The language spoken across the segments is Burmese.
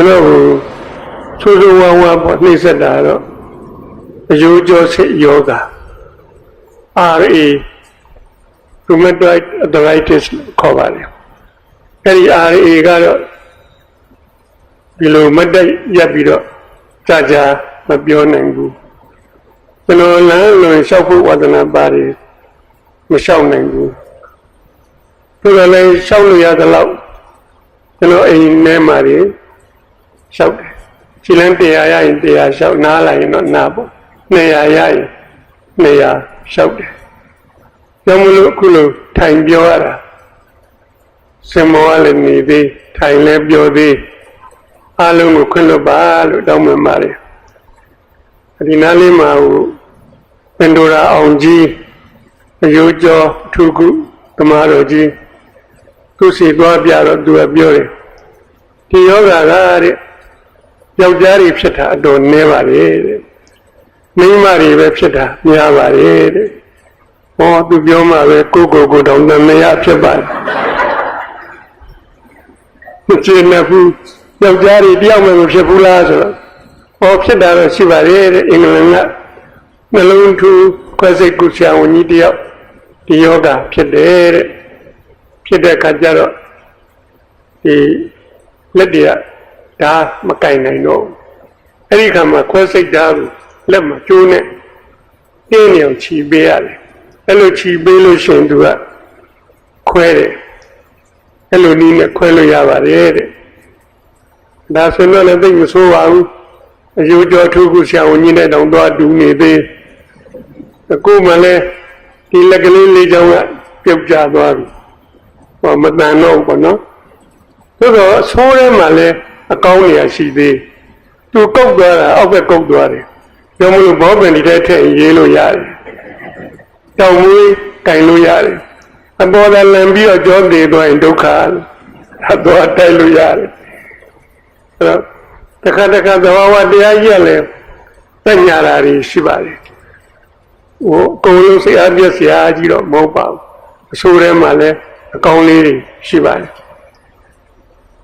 know, so one what they said that you just say yoga. R.A. Rheumatoid arthritis cover. Any R.A. got below Mada Yabido, Jaja, Mabion. You know, learn shuffle what an body, Michelle Nangu. To the lay show the love. You know, a memory. Shout. Silente in the shout Nala in Nabo. Nea, Nea, shout. Yamulu Kulu, time Biora. Samuel and me, the time left your day. Alum Kuluba, Dama Mari. Rinalima, Pendura Onji, Yojo, Tugu, Tamaroji, Tusi Guabiaro, do a beauty. Tioga, Yaujari Pseta, don't never read. Nimari Webseta, never read. Oh, to Bioma, Coco, go down the Maya Pseba. Chinafu, Yaujari, Diama Shepulazo. Opsida Sivare, England, Malone to Quasicusia, Unidia, the yoga, Pede Kajaro, the Lydia, Da Makaina, no. Ericama, Quasic Daru, Lema, June, Daniel Chibeale, Hello Chibelo Shendua, Quere, Hello Nina Quello Yavare. That's another thing so long. You draw two good shall win it on do me be. The Kumale, he luckily down Pipja or Madano, no? So, so Male, a county I see thee. To cook dwara, of a cook dwari. Yamu Bob and it yellow yard. Tamu, Kainu yard. About a lambi or John de do and do car. About Tailu yard. The Kataka, the Ayale, Tanyari, Shibari. Kolo say, Adias Yajiro, Mopal, Sure Male, a Kauli, Shibari.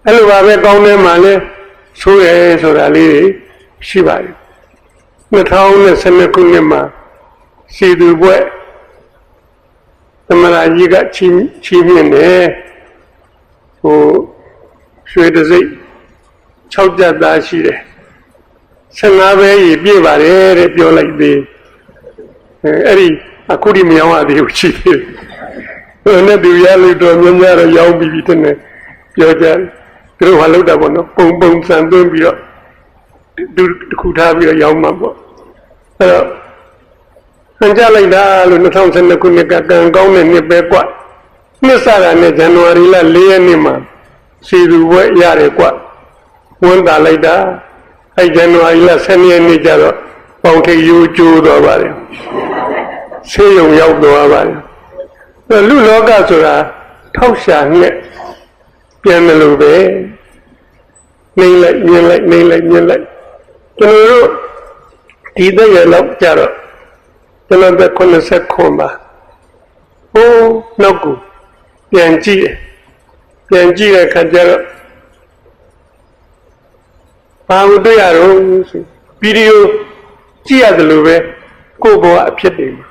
Hello, Abe Kaune Male, Sure, Sorali, Shibari. The town is Semekunema, see the way. The Malaji got chimney, oh, sweet as it. 6ကြသားရှိတယ်15ပဲရေပြည့်ပါတယ်တဲ့ပြောလိုက်သေးအဲ့ဒီအခုဒီမယောင်းရသေးဘူးရှိသေးတယ်နဲ့သူရလို့တော့ညညတော့ရောင်းပြီးပြီတဲ့ပြောကြတယ်သူတို့ဟာလောက်တာပေါ့နော်ပုံစံသွင်းပြီးတော့သူတစ်ခုထားပြီးတော့ရောင်းမှာပေါ့အဲ့တော့ဟန်ကြလိုက်တာလို့2012ခုနှစ်ကကံကောင်းတဲ့နှစ်ပဲကွနှစ်စတာနဲ့ဇန်နဝါရီလ4ရက်နေ့မှာစီသူဘွဲရတယ်ကွဝန်တာလိုက်တာအဲ့ဇန်နဝါရီလ12ရက်နေ့ကျတော့ပေါင်ထိပ်ယူကျိုးသွားပါတယ်ဆေးရုံရောက်သွားပါတယ်လူလောကဆိုတာထောက်ရှာနဲ့ပြန်တယ်လို့ပဲနေလိုက်မြင်လိုက်နေလိုက်မြင်လိုက်ကျွန်တော်တို့ဒီသက်ရလောက်ကျတော့ကျွန်တော်ပဲ89ပါဟိုးနောက်ကိုပြန်ကြည့်တဲ့ခါကျတော့ဘာလို့တွေ့ရတော့ဗီဒီယိုကြည့်ရတယ်လို့ပဲကိုယ့်ဘဝအဖြစ်တွေမှာ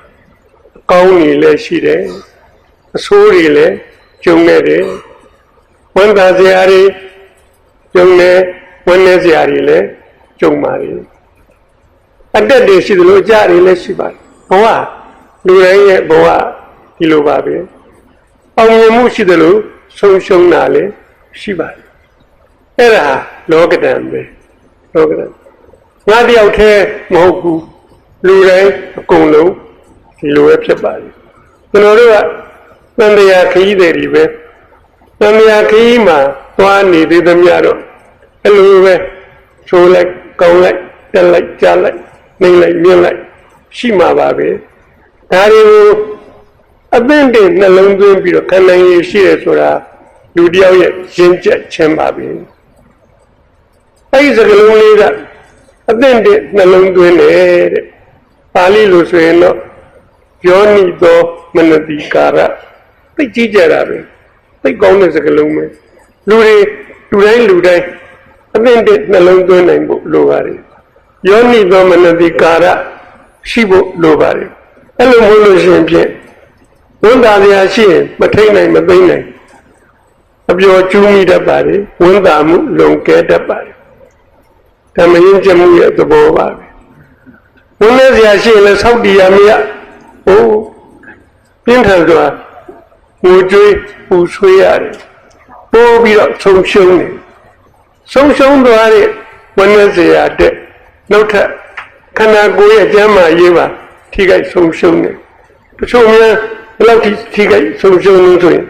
အကောင်းတွေလည်းရှိတယ်အဆိုးတွေလည်းကျုံနေတယ်ဝန်တာစရာတွေကျုံနေဝန်နေစရာတွေလည်းကျုံပါတယ်အတက်တွေရှိတယ်လို့အကြတွေလည်းရှိပါတယ်ဘဝလူတိုင်းရဲ့ဘဝဒီလိုပါပဲအောင်မြင်မှုရှိတယ်လို့ဆုံးရှုံးတာလည်းရှိပါတယ်အဲ့ဒါလောကဓာတ်ပဲလောကဓာတ်ငါတယောက်တည်းမဟုတ်ဘူးလူတိုင်းအကုန်လုံးဒီလိုပဲဖြစ်ပါတယ်ကျွန်တော်တို့ကသံဃာခရီးတွေပဲသံဃာခရီးမှာသွားနေသေးသမျှတော့အဲ့လိုပဲချိုးလိုက်ကောင်းလိုက်တက်လိုက်ကြားလိုက်နှိမ့်လိုက်မြင်လိုက်ရှိမှာပါပဲဒါတွေကိုအသင့်တဲ့နှလုံးသွင်းပြီးတော့ခံနိုင်ရရှိရဆိုတာလူတယောက်ရဲ့ရင့်ကျက်ခြင်းပါပဲအဲ့ဒီစကားလုံးလေးကအသင့်တဲ့နှလုံးသွင်းတယ်တဲ့ပါဠိလိုဆိုရင်တော့ယောနိသောမနတိကာရသိကြည့်ကြတာပဲသိကောင်းတဲ့စကားလုံးပဲလူတိုင်း အသင့်တဲ့နှလုံးသွင်းနိုင်ဖို့လိုပါတယ်ယောနိသောမနတိကာရရှိဖို့လိုပါတယ်အဲ့လိုမဟုတ်လို့ရှိရင်ဖြင့်ဝန်တာစရာရှိရင်မထိနိုင်မသိနိုင်အပျော်ကျူးမိတတ်ပါတယ်ဝန်တာမှုလွန်ကဲတတ်ပါတယ်ဓမ္မရင်းကျမှုရဲ့သဘောပါပဲဝန်လဲစရာရှိရင်လည်းဆောက်တည်ရမရဟိုပြင်းထန်စွာငိုကြွေးပူဆွေးရတယ်ပိုးပြီးတော့ဆုံးရှုံးတယ်ဆုံးရှုံးသွားတဲ့ဝန်လဲစရာတဲ့နောက်ထပ်ခန္ဓာကိုယ်ရဲ့ကျမ်းမာရေးပါထိခိုက်ဆုံးရှုံးတယ်တချို့များဘယ်လောက်ထိခိုက်ဆုံးရှုံးလို့ဆိုရင်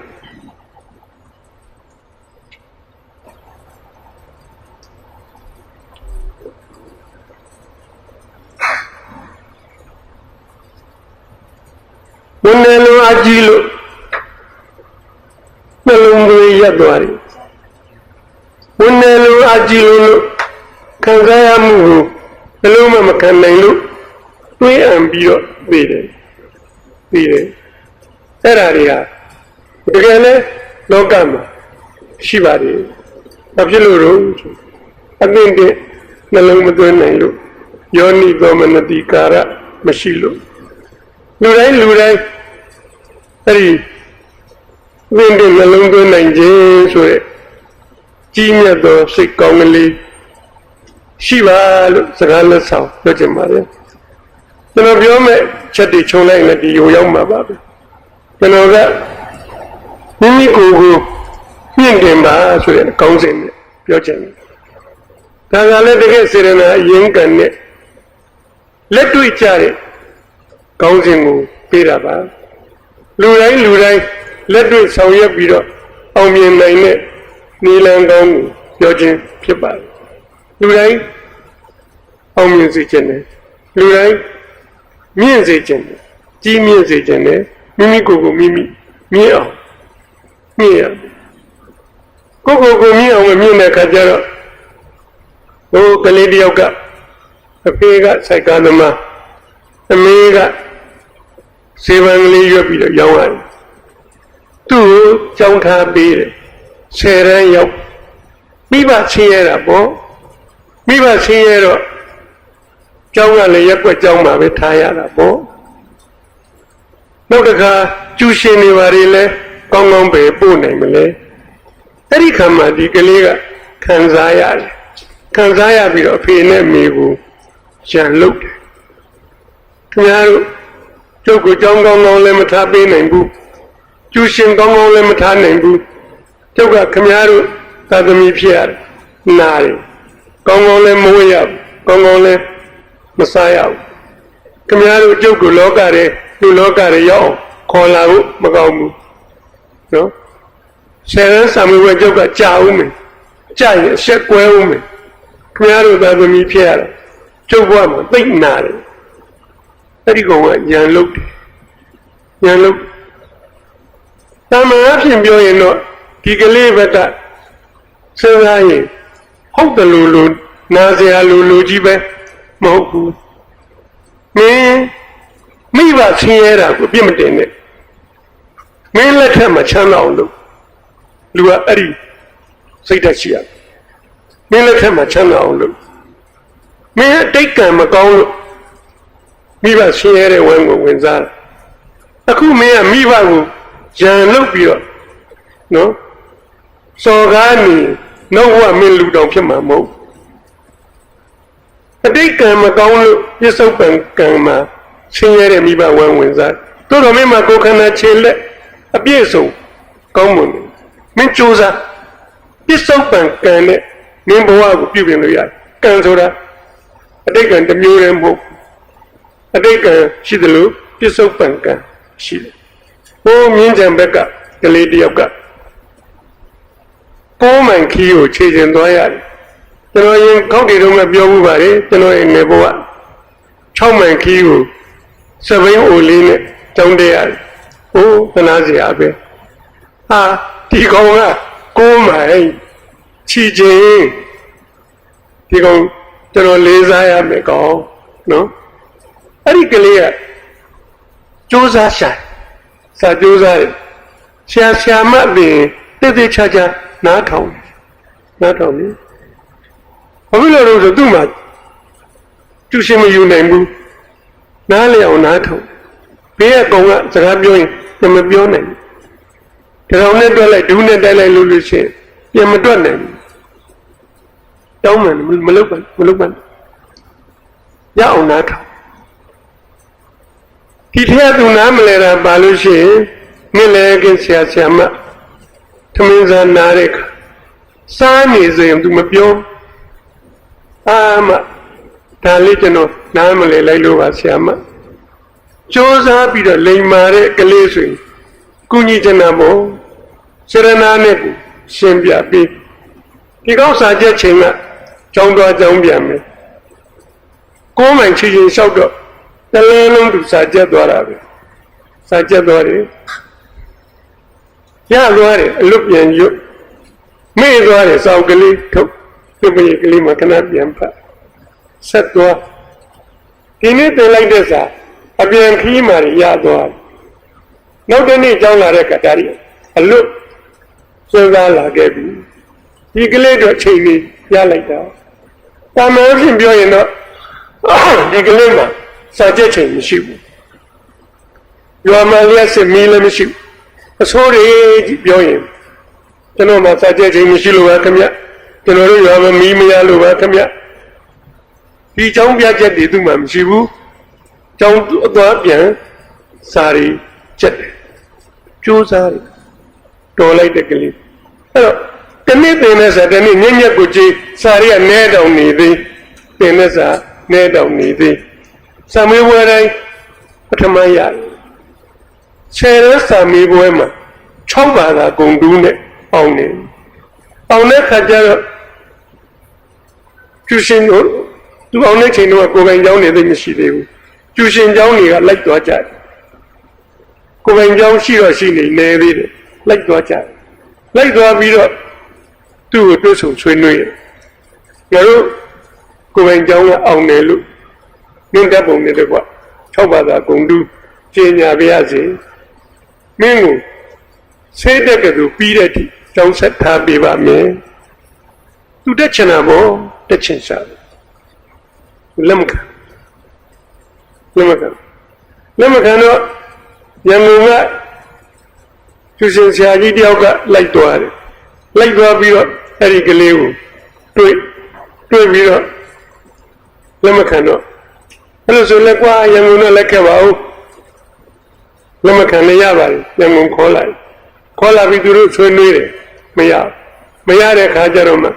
ဝန်နယ်လုံးအကြီးလို့နှလုံးသွေးရက်သွားတယ်ဝန်နယ်လုံးအကြီးလို့ခံစားရမှုကိုဘယ်လိုမှမခံနိုင်လို့တွေးအံပြီးတော့ပြီးတယ်အဲ့ဒါတွေဟာတကယ်လဲလောကမှာရှိပါတယ်ဘာဖြစ်လို့တော့အသင့်တဲ့နှလုံးမသွင်းနိုင်လို့ယောနိသောမနတိကာရမရှိလို့လူတိုင်းအဲ့ဒီသင်တဲ့နှလုံးသွင်းနိုင်ခြင်းဆိုတဲ့ကြီးမြတ်သောစိတ်ကောင်းကလေးရှိပါလို့စကားလက်ဆောင်ပြောချင်ပါတယ်ကျွန်တော်ပြောမဲ့ချက်တွေခြုံလိုက်လည်းဒီဟိုရောက်မှာပါပဲကျွန်တော်ကမိမိကိုယ်ကိုမြင့်တင်ပါဆိုတဲ့ကောင်းစဉ်နဲ့ပြောချင်တယ်ဒါကလည်းတကယ်စေရနာအရင်ကန်နဲ့လက်တွေ့ကြတဲ့ကောင်းစဉ်ကိုပေးတာပါလူတိုင်းလက်တွေ့ဆောင်ရွက်ပြီးတော့အောင်မြင်နိုင်တဲ့နိလန်ကောင်းကိုပြောခြင်းဖြစ်ပါတယ်လူတိုင်းအောင်မြင်စေခြင်းနဲ့လူတိုင်းမြင့်စေခြင်းနဲ့ကြီးမြင့်စေခြင်းနဲ့မိမိကိုယ်ကိုမိမိမြင့်အောင်မြင့်ရကိုယ်ကိုမြင့်အောင်မြင့်တဲ့အခါကျတော့ဟိုကလေးတယောက်ကအဖေကစိုက်ကားသမားအမေကစေဗန်ကလေးရွက်ပြီးတော့ရောင်းရတယ်သူ့ကိုကြောင်းထားပေးတယ်10 ရန်းရောက်မိဘချင်းရတာပေါ့မိဘချင်းရတော့ကျောင်းကလည်းရက်ွက်ကျောင်းမှာပဲထားရတာပေါ့နောက်တစ်ခါကျူရှင်တွေဘာတွေလဲကောင်းကောင်းပဲပို့နိုင်မလဲအဲ့ဒီခါမှဒီကလေးကခံစားရတယ်ခံစားရပြီးတော့အဖေနဲ့မိကိုရန်လုပ်တယ်ခင်ဗျားတို့ကျုပ်ကိုကျောင်းကောင်းကောင်းလည်းမထားပေးနိုင်ဘူးကျူရှင်ကောင်းကောင်းလည်းမထားနိုင်ဘူးကျုပ်ကခင်ဗျားတို့သာသမီဖြစ်ရတယ်နားတယ်ကောင်းကောင်းလည်းမဝေ့ရဘူးကောင်းကောင်းလည်းမစားရဘူးခင်ဗျားတို့ကျုပ်ကိုလောကထဲလူလောကထဲရောက်ခေါ်လာဖို့မကောင်းဘူးနော်ဆယ်ရန်ဆာမွေကျုပ်ကကြာဦးမယ်ကြာရင်အဆက်ကွဲဦးမယ်ခင်ဗျားတို့သာသမီဖြစ်ရတယ်ကျုပ်ဘဝမှာသိမ့်နာတယ်အဲ့ဒီကောင်ကညံလုတ်တာမန်အဖြစ်ပြောရင်တော့ဒီကလေးဘက်ကစဉ်းစားရင်ဟုတ်တယ်လို့နာစရာလိုကြီးပဲမဟုတ်ဘူးမင်းမိဘဆင်းရဲတာကိုပြစ်မတင်နဲ့မင်းလက်ထက်မှာချမ်းသာအောင်လုပ်လူကအဲ့ဒီစိတ်ဓာတ်ရှိရမင်းလက်ထက်မှာချမ်းသာအောင်လုပ်မင်းအတိတ်ကံမကောင်းလို့မိဘဆင်းရဲတဲ့ဝမ်းကိုဝင်စားအခုမင်းကမိဘကိုရန်လုပ်ပြီးတော့နော်စော်ကားနေနောက်ဘဝမင်းလူတောင်ဖြစ်မှာမဟုတ်အတိတ်ကံမကောင်းလို့ပြစ္ဆုတ်ပံကံမှာဆင်းရဲတဲ့မိဘဝမ်းဝင်စားတို့တော်မင်းမှာကိုယ်ခန္ဓာခြေလက်အပြည့်စုံကောင်းမွန်တယ်မင်းကြိုးစားပြစ္ဆုတ်ပံကံနဲ့မင်းဘဝကိုပြုပြင်လို့ရတယ်ကံဆိုတာအတိတ်ကံတစ်မျိုးတည်းမဟုတ်အတိတ်ကံရှိတယ်လို့ပြစ္ဆုတ်ပံကံရှိတယ်ဘိုးမြင်းကြံဘက်ကကလေးတယောက်က9 မိုင်ခီးကိုခြေကျင်သွားရတယ်ကျွန်တော်ရင်ခောက်တီတုန်းကပြောမှုပါတယ်ကျွန်တော်ရဲ့ငယ်ဘဝ6 မိုင်ခီးကိုစပိန်အိုလေးနဲ့ကြောင်းတက်ရတယ်ဟိုးသနာစရာပဲဟာဒီကောင်က9 မိုင်ခြေကျင်ဒီကောင်ကျွန်တော်လေးစားရမယ်ကောင်နော်အဲ့ဒီကလေးကကြိုးစားရှာစာကြိုးစားရှာမပင်တိတ်တိတ်ချာချာနားထောင်ပြီ ဘာဖြစ်လို့လဲဆိုသူ့မှာကျူရှင်မယူနိုင်ဘူးနားလည်အောင်နားထောင်ဘေးကကောင်ကစကားပြောရင်မပြောနိုင်ဘူးတောင်နဲ့တွက်လိုက်ဒူးနဲ့တိုက်လိုက်လို့ရှိရင်ပြန်မတွက်နိုင်ဘူးတောင်းမှန်မလုပ်ပါရအောင်နားထောင်ဒီထက်သူနားမလဲတာပါလို့ရှိရင်မြင့်လဲကင်းဆရာမသမင်းစားနားတဲ့ခါစားနေစရင်သူမပြောအာမဒါလေးကျွန်တော်နားမလဲလိုက်လို့ပါဆရာမစူးစမ်းပြီးတော့လိမ်မာတဲ့ကလေးဆိုရင်ကုညီချင်တာပေါ့စေရနာနဲ့ရှင်းပြပြီးဒီကောက်စာချက်ချိန်ကကြောင်းသွားကြောင်းပြန်မယ်ကိုယ်မှန်ချီချင်းလျှောက်တော့တလဲလုံးသူစာချက်သွားတာပဲစာချက်သွားတယ်ရသွားတယ်အလွတ်ပြန်ရွတ်မေ့သွားတယ်စောက်ကလေးထုတ်သူ့ပြေကလေးမှာခဏပြန်ဖတ်ဆက်သွားဒီနေ့တင်လိုက်တဲ့စာအပြန်ခီးမှရသွားနောက်တစ်နေ့ကြောင်းလာတဲ့ကတားရီအလွတ်စဉ်းစားလာခဲ့ပြီဒီကလေးတော့ချိန်ပြီးရလိုက်တာတာမန်ဖြင့်ပြောရင်တော့ဒီကလေးမှာစာချက်ချိန်မရှိဘူးရွာမှာလျက်စစ်မီးလည်းမရှိဘူးအဆိုးတွေပြောရင်ကျွန်တော်မှစာချက်ချိန်မရှိလို့ပါခင်ဗျကျွန်တော်တို့ရွာမှာမီးမရလို့ပါခင်ဗျဒီเจ้าပြချက်တွေသူ့မှာမရှိဘူးเจ้าအသွားပြန်စာရီချက်တယ်ကြိုးစားတယ်တော်လိုက်တဲ့ကလေးအဲ့တော့တနေ့တင်တဲ့စာတနေ့ညက်ကိုကြည့်စာရီကနဲတောင်နေသေးတင်တဲ့စာနဲတောင်နေသေးစာမေးပွဲတိုင်းပထမရတယ်ဆယ်ရဲစာမေးပွဲမှာ6ဘာသာဂုဏ်တူးနဲ့အောင်နေအောင်တဲ့ခါကျတော့ကျူရှင်တို့သူအောင်တဲ့ချိန်တော့ကိုယ်ပိုင်ကျောင်းနေသိမရှိသေးဘူးကျူရှင်ကျောင်းတွေကလိုက်သွားကြတယ်ကိုယ်ပိုင်ကျောင်းရှိတော့ရှိနေသေးတယ်လိုက်သွားကြတယ်လိုက်သွားပြီးတော့သူ့ကိုတွေ့ဆုံဆွေးနွေးတယ်ငါတို့ကိုယ်ပိုင်ကျောင်းကအောင်တယ်လို့ညွှန်တက်ပုံနဲ့တကွ6ဘာသာဂုဏ်တူးကျင်ညာပြရစီမင်းကိုဆေးတက်ကတူပြီးတဲ့ထိကျောင်းဆက်ထားပေးပါမယ်သူတက်ချင်တာပေါ့တက်ချင်စားလက်မခံတော့ရန်ကုန်ကကျူရှင်ဆရာကြီးတယောက်ကလိုက်သွားတယ်လိုက်သွားပြီးတော့အဲ့ဒီကလေးကိုတွေ့ပြီးတော့လက်မခံတော့အဲ့လိုဆိုလက်ကွာရန်ကုန်နဲ့လက်ခဲ့ပါဦးလက်မခံလည်းရပါတယ်ရန်ကုန်ခေါ်လာပြီးသူတို့ဆွေးနွေးတယ်မရတဲ့ခါကျတော့မှ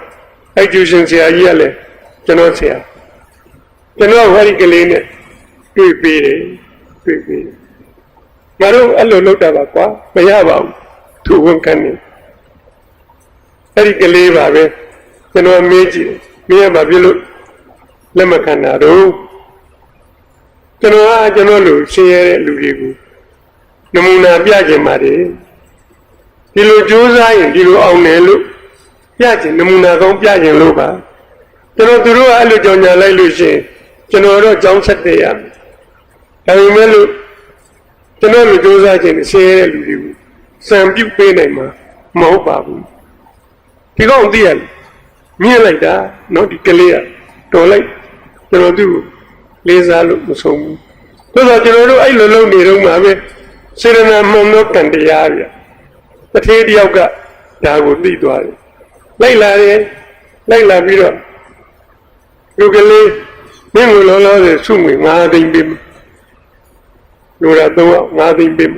အဲ့ကျူရှင်ဆရာကြီးကလည်းကျွန်တော်ဆရာကျွန်တော်ဟောဒီကလေးနဲ့တွေ့ပြီးတယ်ငါတို့အဲ့လိုလုပ်တာပါကွာမရပါဘူးသူဝန်ခံနေအဲ့ဒီကလေးပါပဲကျွန်တော်မေးကြည့်မင်းကဘာဖြစ်လို့လက်မခံတာတော့ကျွန်တော်လူရှင်းရတဲ့လူတွေကိုနမူနာပြခြင်းပါတယ်ဒီလိုကြိုးစားရင်ဒီလိုအောင်တယ်လို့ပြခြင်းနမူနာကောင်းပြခြင်းလို့ပါကျွန်တော်သူတို့ကအဲ့လိုကြောင်ညာလိုက်လို့ရှိရင်ကျွန်တော်တော့ကြောင်းဆက်တယ်ရမယ်ဒါပေမဲ့လို့ကျွန်တော်လူကြိုးစားခြင်းရှင်းရတဲ့လူတွေကိုစံပြုတ်ပေးနိုင်မှာမဟုတ်ပါဘူးဒီကောင်သိရမြင်လိုက်တာနော်ဒီကလေးကတော်လိုက်ကျွန်တော်သူ့လေးစားလို့မဆုံးဘူးသို့သောကျွန်တော်တို့အဲ့လိုလုပ်နေတော့မှာပဲစေရနာမှန်တော့ကံတရားဗျတထေးတယောက်ကဒါကိုသိသွားတယ်လိုက်လာပြီးတော့လူကလေးမင်းကိုလောလောဆယ်စုငွေ9သိန်းပေးလူရတော့9သိန်းပေး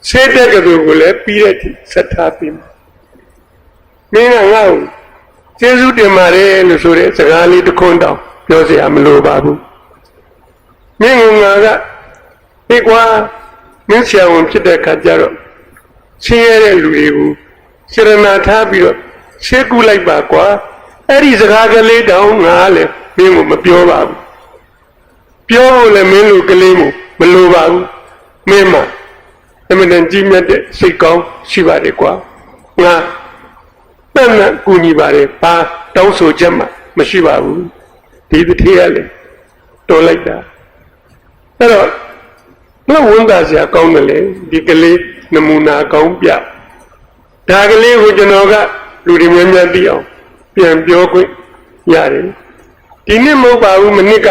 ဆေးတက်ကတူကိုလည်းပြီးတဲ့ထိဆက်ထားပေးမင်းကငါ့ကိုကျေးဇူးတင်ပါတယ်လို့ဆိုတဲ့စကားလေးတစ်ခွန်းတောင်ပြောစရာမလိုပါဘူးမင်းကငါကဒီကွာမင်းဆရာဝန်ဖြစ်တဲ့ခါကျတော့ရှင်းရတဲ့လူတွေကိုစေရနာထားပြီးတော့ရှေ့ကူလိုက်ပါကွာအဲ့ဒီစကားကလေးတောင်ငါလည်းမင်းကိုမပြောပါဘူးပြောလို့လည်းမင်းလူကလေးကိုမလိုပါဘူးမင်းမအမှန်တန်ကြီးမြတ်တဲ့စိတ်ကောင်းရှိပါတယ်ကွာငါတန်တန်ကူညီပါတယ်ဘာတောင်းဆိုချက်မှမရှိပါဘူးဒီတစ်ထည့်ရလေတော်လိုက်တာအဲ့တော့ဘယ်ဝန်သားစရာကောင်းတယ်လေဒီကလေးနမူနာကောင်းပြဒါကလေးကိုကျွန်တော်ကလူတွေများများသိအောင်ပြန်ပြောခွင့် ရတယ်ဒီနှစ်မဟုတ်ပါဘူးမနစ်က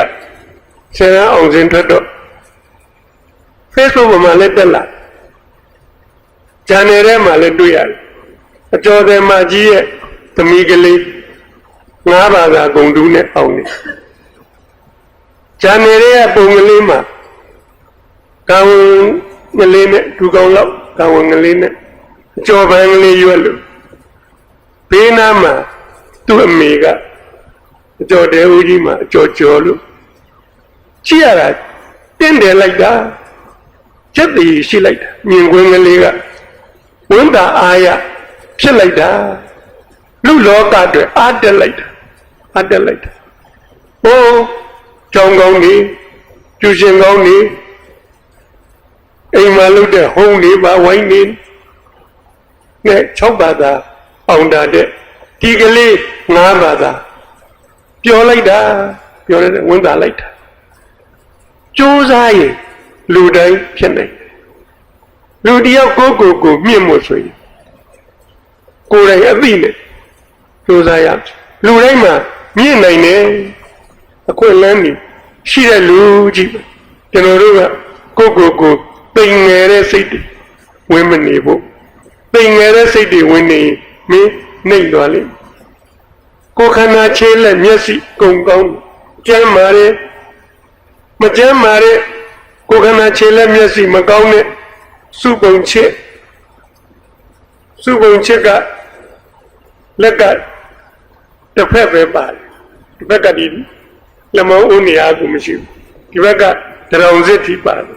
ဆယ်တန်းအောင်စင်ထွက်တော့ Facebook မှာလည်းတက်လာဂျန်နယ်ထဲမှာလည်းတွေ့ရတယ်အကျော်တယ်မကြီးရဲ့သမီးကလေး၅ဘာသာဂုံတူးနဲ့အောင်နေဂျန်နယ်ရဲ့ပုံကလေးမှာကောင်းငလေးနဲ့ဒူကောင်လောက်ကောင်းငလေးနဲ့အကျော်ပန်းကလေးရွက်လို့ဘေးနားမှာသူ့အမေကအကျော်တဲဦးကြီးမှာအကျော်ကျော်လို့ကြည့်ရတာတင်းတယ်လိုက်တာချက်တည်ရှိလိုက်တာမြင်ကွင်းကလေးကဝိတာအားရဖြစ်လိုက်တာလူလောကအတွက်အားတက်လိုက်တာအားတက်လိုက်တာဟိုကြောင်ကောင်းနေကျူရှင်ကောင်းနေအိမ်မှာလုပ်တဲ့ဟုံးနေပါဝိုင်းနေနဲ့6ဘာသာအောင်တာတဲ့ဒီကလေး9ဘာသာပြောလိုက်တာပြောတဲ့ဝိတာလိုက်တာကြိုးစားရင်လူတိုင်းဖြစ်နိုင်လူတယောက်ကိုမြင့်မို့ဆိုရင်ကိုယ်တိုင်အသိနဲ့ကြိုးစားရလူတိုင်းမှာမြင့်နိုင်တယ်အခွင့်အလမ်းကြီးရှိတဲ့လူကြီးကျွန်တော်တို့ကကိုပိန်ငယ်တဲ့စိတ်တွေဝင်မနေဖို့ပိန်ငယ်တဲ့စိတ်တွေဝင်နေမင်းနှိမ့်သွားလိမ့်ကိုခန္ဓာခြေလက်မျက်စိကုံကောင်းကျမ်းမာတယ်မကျမ်းမာတဲ့ကိုယ်ခန္ဓာခြေလက်မျက်စိမကောင်းတဲ့စုပုံချစ်ကလက်ကတစ်ဖက်ပဲပါတယ်ဒီဘက်ကဒီလက်မောင်းဦးနေရာကိုမရှိဘူးဒီဘက်ကတရောင်စစ်ထိပါတယ်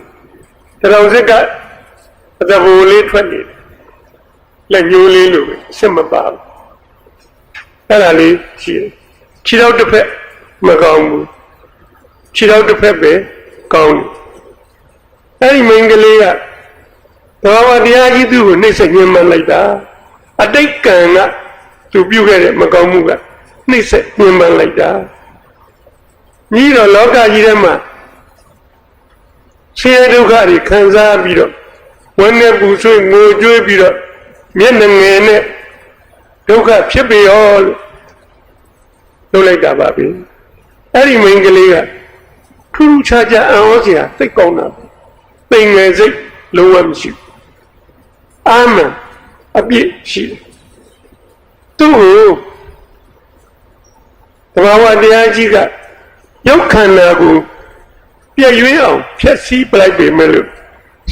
တရောင်စစ်ကအသဘူလေးထွက်နေတယ်လက်ညှိုးလေးလိုပဲစစ်မပါဘူးအဲ့ဒါလေးရှိတယ်ခြေထောက်တစ်ဖက်မကောင်းဘူးခြေထောက်တစ်ဖက်ပဲကောင်းတယ်အဲ့ဒီမိန်းကလေးကသဘာဝတရားကြီးသူ့ကိုနှိမ့်ဆက်ညှဉ်းပန်းလိုက်တာအတိတ်ကံကသူပြုခဲ့တဲ့မကောင်းမှုကနှိမ့်ဆက်ညှဉ်းပန်းလိုက်တာညီတော့လောကကြီးထဲမှာဆင်းရဲဒုက္ခတွေခံစားပြီးတော့ဝမ်းနဲ့ပူဆွေးငိုကြွေးပြီးတော့မျက်နှာငယ်နဲ့ဒုက္ခဖြစ်ပေရောလို့လိုက်တာပါပဲအဲ့ဒီမိန်းကလေးကထူးခြားခြားအံ့ဩစရာသိကောင်းတာပိန်ငယ်စိတ်လုံးဝမရှိဘူးအာမန်အပြည့်ရှိတယ်သူ့ကိုသဘာဝတရားကြီးကရုပ်ခန္ဓာကိုပြည့်ရွေးအောင်ဖြည့်ဆည်းပလိုက်ပေမဲ့လို့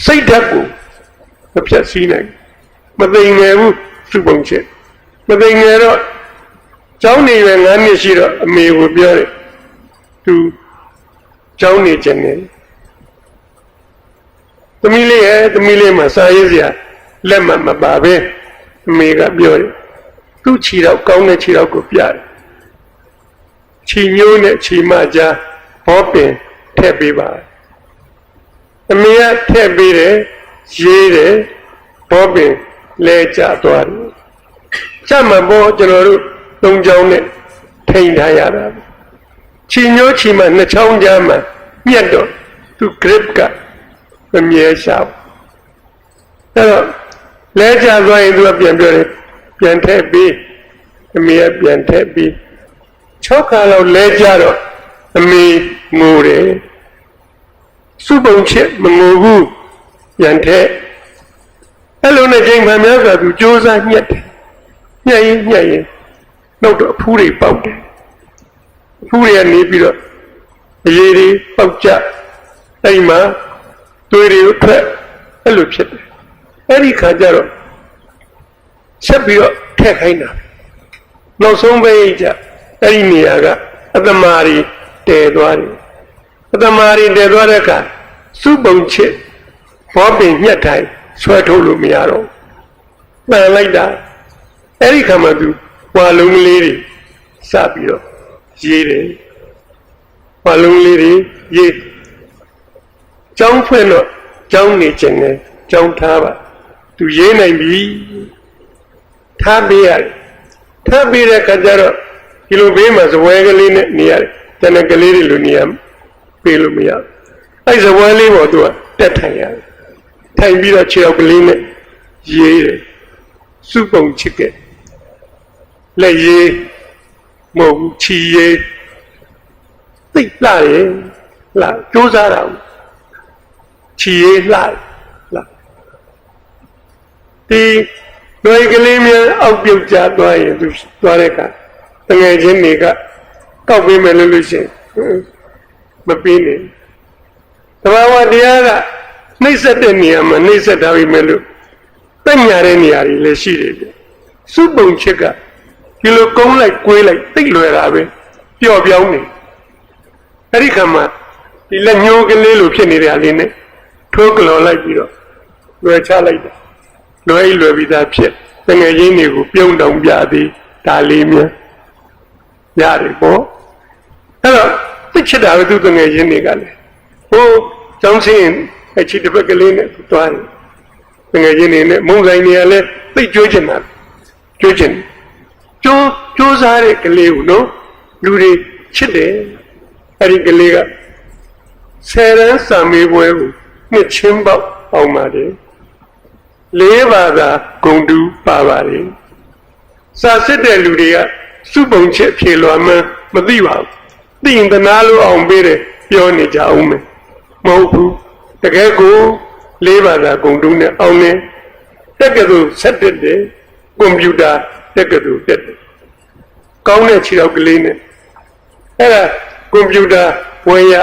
စိတ်ဓာတ်ကိုမဖြည့်ဆည်းနိုင်မသိငယ်ဘူးစုပုံချက်မသိငယ်တော့ကျောင်းနေရွယ်9နှစ်ရှိတော့အမေကိုပြောတယ်သူကျောင်းနေခြင်းနဲ့သမီးလေးမှာစာရေးစရာလက်မှတ်မပါပဲအမေကပြောတယ်သူ့ခြေတော့ကောင်းတဲ့ခြေတော့ကိုပြတယ်ခြေညိုးနဲ့ခြေမကြားဘောပင်ထည့်ပေးပါအမေကထည့်ပေးတယ်ရေးတယ်ဘောပင်လဲကျသွားတယ်ကျမှဘောကျွန်တော်တို့သုံးချောင်းနဲ့ထိန်ထားရတာခြေညိုးခြေမနှစ်ချောင်းကြားမှာညက်တော့သူ grip ကမမြဲရှာဘူးအဲ့တော့လဲကျသွားရင်သူကပြန်ပြောတယ်ပြန်ထည့်ပေးအမေကပြန်ထည့်ပေး6ခါလောက်လဲကျတော့အမေငိုတယ်စုပုံချက်မငိုဘူးပြန်ထည့်အဲ့လိုနဲ့ချိန်မှန်များစွာသူစ조사ညက်တယ်ညက်ရင်နောက်တော့အဖူးတွေပေါက်တယ်အဖူးတွေကနေပြီးတော့အရေးတွေပေါက်ကြအဲ့ဒီမှာသွေးတွေကိုထွက်အဲ့လိုဖြစ်တယ်အဲ့ဒီခါကျတော့ဆက်ပြီးတော့ထက်ခိုင်းတာနောက်ဆုံးပဲကြအဲ့ဒီနေရာကအတ္တမာရီတည်သွားတယ်အတ္တမာရီတည်သွားတဲ့အခါစုပုံချစ်ဘောပင်ညှက်တိုင်းဆွဲထုတ်လို့မရတော့ပန်လိုက်တာအဲ့ဒီခါမှသူဝါလုံးကလေးတွေစပြီးတော့ရေးတယ်ဝါလုံးလေးတွေရေးကျောင်းဖွင့်တော့ကျောင်းနေခြင်းနဲ့ကျောင်းထားပါသူရေးနိုင်ပြီထားပေးရတယ်ထားပေးတဲ့ခါကျတော့ဒီလိုဘေးမှာဇပွဲကလေးနဲ့နေရတယ်တဏ္ဍကလေးတွေလိုနေရပေးလို့မရအဲ့ဇပွဲလေးပေါ်သူကတက်ထိုင်ရတယ်ထိုင်ပြီးတော့ခြေောက်ကလေးနဲ့ရေးတယ်စုပုံချစ်ကလက်ရေး မဟုတ်ဘူးချီရဲသိလှတယ်လှကြိုးစားတာချီရဲလှလှဒီလွယ်ကလေးများအောက်ပြုတ်ကြသွားရင်သူသွားတဲ့အခါတငယ်ချင်းတွေကကောက်ပေးမယ်လို့ရှိရင်မပေးနဲ့သဘာဝတရားကနှိမ့်ဆက်တဲ့နေရာမှာနှိမ့်ဆက်ထားပြီးမယ်လို့တက်ညာတဲ့နေရာတွေလည်းရှိတယ်ပြစုပုံချက်ကဒီလိုကုန်းလိုက်ကွေးလိုက်သိလွယ်တာပဲပျော့ပြောင်းနေအဲ့ဒီခါမှာဒီလက်ညှိုးကလေးလိုဖြစ်နေတဲ့အားလေးနဲ့ထိုးကလော်လိုက်ပြီးတော့လွယ်ချလိုက်တယ်လွယ်ပြီးသားဖြစ်တငယ်ချင်းတွေကိုပြုံးတောင်ပြသည်ဒါလေးများရတယ်ပေါ့အဲ့တော့သိချစ်တာပဲသူတငယ်ချင်းတွေကလည်းဟိုကျောင်းချင်းအချစ်တစ်ပတ်ကလေးနဲ့သွားတယ်တငယ်ချင်းတွေနဲ့မုံဆိုင်တွေကလည်းသိကြွချင်တာကြွချင်ကြိုးစားတဲ့ကလေးကိုနော်လူတွေချစ်တယ်အဲ့ဒီကလေးကဆယ်ရန်စာမေးပွဲကိုနှစ်ချင်းပေါက်အောင်ပါတယ်၄ဘာသာဂုံတူပါပါတယ်စာစစ်တဲ့လူတွေကစုပုံချက်ဖြေလွှာမှမသိပါဘူးသိရင်တနာလို့အောင်ပေးတယ်ပြောနေကြအောင်မယ်မဟုတ်ဘူးတကယ်ကို၄ဘာသာဂုံတူနဲ့အောင်နေတက်ကတူဆက်တက်တယ်ကွန်ပျူတာတက်ကတူတက်တယ်ကောင်းတဲ့ခြေထောက်ကလေးနဲ့အဲ့ဒါကွန်ပျူတာဝယ်ရ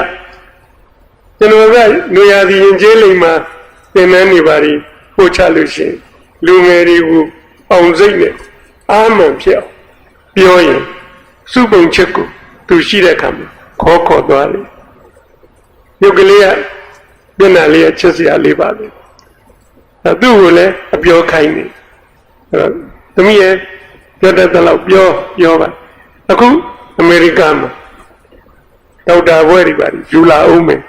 ကျွန်တော်ကနေရာဒီရင်ကျေးလိမ်မှာသင်တန်းနေပါလိပို့ချလို့ရှိရင်လူငယ်တွေကိုအောင်စိတ်နဲ့အာမှန်ဖြစ်အောင်ပြောရင်စုပုံချက်ကိုသူရှိတဲ့အခါမှာခေါ်သွားတယ်ရုပ်ကလေးကမျက်နှာလေးကချစ်စရာလေးပါပဲသူ့ကိုလည်းအပြောခိုင်းနေသမီးရဲ့ပြောတတ်တဲ့လောက်ပြောပါအခုအမေရိကန်မှာဒေါက်တာဘွဲတွေပါယူလာအောင်မယ်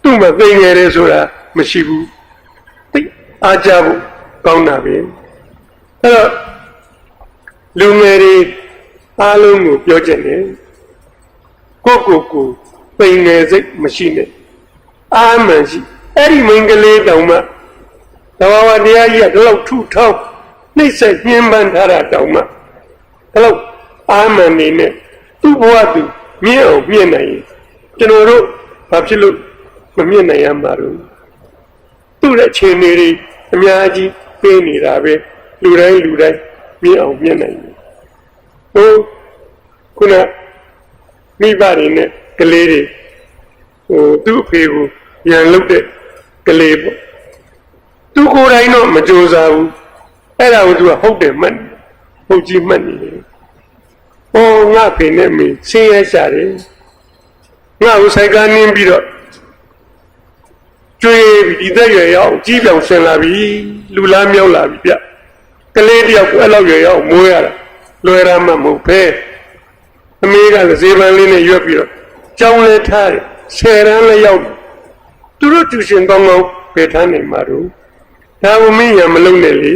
သူ့မှာသိငယ်တယ်ဆိုတာမရှိဘူးသိအားကြဖို့ကောင်းတာပဲအဲ့တော့လူငယ်တွေအားလုံးကိုပြောချင်တယ်ကိုသိငယ်စိတ်မရှိနဲ့အာမှန်ရှိအဲ့ဒီမိန်းကလေးတောင်မှသဘာဝတရားကြီးကဒီလောက်ထူထောင်နှိမ့်ဆက်ညှင်းပန်းထားတာတောင်မှဒီလောက်အာမှန်နေနဲ့သူ့ဘဝသူမြင်အောင်မြင်နိုင်ရင်ကျွန်တော်တို့ဘာဖြစ်လို့မမြင်နိုင်ရမှာလို့သူ့ရဲ့အခြေအနေတွေအများကြီးပေးနေတာပဲလူတိုင်းမြင်အောင်မြင်နိုင်တယ်ဟိုခုနမိဘတွေနဲ့ကလေးတွေသူ့အဖေကိုရန်လုပ်တဲ့ကလေးပေါ့သူကိုယ်တိုင်တော့မကြိုးစားဘူးအဲ့ဒါကိုသူကဟုတ်တယ်မှတ်ဟုတ်ကြီးမှတ်နေတယ်ဟောငါဖေနဲ့မေဆင်းရဲရှာတယ်ငါ့ကိုဆိုင်ကားနင်းပြီးတော့ကျွေးပြီးဒီသက်ရွယ်ရောက်ကြီးပြောင်ဆင်လာပြီလူလားမြောက်လာပြီဗျကလေးတယောက်ကိုအဲ့လောက်ရွယ်ရောက်မိုးရတာလွယ်ရမှမဟုတ်ပဲအမေကဈေးပန်းလေးနဲ့ရွက်ပြီးတော့ကြောင်းလဲထားတယ်10 ရန်လည်းရောက်သူတို့ကျူရှင်ကောင်းကောင်းပဲထားနေမှာတော့ဒါမှမင်းရမလုံးနဲ့လေ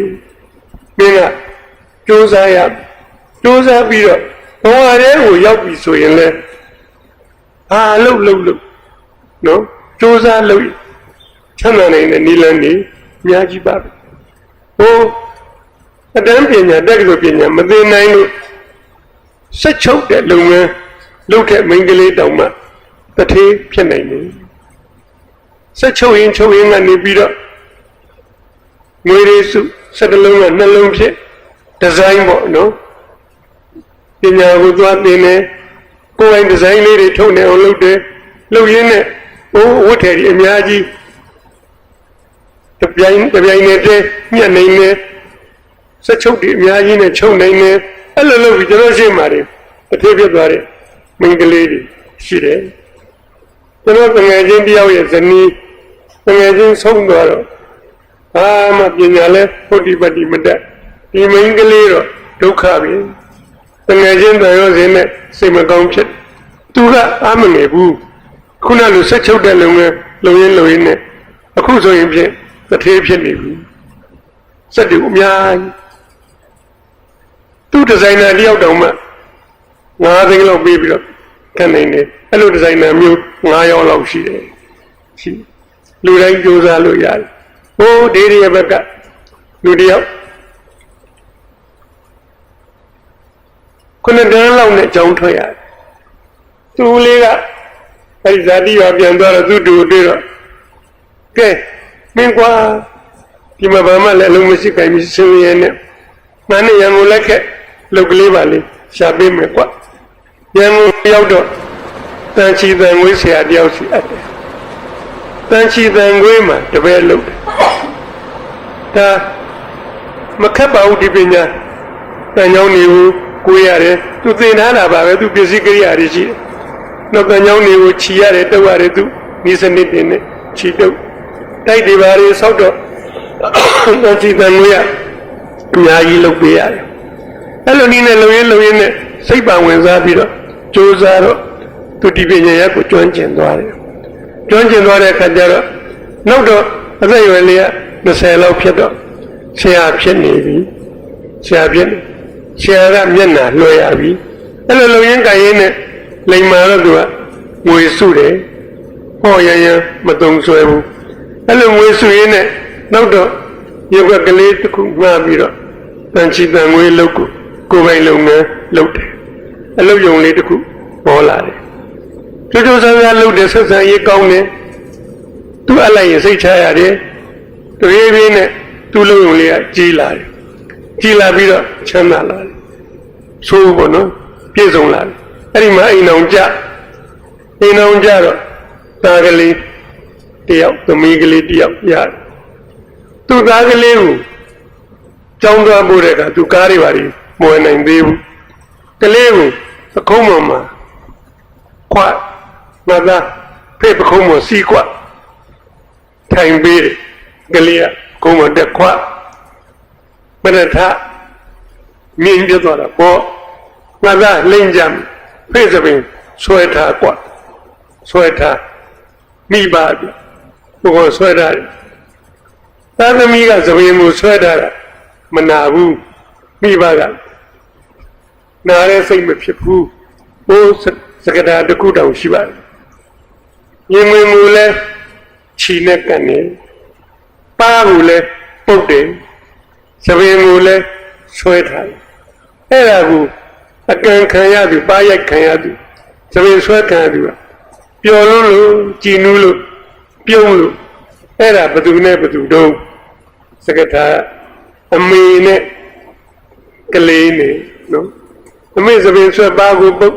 မင်းကစူးစမ်းပြီးတော့ဘဝထဲကိုရောက်ပြီဆိုရင်လည်းဘာလုပ်နော်စူးစမ်းလုပ်ချမ်းသာနိုင်တဲ့နိလန်းနေအများကြီးပါပဲဟိုအတန်းပညာတက်ကလေးပညာမသိနိုင်လို့ဆက်ချုပ်တဲ့လုပ်ငန်းလုပ်တဲ့မိန်းကလေးတောင်မှတထေးဖြစ်နိုင်တယ်ဆက်ချုပ်ရင်ကနေပြီးတော့ငွေရည်စု7 လုံးက2 လုံးဖြစ်ဒီဇိုင်းပေါ့နော်ပညာကိုသွားသင်တယ်ကိုယ်ပိုင်ဒီဇိုင်းလေးတွေထုတ်နေအောင်လုပ်တယ်လုပ်ရင်းနဲ့ဝတ်ထည်တွေအများကြီးတပြိုင်နဲ့တည်းညှက်နိုင်တယ်ဆက်ချုပ်တွေအများကြီးနဲ့ချုပ်နိုင်တယ်အဲ့လိုလုပ်ပြီးကျွန်တော်ရှင်းပါတယ်တထေးဖြစ်သွားတယ်မိန်းကလေးတွေရှိတယ်ကျွန်တော်ငယ်ချင်းတယောက်ရဲ့ဇနီးငယ်ချင်းဆုံးသွားတော့ဘာမှပညာလဲဟုတ်ဒီပတိမတတ်ဒီမိန်းကလေးတော့ဒုက္ခပဲငယ်ချင်းတော်ရောစင်းနဲ့စိတ်မကောင်းဖြစ်သူကအားမငယ်ဘူးခုနလိုဆက်ချုပ်တဲ့လုံငယ်လုံရင်းနဲ့အခုဆိုရင်ဖြင့်တထေးဖြစ်နေပြီစက်တူအများကြီးသူဒီဇိုင်နာတယောက်တောင်မှ9 သိန်းလောက်ပေးပြီးတော့ခံနိုင်တယ်အဲ့လိုဒီဇိုင်နာမျိုး9 ယောက်လောက်ရှိတယ်ရှိလူတိုင်းကြိုးစားလို့ရတယ်ဟိုဒီရဘက်ကလူတယောက် ခုနှစ်တန်းလောက်နဲ့ကြောင်းထွက်ရတယ်သူလေးကအဲ့ဒီဇာတိရွာပြန်သွားတော့သူ့တူတွေ့တော့ကဲမင်းကွာဒီမှာဘာမှလည်းအလုံးမရှိခိုင်းမရှိစင်းရဲနဲ့ငါနဲ့ရံကိုလက်ခက်လုတ်ကလေးပါလေရှာပေးမယ်ကွာရံကိုရောက်တော့တန်ချီတန်ငွေဆရာတယောက်စီအပ်တယ်တန်ချီတန်ငွေမှာတပည့်လုတ်တယ်ဒါမခက်ပါဘူးဒီပညာတန်ကြောင်းနေဘူးကိုရတယ်သူသင်ထားတာပါပဲသူပစ္စည်းကိရိယာတွေရှိတယ်နောက်တန်ကြောင်းနေကိုခြီရတယ်တုပ်ရတယ်သူဤစနစ်တင်နဲ့ခြီတုပ်တိုက်တွေပါတွေဆောက်တော့တန်ချီတန်ငွေရအများကြီးလုတ်ပေးရတယ်အဲ့လိုနည်းနဲ့လုံရင်းနဲ့စိတ်ပါဝင်စားပြီးတော့ကြိုးစားတော့သူဒီပညာရက်ကိုကျွမ်းကျင်သွားတယ်ကျွမ်းကျင်သွားတဲ့အခါကျတော့နောက်တော့အသက်အရွယ်လေးက20လောက်ဖြစ်တော့ဆရာဖြစ်နေပြီဆရာဖြစ်နေဆရာကမျက်နှာလွှဲရပြီအဲ့လိုလုံရင်းကြရင်နဲ့လိမ္မာတော့သူကငွေစုတယ်ဟောရရမတုံဆွဲဘူးအဲ့လိုငွေစုရင်းနဲ့နောက်တော့ရုပ်ကလေးတစ်ခုငှားပြီးတော့တန်ချီတန်ငွေလုပ်ကိုယ်ပိုင်လုပ်ငန်းလုပ်တယ်အလုပ်ရုံလေးတစ်ခုပေါ်လာတယ်ကျိုးကျိုးဆန်းဆန်းလုပ်တယ်ဆက်ဆံရေးကောင်းတယ်သူအလိုက်ရင်စိတ်ချရတယ်တပြေးပြေးနဲ့သူ့လုပ်ရုံလေးကကြီးလာတယ်ကြီးလာပြီးတော့ချမ်းသာလာတယ်ဆိုးပေါ့နော်ပြည့်စုံလာတယ်အဲ့ဒီမှာအိမ်အောင်ကြတော့သားကလေးတယောက်သမီးကလေးတယောက်ရတယ်သူ့သားကလေးကိုကြောင်းသွားပို့တဲ့အခါသူကားတွေပါပြီးမဝင်နိုင်သေးဘူးကလေးကိုအခုံးပေါ်မှာခွတ်မသားဖေးပခုံးပေါ်စီးခွတ်ထိုင်ပေးတယ်ကလေးကကုန်းပေါ်တက်ခွတ်မရထမြင်ပြသွားတာပေါ့မသားလိမ့်ကြဖေးစပင်ဆွဲထားခွတ်ဆွဲထားမိပါဘုကောဆွဲထားတယ်သာသမီကစပင်ကိုဆွဲထားတာမနာဘူးမိဘကနားရဲစိတ်မဖြစ်ဘူးဟိုစကတာတစ်ခုတောင်ရှိပါတယ်ရင်ဝင်မူလဲခြီနဲ့ကန်နေပါးကိုလဲပုတ်တယ်စပင်ကိုလဲဆွဲထားတယ်အဲ့ဒါကိုအကန်ခံရသူပါးရိုက်ခံရသူစပင်ဆွဲခံရသူကပျော်လို့ကြည်နူးလို့ပြုံးလို့အဲ့ဒါဘသူနဲ့ဘသူတုံးစကတာအမေနဲ့ကလေးနဲ့နော်အမေစပင်ဆွဲပါးကိုပုတ်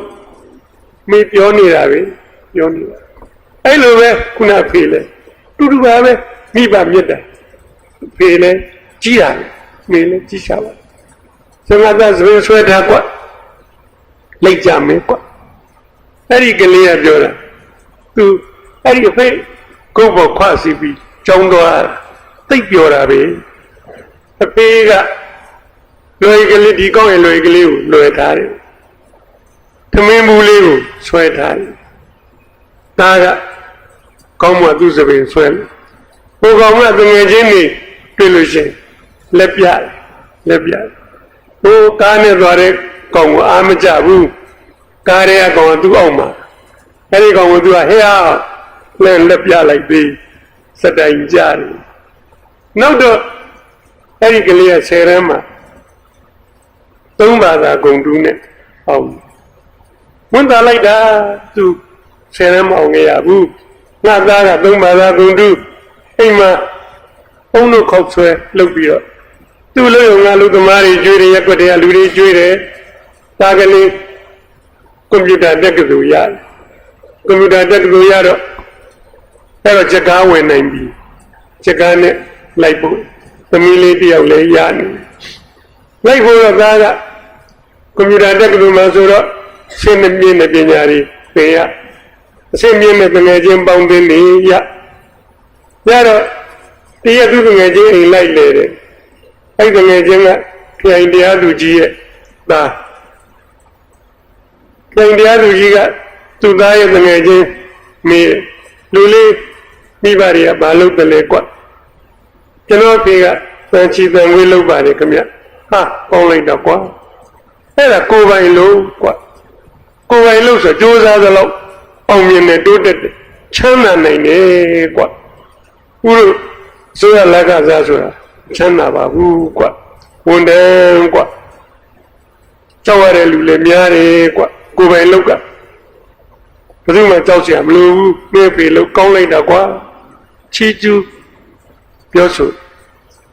မေးပြောနေတာပဲပြောနေတာအဲ့လိုပဲခုနဖေးလဲတူတူပါပဲမိဘမြတ်တာဖေးလဲကြီးတာမေးလဲကြီးရှာပါစမသာစပင်ဆွဲထားကွလိုက်ကြမယ်ကွအဲ့ဒီကလေးကပြောတာသူအဲ့ဒီအဖေကိုယ့်ဘောခွစီပြီးကြောင်းသွားသိပ်ပြောတာပဲအဖေကလွယ်ကလေးဒီကောင်းရဲ့လွယ်ကလေးကိုလွယ်ထားတယ်သမင်းဘူးလေးကိုဆွဲထားတယ်ဒါကကောင်းမှသူ့စပင်ဆွဲတယ်ဟိုကောင်ကတငယ်ချင်းတွေတွေ့လို့ရှိရင်လက်ပြဟိုကားနဲ့သွားတဲ့ကောင်ကအားမကြဘူးကားရဲ့ကောင်ကသူ့အောက်မှာအဲ့ဒီကောင်ကသူကဟဲ့ဟာလက်ပြလိုက်ပြီးစတိုင်ကြတယ်နောက်တော့အဲ့ဒီကလေးက10ရမ်းမှာ3ဘာသာဂုံတူးနဲ့အောင်ဝန်တာလိုက်တာသူ10ရမ်းမအောင်ရဘူးငါသားက3ဘာသာဂုံတူးအိမ်မှာအုံတို့ခောက်ဆွဲလုပ်ပြီးတော့သူ့လို့ရုံကလူသမားတွေကျွေးတယ်ရက်ွက်တွေကလူတွေကျွေးတယ်ဒါကလေးကွန်ပျူတာတက်ကတူရတယ်ကွန်ပျူတာတက်ကတူရတော့အဲ့တော့ချက်ကားဝင်နိုင်ပြီချက်ကားနဲ့လိုက်ဖို့သမီးလေးတယောက်လည်းရနေလိုက်ဖို့တော့သားကကွန်ပျူတာတက်ကတူမှာဆိုတော့ရှင်းမြင့်တဲ့ပညာတွေသင်ရအရှင်းမြင့်တဲ့ပညာချင်းပေါင်းသင်နေရတော့တရက်သူငယ်ချင်းအိမ်လိုက်လေတယ်အဲ့ဒီငယ်ချင်းကခရိုင်တရားသူကြီးရဲ့သားခရိုင်တရားသူကြီးကသူ့သားရဲ့ငယ်ချင်းမေးလူလေးမိဘတွေကမလုပ်တယ်လေကွကျွန်တော်ဖေကတန်ချီတန်ငွေလုပ်ပါတယ်ခင်ဗျဟာပေါင်းလိုက်တော့ကွာအဲ့ဒါကိုယ်ပိုင်လို့ကွကိုယ်ပိုင်လို့ဆိုကြိုးစားသလောက်အောင်မြင်နေတိုးတက်တယ်ချမ်းသာနိုင်တယ်ကွဥလို့ဆိုရလက်ကစားဆိုတာချမ်းသာပါဘူးကွဝန်တန်းကွကျော ကြောက်ရတဲ့လူလည်းများတယ်ကွကိုယ်ပိုင်လောက်ကဘယ်သူမှကြောက်เสียမလို့ဘူးပြည့်ပေလို့ကောင်းလိုက်တာကွာချီကျူးပြောဆို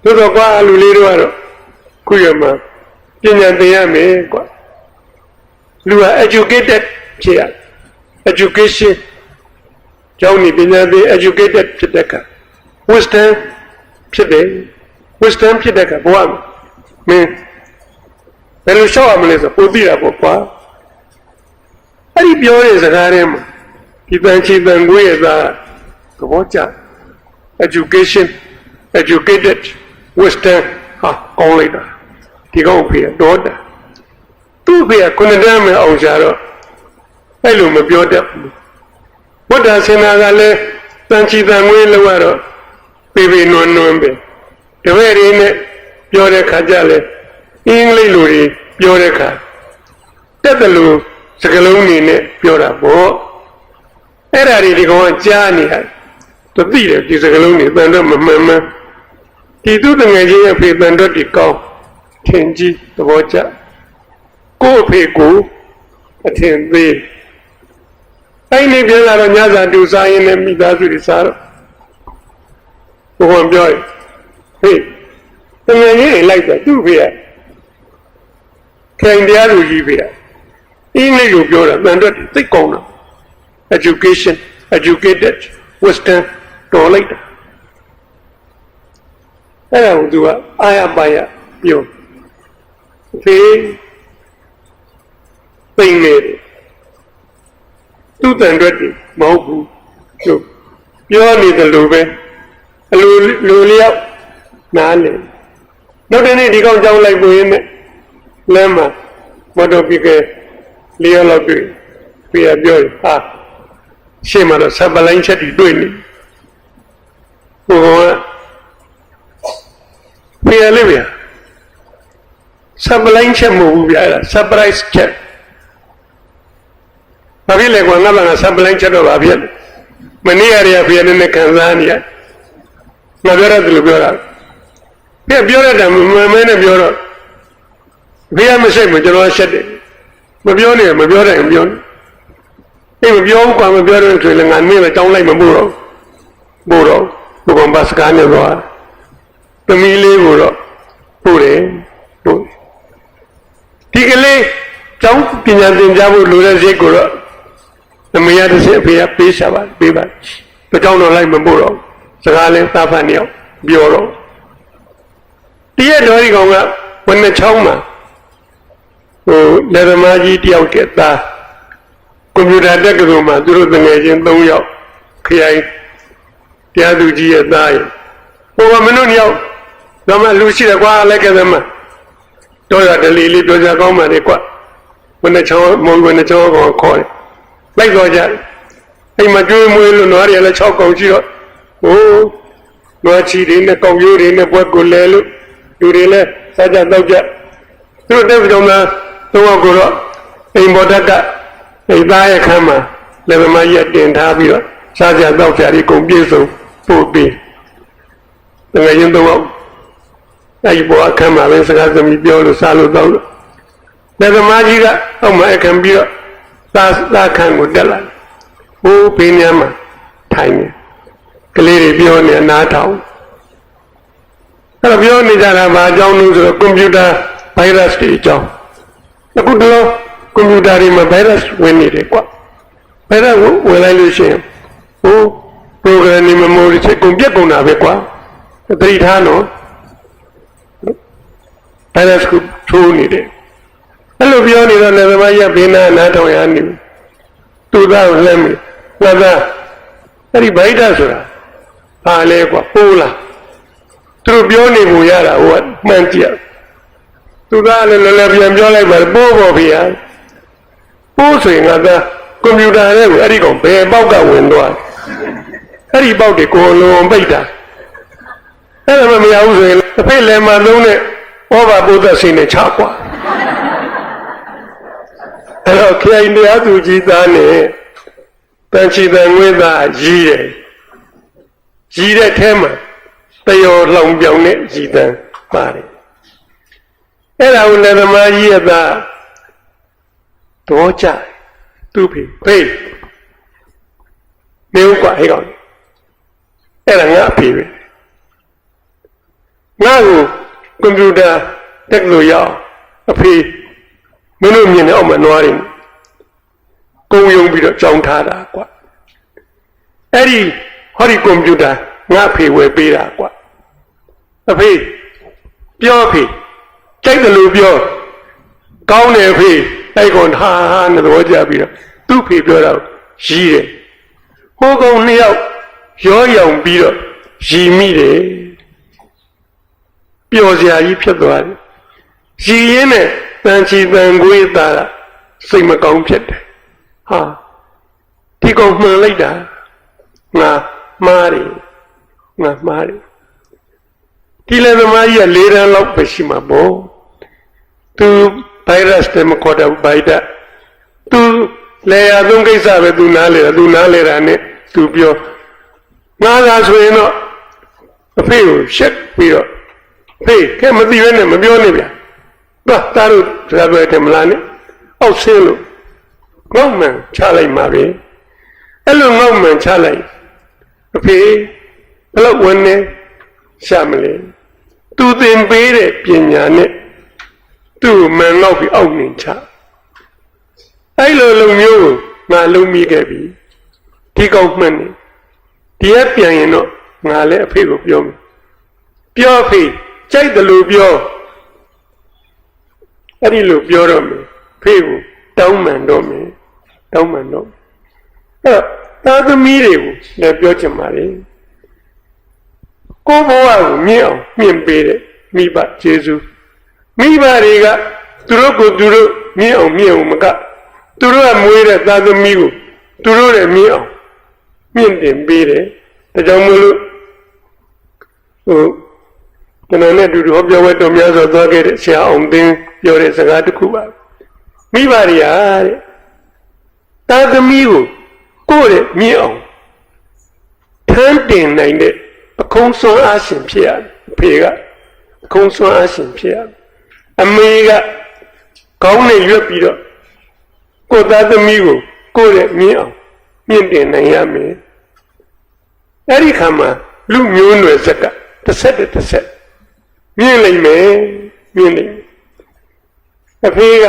တို့တော့ကွာလူလေးတို့ကတော့ခုရမှာပညာသင်ရမယ်ကွာလူက educated ဖြစ်ရ education ကျောင်းနေပညာသင် educated ဖြစ်တဲ့အခါ wisdom ဖြစ်တယ် wisdom ဖြစ်တဲ့အခါဘဝမှာမင်းဘယ်လိုရှောက်ရမလဲဆိုပိုသိတာပေါ့ကွာအဲ့ဒီပြောတဲ့စကားထဲမှာဒီတန်ချီတန်ကိုရဲ့သားသဘောကျ education educated wisdom ဟာကောင်းလိုက်တာဒီကောင်ဖေတော့တာသူ့ဖေကခုနှစ်တန်းမဲ့အောင်ရှာတော့အဲ့လိုမပြောတတ်ဘူးဘုရားဆင်နာကလည်းတန်ချီတန်ငွေလောက်ရတော့ပေပေနွန်းနွန်းပဲတပည့်တွေနဲ့ပြောတဲ့ခါကျလဲအင်္ဂလိပ်လိုတွေပြောတဲ့ခါတက်တယ်လို့စကလုံးနေနဲ့ပြောတာပေါ့အဲ့ဒါတွေဒီကောင်ကကြားနေရတယ်သူသိတယ်ဒီစကလုံးတွေတန်တော့မမှန်မှန်ဒီသူတငယ်ချင်းရဲ့ဖေတန်တော့ဒီကောင်းထင်ကြီးသဘောကျကိုယ့်အဖေကိုအထင်သေးအဲ့ဒီပြန်လာတော့ညစာတူစားရင်လည်းမိသားစုတွေစားတော့ဘုရားပြောရင်ဟေးတငယ်ချင်းအိမ်လိုက်တော့သူ့ဖေကခိုင်တရားလူကြီးဖေကအင်းလေးကိုပြောတာတန်တော့သိကောင်းတာ education educated wisdom တော်လိုက်တာအဲ့ဒါကိုသူကအာရပါရပြောဖေးသိနေတယ်သူ့တန်တော့မဟုတ်ဘူးသူပြောနေတယ်လို့ပဲအလိုလိုလျောက်နားလေနောက်တနေ့ဒီကောင်ကြောင်းလိုက်ပို့ရင်းနဲ့လမ်းမှာမတော်ပြီကလျောက်တော့တွေ့ပြရပြောဟာရှေ့မှာတော့ဆပ်ပလိုင်းချက်တွေတွေ့နေဟိုကပြရလေးဗျာဆပ်ပလိုင်းချက်မဟုတ်ဘူးဗျာအဲ့ဒါ surprise ချက်ဘာဖြစ်လဲကွာငါကဆပ်ပလိုင်းချက်တော့ဘာဖြစ်လဲမနေ့ရရပြရနဲ့ခံစားနေရငါပြောရတယ်လို့ပြောတာပြောရတာမမဲနဲ့ပြောတော့ဘေးကမရှိဘူးကျွန်တော်ရှက်တယ်မပြောနဲ့မပြောတယ်မပြောနဲ့အေးမပြောဘူးကွာမပြောတော့ဆိုရင်ငါနင်းလည်းတောင်းလိုက်မပို့တော့ဘို့ကဘတ်စကားနဲ့သွားသမီးလေးကိုတော့ပို့တယ်တို့ဒီကလေးကျောင်းပညာသင်ကြားဖို့လိုတဲ့စိတ်ကိုတော့အမေရတဲ့စိတ်အဖေကပေးရှာပါပေးပါကြောင်းတော့လိုက်မပို့တော့စကားလေးသားဖတ်နေအောင်ပြောတော့တရက်တော်ဒီကောင်ကဝန်းနဲ့ချောင်းမှာဟိုလက်သမားကြီးတယောက်ကသားကွန်ပျူတာတက်ကတော်မှာသူတို့တငယ်ချင်း3ယောက်ခရိုင်တရားသူကြီးရဲ့သားရဲ့ဟိုကမင်းတို့2ယောက်တော့မှလူရှိတယ်ကွာလိုက်ကသမားတော့ရတလီလေးပြောကြကောင်းပါလေကွာဝန်းနဲ့ချောင်းမုံဝန်းနဲ့ချောင်းကောင်ခေါ်တယ်လိုက်တော့ကြအိမ်မှာကျွေးမွေးလို့နွားတွေလည်း6ကောင်ရှိတော့ဟိုနွားချီတွေနဲ့ကောင်ရိုးတွေနဲ့ဘွက်ကိုလဲလို့လူတွေလည်းစားကြတော့ကြသူတို့တဲ့ကြောင့်လားသုံးယောက်ကိုတော့အိမ်ပေါ်တက်ကအိမ်သားရဲ့ခန်းမှာလက်မမကြီးတင်ထားပြီးတော့စားကြတော့ကြတွေကုန်ပြည့်စုံပို့ပြီးတကယ်ရင်သုံးယောက်အဲ့ဒီပေါ်အခန်းမှာပဲစကားသမီးပြောလို့စားလို့တော့လက်မမကြီးကအောက်မှာအခန်းပြီးတော့သားခန်းကိုတက်လာဟိုးဘေးများမှာထိုင်နေကလေးတွေပြောနေအနားထောင်အဲ့တော့ပြောနေကြတာဘာအကြောင်းလို့ဆိုတော့ကွန်ပျူတာဗိုင်းရပ်စ်တွေအကြောင်းအခုတော့ကွန်ပျူတာတွေမှာဗိုင်းရပ်စ်ဝင်နေတယ်ကွာဗိုင်းရပ်စ်ဝင်လိုက်လို့ရှိရင်ဟို programming memory ချက်ကုန်ပြတ်ကုန်တာပဲကွာသတိထားနော်ဗိုင်းရပ်စ်ကိုထိုးနေတယ်အဲ့လိုပြောနေတော့လည်းသမားကြီးကဘေးနားနားထောင်ရနေသူ့သားကိုလှမ်းမိငါသားအဲ့ဒီဗိုင်းရပ်စ်ဆိုတာဘာလဲကွာပိုးလားသူတို့ပြောနေကိုရတာဟိုကမှန်ကြည့်သူကလည်းလည်းပြန်ပြောလိုက်ပါပိုးပေါ်ဖေးဟာပိုးဆိုရင်ငါသားကွန်ပျူတာနဲ့ကိုအဲ့ဒီကောင်ဘယ်ပေါက်ကဝင်သွားအဲ့ဒီပေါက်တွေကိုလုံးပိတ်တာအဲ့ဒါမှမရဘူးဆိုရင်တစ်ဖက်လည်းမှသုံးတဲ့ဩဘာပုဒ်သက်စိနဲ့ချကွာအဲ့တော့ခိုင်တရားသူကြီးသားနဲ့တန်ချီတန်ငွေသားရည်တယ်ရည်တဲ့ထဲမှာတယောလောင်ပြောင်နဲ့ရည်တန်ပါတယ်အဲ့ဒါကိုလည်းသမားကြီးရဲ့သား တော့ကြသူ့ဖေဖေးနေဦးกว่าဟဲ့ကောင်အဲ့ဒါငါအဖေပဲငါ့ကိုကွန်ပျူတာတက်လို့ရအောင်အဖေမင်းတို့မြင်နေအောင်မနွားရင်ကုံယုံပြီးတော့ကြောင်းထားတာကွာအဲ့ဒီဟောဒီကွန်ပျူတာငါအဖေဝယ်ပေးတာကွာအဖေပြောအဖေကြိုက်တယ်လို့ပြောကောင်းတယ်အဖေအဲ့ကောင်ဟာနဲ့သဘောကျပြီးတော့သူ့ဖေပြောတာရီးတယ်ဟိုကောင်နှစ်ယောက်ရောရောင်ပြီးတော့ရီမိတယ်ပျော်စရာကြီးဖြစ်သွားတယ်ရီရင်းနဲ့တန်ချီတန်ကိုးသားစိတ်မကောင်းဖြစ်တယ်ဟာဒီကောင်မှန်လိုက်တာငါမှားတယ်ငါမှားတယ်ဒီလေသမားကြီးက၄တန်းလောက်ပဲရှိမှာပေါ့သူဗိုင်းရပ်စ်တွေမခေါ်တော့ဗိုက်တာသူလေယာသုံးကိစ္စပဲသူနားလေတာနဲ့သူပြောငါသာဆိုရင်တော့အဖေကိုရှက်ပြီးတော့ဖေးကဲမသိဘဲနဲ့မပြောနဲ့ဗျာတော့တားလို့ဒါပဲတယ်မလားနဲ့အောက်ဆင်းလို့ငေါ့မှန်ချလိုက်မှာပဲအဲ့လိုငေါ့မှန်ချလိုက်အဖေဘယ်လောက်ဝင်နေရှာမလဲသူသင်ပေးတဲ့ပညာနဲ့သူ့မှန်တော့ပြီးအောက်နေချအဲ့လိုလုံမျိုးကိုငါလုံမိခဲ့ပြီဒီကောက်မှန်နေဒီကပြန်ရင်တော့ငါလည်းအဖေကိုပြောမယ်ပြောအဖေကြိုက်တယ်လို့ပြောအဲ့ဒီလိုပြောတော့မယ်ဖေကိုတောင်းပန်တော့မယ်အဲ့သားသမီးတွေကိုလည်းပြောချင်ပါလေကိုဘဝကိုမြင့်အောင်မြင့်ပေးတဲ့မိဘကျေးဇူးမိဘတွေကသူတို့ကိုသူတို့မြင့်အောင်မကသူတို့ကမွေးတဲ့သားသမီးကိုသူတို့လည်းမြင့်အောင်မြင့်တင်ပေးတယ်ဒါကြောင့်မို့လို့ကျွန်တော်နဲ့အတူတူဟောပြောဝဲတော်များစွာသွားခဲ့တဲ့ဆရာအောင်သိန်းပြောတဲ့စကားတစ်ခုပါမိဘတွေကတဲ့သားသမီးကိုယ့်ရဲ့မြင့်အောင်ထမ်းတင်နိုင်တဲ့အခုံးစွမ်းအားရှင်ဖြစ်ရတယ်အဖေကအခုံးစွမ်းအားရှင်ဖြစ်ရတယ်အမေကကောင်းနဲ့ရွက်ပြီးတော့ကိုယ်သားသမီးကိုယ့်ရဲ့မြင့်အောင်မြင့်တင်နိုင်ရမယ်အဲ့ဒီခါမှာလူမျိုးနွယ်ဆက်ကတစ်ဆက်မြင့်လိမ့်မယ်အဖေက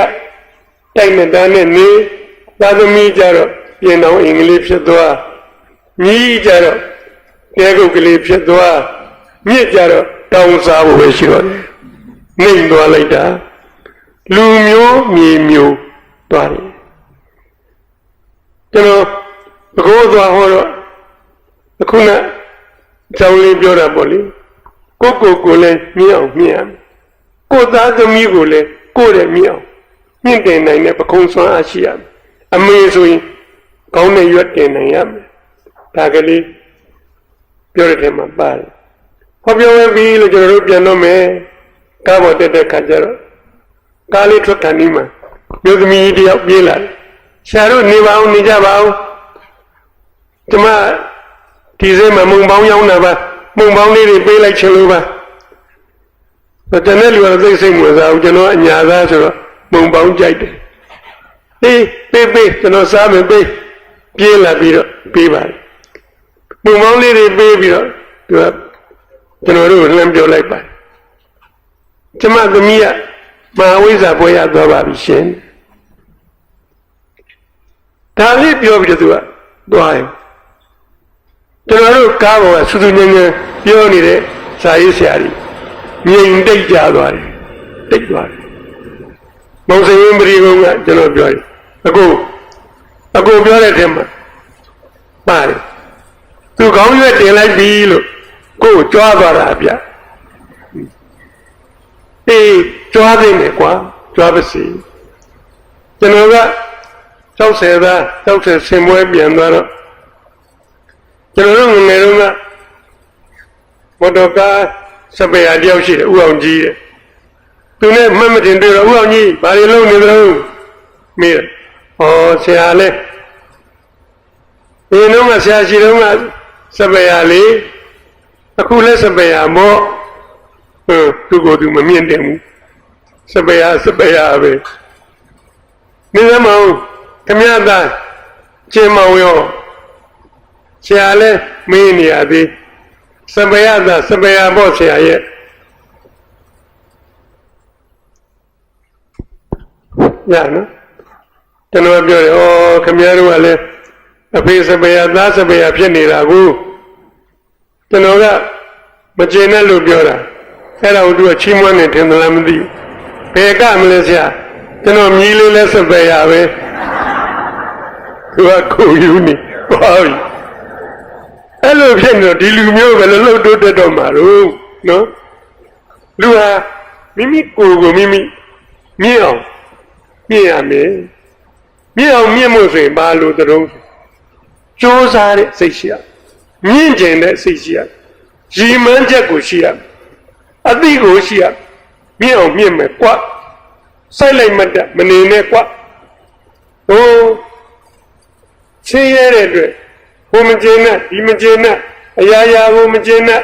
တိုက်မတန်းနဲ့နေသားသမီးကြတော့ပြင်တော်အင်္ဂလိပ်ဖြစ်သွားညီကြတော့တဲကုတ်ကလေးဖြစ်သွားမြင့်ကြတော့တောင်းစားဖို့ပဲရှိတော့တယ်နှိမ်သွားလိုက်တာလူမျိုးမြေမျိုးသွားတယ်ကျွန်တော်ဘကိုးသွားဟောတော့အခုနကြောင်းလေးပြောတာပေါ့လေကိုလည်းမြင့်အောင်မြင့်ရမယ်ကိုသားသမီးကိုလည်းကိုယ့်ရဲ့မြင့်အောင်မြင့်တင်နိုင်တဲ့ပခုံးစွမ်းအားရှိရမယ်အမေဆိုရင်ကောင်းတဲ့ရွက်တင်နိုင်ရမယ်ဒါကလေးပြောတဲ့ထဲမှာပါတယ်ဟောပြောဝင်ပြီလို့ကျွန်တော်တို့ပြန်တော့မယ်ကားပေါ်တက်တဲ့ခါကျတော့ကားလေးထွက်ခံပြီးမှမျိုးသမီးတယောက်ပြေးလာတယ်ဆရာတို့နေပါအောင်နေကြပါအောင်ကျမဒီစဲမှာမုံပေါင်းရောင်းတာပါမုံပေါင်းလေးတွေပေးလိုက်ချင်လို့ပါကျွန်တော်လူကတော့စိတ်ဝင်စားဘူးကျွန်တော်အညာသားဆိုတော့မုံပေါင်းကြိုက်တယ်ပေးကျွန်တော်စားမယ်ပေးပြေးလာပြီးတော့ပေးပါတယ်မုံပေါင်းလေးတွေပေးပြီးတော့သူကကျွန်တော်တို့လှမ်းပြောလိုက်ပါတယ်ကျမသမီးကမဟာဝိဇ္ဇာပွဲရသွားပါပြီရှင်ဒါလေးပြောပြီးတော့သူကသွားရင်ကျွန်တော်တို့ကားပေါ်ကစူးစူးညံ့ညံ့ပြောနေတဲ့ဇာရေးဆရာကြီးငြိမ်တိတ်ကြသွားတယ်မောင်စရင်ပရိကုံကကျွန်တော်ပြောတယ်အကိုပြောတဲ့ထဲမှာပါတယ်သူခေါင်းရွက်တင်လိုက်ပြီလို့ကိုယ်ကြွားသွားတာဗျကြွားသိမယ်ကွာကြွားပါစေကျွန်တော်က60ဆင်ပွဲပြန်သွားတော့ကျွန်တော်တို့ငယ်တုန်းကမော်တော်ကားစပယ်ယာတယောက်ရှိတယ်ဦးအောင်ကြီးတဲ့သူနဲ့မှတ်မတင်တွေ့တော့ဦးအောင်ကြီးဘာတွေလုပ်နေသလဲမေးတယ်ဟောဆရာလဲဒီတော့ကဆရာရှိတော့ကစပယ်ယာလေးအခုလဲစပယ်ယာမော့သူကိုယ်သူမမြင်တယ်ဘူးစပယ်ယာပဲ နေသမအောင်ခမရသားကျင်းမောင်ရောဆရာလည်းမင်းနေရသေးစပယသာစပယပေါ့ဆရာရဲ့ရနော်ကျွန်တော်ပြောတယ်ဩခမရတို့ကလည်းအဖေစပယသားစပယဖြစ်နေတာကိုကျွန်တော်ကမကျေနပ်လို့ပြောတာအဲ့ဒါကိုသူကချီးမွမ်းနေတယ်သလားမသိဘူးဘယ်ကမလဲဆရာကျွန်တော်မြည်လေးလဲစပယ်ရပဲသူကကိုယူနေပါပြီအဲ့လိုဖြစ်နေတော့ဒီလူမျိုးပဲလှုပ်တိုးတက်တော့မှာလို့နော်လူဟာမိမိကိုယ်ကိုမိမိမြင့်အောင်မြင့်ရမယ်မြင့်အောင်မြင့်ဖို့ဆိုရင်ဘာလို့တုံးကြိုးစားတဲ့စိတ်ရှိရမြင့်ကျင်တဲ့စိတ်ရှိရရည်မှန်းချက်ကိုရှိရအသိကိုရှိရမြင့်အောင်မြင့်မယ်ကွာစိုက်လိုက်မှတ်တယ်မနေနဲ့ကွာဟိုချင်းရတဲ့အတွက်ဘုံမကျင်းနဲ့ဒီမကျင်းနဲ့အရာရာကိုမကျင်းနဲ့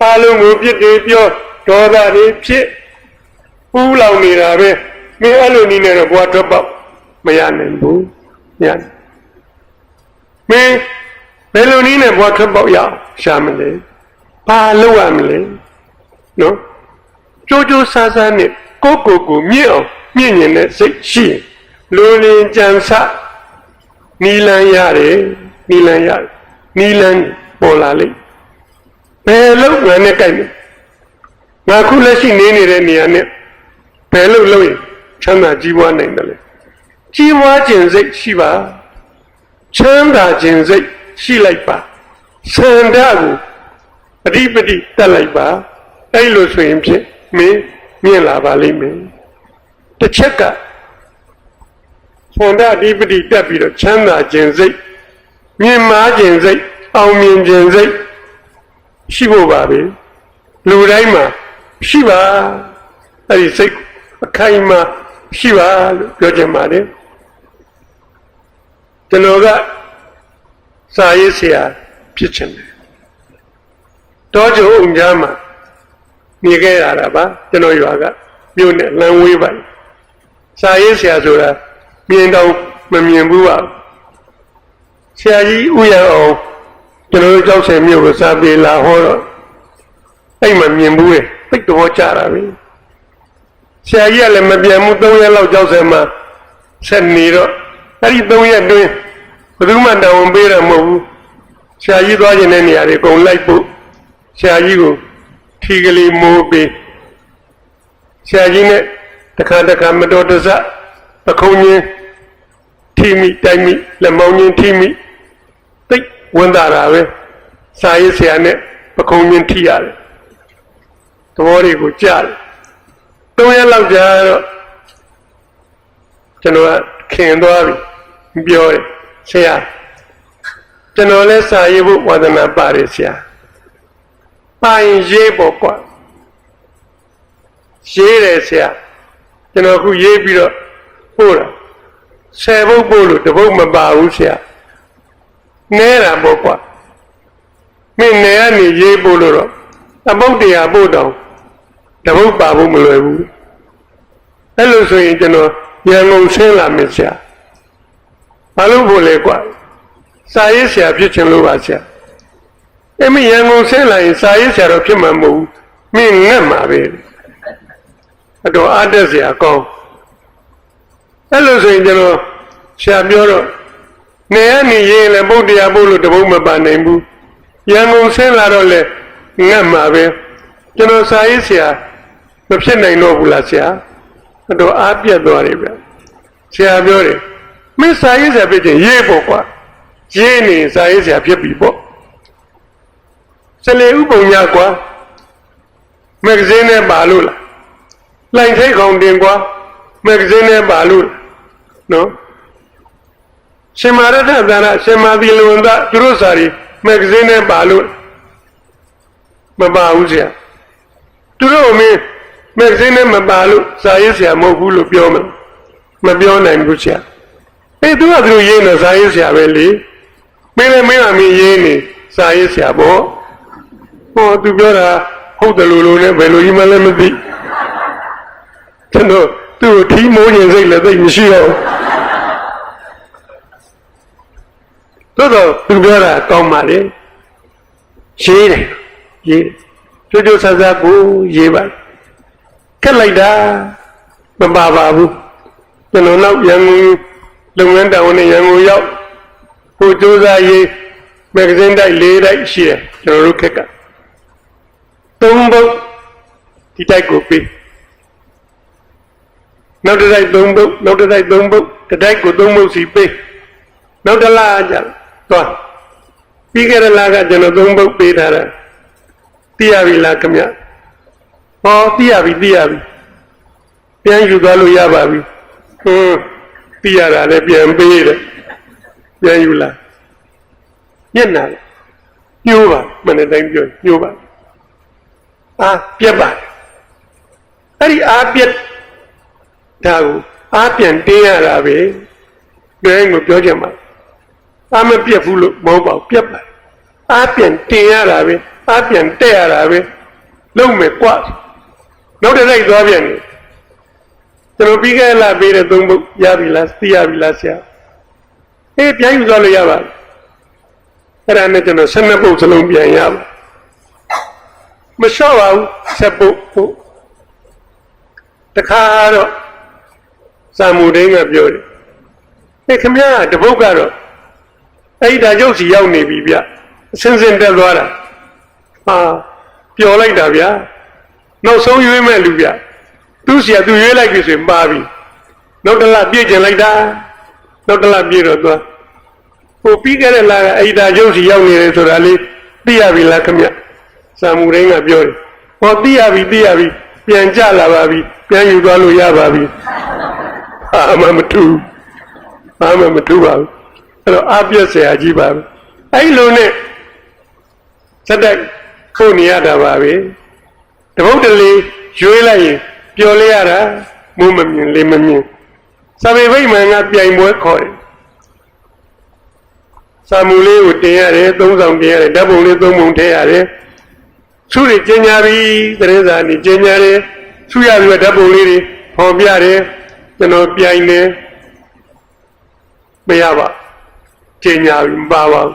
အားလုံးကိုပြစ်တယ်ပြောဒေါသတွေဖြစ်ပူးလောင်နေတာပဲမင်းအဲ့လိုနည်းနဲ့တော့ဘဝထွက်ပေါက်မရနိုင်ဘူးမရမင်းဘယ်လိုနည်းနဲ့ဘဝထွက်ပေါက်ရအောင်ရှာမလဲဘာလုပ်ရမလဲနော်ကြိုးကြိုးစားစားနဲ့ကိုမြင့်အောင်မြင့်ရင်တဲ့စိတ်ရှိရင်လူလင်ကြံစနီလန်းရတယ်နီလန်းပေါ်လာလိမ့်ဘယ်လို့ငါနဲ့ကြိုက်မလဲငါခုလက်ရှိနေနေတဲ့နေရာနဲ့ဘယ်လို့လုပ်ရင်ချမ်းသာကြီးပွားနိုင်တယ်လဲကြီးပွားခြင်းစိတ်ရှိပါချမ်းသာခြင်းစိတ်ရှိလိုက်ပါစန္ဒကိုအဓိပတိတက်လိုက်ပါအဲ့လိုဆိုရင်ဖြင့်မင်းမြင်လာပါလိမ့်မယ်တစ်ချက်ကစန္ဒအဓိပတိတက်ပြီးတော့ချမ်းသာခြင်းစိတ်မြင်မာခြင်းစိတ်အောင်မြင်ခြင်းစိတ်ရှိဖို့ပါပဲလူတိုင်းမှာရှိပါအဲ့ဒီစိတ်အခိုင်အမာရှိပါလို့ပြောချင်ပါတယ်ကျွန်တော်ကစာရေးဆရာဖြစ်ချင်တယ်တောကျုံအုံကြားမှာနေခဲ့ရတာပါကျွန်တော်ရွာကမြို့နဲ့လမ်းဝေးပါစာရေးဆရာဆိုတာမြင်တော့မမြင်ဘူးပါဆရာကြီးဥယျာဉ်အောင်ကျွန်တော်ကြောက်ဆယ်မြို့ကိုစာပေလာဟောတော့အဲ့မှာမြင်ဘူးလေသိတော့ကြတာပဲဆရာကြီးကလည်းမပြန်ဘူး3ရက်လောက်ကြောက်ဆယ်မှာဆက်နေတော့အဲ့ဒီ3ရက်တွင်းဘယ်သူမှတောင်းပေးတာမဟုတ်ဘူးဆရာကြီးသွားခြင်းတဲ့နေရာတွေအကုန်လိုက်ဖို့ဆရာကြီးကိုထီကလေးမိုးပေးဆရာကြီးနဲ့တခါမတော်တဆပခုံးချင်းထိမိတိုက်မိလက်မောင်းချင်းထိမိသိဝန်တာတာပဲစာရေးဆရာနဲ့ပခုံးချင်းထိရတယ်သဘောတွေကိုကြားတယ်3ရက်လောက်ကြာတော့ကျွန်တော်ကခင်သွားပြီပြောတယ်ဆရာကျွန်တော်လည်းစာရေးဖို့ဝါသနာပါတယ်ဆရာပါရင်ရေးပေါ့ကွာရေးတယ်ဆရာကျွန်တော်ခုရေးပြီးတော့ပို့တာ10 ဘုတ်ပို့လို့တပုတ်မပါဘူးဆရာနဲတာပေါ့ကွာမင်းနဲကနေရေးပို့လို့တော့အပုတ်100ပို့တော့တပုတ်ပါဖို့မလွယ်ဘူးအဲ့လိုဆိုရင်ကျွန်တော်ရန်ကုန်ဆင်းလာမယ်ဆရာဘာလို့ဖို့လဲကွာစာရေးဆရာဖြစ်ချင်လို့ပါဆရာအဲ့မရန်ကုန်ဆင်းလာရင်စာရေးဆရာတော့ဖြစ်မှာမဟုတ်ဘူးမင်းငတ်မှာပဲအတော်အားတက်ဆရာကောင်းအဲ့လိုဆိုရင်ကျွန်တော်ဆရာပြောတော့နေရနေရင်လည်းပုတ်တရားပို့လို့တပုတ်မပါနိုင်ဘူးရန်ကုန်ဆင်းလာတော့လေငတ်မှာပဲကျွန်တော်စာရေးဆရာမဖြစ်နိုင်တော့ဘူးလားဆရာအတော်အားပြတ်သွားတယ်ဗျဆရာပြောတယ်မင်းစာရေးဆရာဖြစ်ချင်ရေးပေါ့ကွာရေးနေစာရေးဆရာဖြစ်ပြီပေါ့စလေဥပုံညာကွာမဂ္ဂဇင်းနဲ့ပါလို့လားလိုင်ထိတ်ကောင်တင်ကွာမဂ္ဂဇင်းနဲ့ပါလို့နော်ရှင်မာရထသရရှင်မာသီလဝန္တသူတို့စာရီမဂ္ဂဇင်းနဲ့ပါလို့မပါဘူးဆရာသူတို့မင်းမဂ္ဂဇင်းနဲ့မပါလို့စာရေးဆရာမဟုတ်ဘူးလို့ပြောမယ်မပြောနိုင်ဘူးဆရာအေးသူကသူရေးနေစာရေးဆရာပဲလေမင်းလည်းမင်းကမင်းရေးနေစာရေးဆရာပေါ့ဟောသူပြောတာဟုတ်တယ်လို့နဲ့ဘယ်လိုကြီးမှလည်းမသိကျွန်တော်သူ့ကိုထီးမိုးရင်စိတ်လည်းသိမရှိတော့ တော့သူပြောတာကောင်းပါလေရေးတယ်ကြိုးကြိုးဆဆကိုရေးပါခက်လိုက်တာမပါပါဘူးကျွန်တော်နောက်ရန်ကုန်လုပ်ငန်းတောင်နဲ့ရန်ကုန်ရောက်ကိုကြိုးစားရေးမဂ္ဂဇင်းတိုက်၄တိုက်ရှိတယ်ကျွန်တော်တို့ခက်က၃ဘုတ်ဒီတိုက်ကိုပေးနောက်တစ်တိုက်၃ဘုတ်နောက်တစ်တိုက်၃ဘုတ်တစ်တိုက်ကို၃ဘုတ်စီပေးနောက်တစ်လကျသွားပြီးခဲ့တဲ့လကကျွန်တော်၃ဘုတ်ပေးထားတာသိရပြီလားခင်ဗျဟောသိရပြီပြန်ယူသွားလို့ရပါပြီသိရတာလည်းပြန်ပေးတယ်ပြန်ယူလာညက်နာညှိုးပါမနေ့တိုင်းပြောညှိုးပါပြက်ပါအဲ့ဒီပြက်ဒါကိုပြန်တင်းရတာပဲတိုင်းကိုပြောချင်ပါမပြက်ဘူးလို့မဟုတ်ပါဘူးပြက်ပါပြန်တင်းရတာပဲပြန်တက်ရတာပဲလုံးမယ်ကွာနောက်တစ်လိုက်သွားပြန်တယ်ကျွန်တော်ပြီးခဲ့လာပေးတဲ့၃ဘုတ်ရပြီလားသိရပြီလားဆရာပြန်ယူသွားလို့ရပါအဲ့ဒါနဲ့ကျွန်တော်12ဘုတ်စလုံးပြန်ရပါမလျှော့ပါဘူး7ဘုတ်တခါတော့စာမူဒင်းကပြောတယ်ခင်ဗျားတပုတ်ကတော့အဲ့ဒါရုပ်စီရောက်နေပြီဗျအစင်းစင်းတက်သွားတာပျော်လိုက်တာဗျာနောက်ဆုံးရွေးမဲ့လူဗျသူ့ဆရာသူရွေးလိုက်ပြီဆိုရင်ပါပြီနောက်တစ်လပြည့်ကျင်လိုက်တာနောက်တစ်လပြည့်တော့သွားပြီးခဲ့တဲ့လကအဲ့ဒါရုပ်စီရောက်နေတယ်ဆိုတာလေးသိရပြီလားခင်ဗျစာမူရင်းကပြောတယ်သိရပြီပြန်ကြလာပါပြီပြန်ယူသွားလို့ရပါပြီမထူပါဘူးအဲ့တော့အပြည့်ဆရာကြီးပါပဲအဲ့လိုနဲ့စက်တက်ခုနေရတာပါပဲတပုတ်တလေရွေးလိုက်ရင်ပျော်လေးရတာမုံမမြင်လေးမမြင်စာပေဗိမာန်ကပြိုင်ပွဲခေါ်တယ်စာမူလေးကိုတင်ရတယ်၃ဆောင်တင်ရတယ်ဓာတ်ပုံလေး၃ပုံထည့်ရတယ်သူတွေကျင်ညာပြီးသတင်းစာနေကျင်ညာတယ်သူရပြီးဓာတ်ပုံလေးတွေဖော်ပြတယ်ကျွန်တော်ပြိုင်တယ်မရပါကျင်ညာပြီးမပါပါဘူး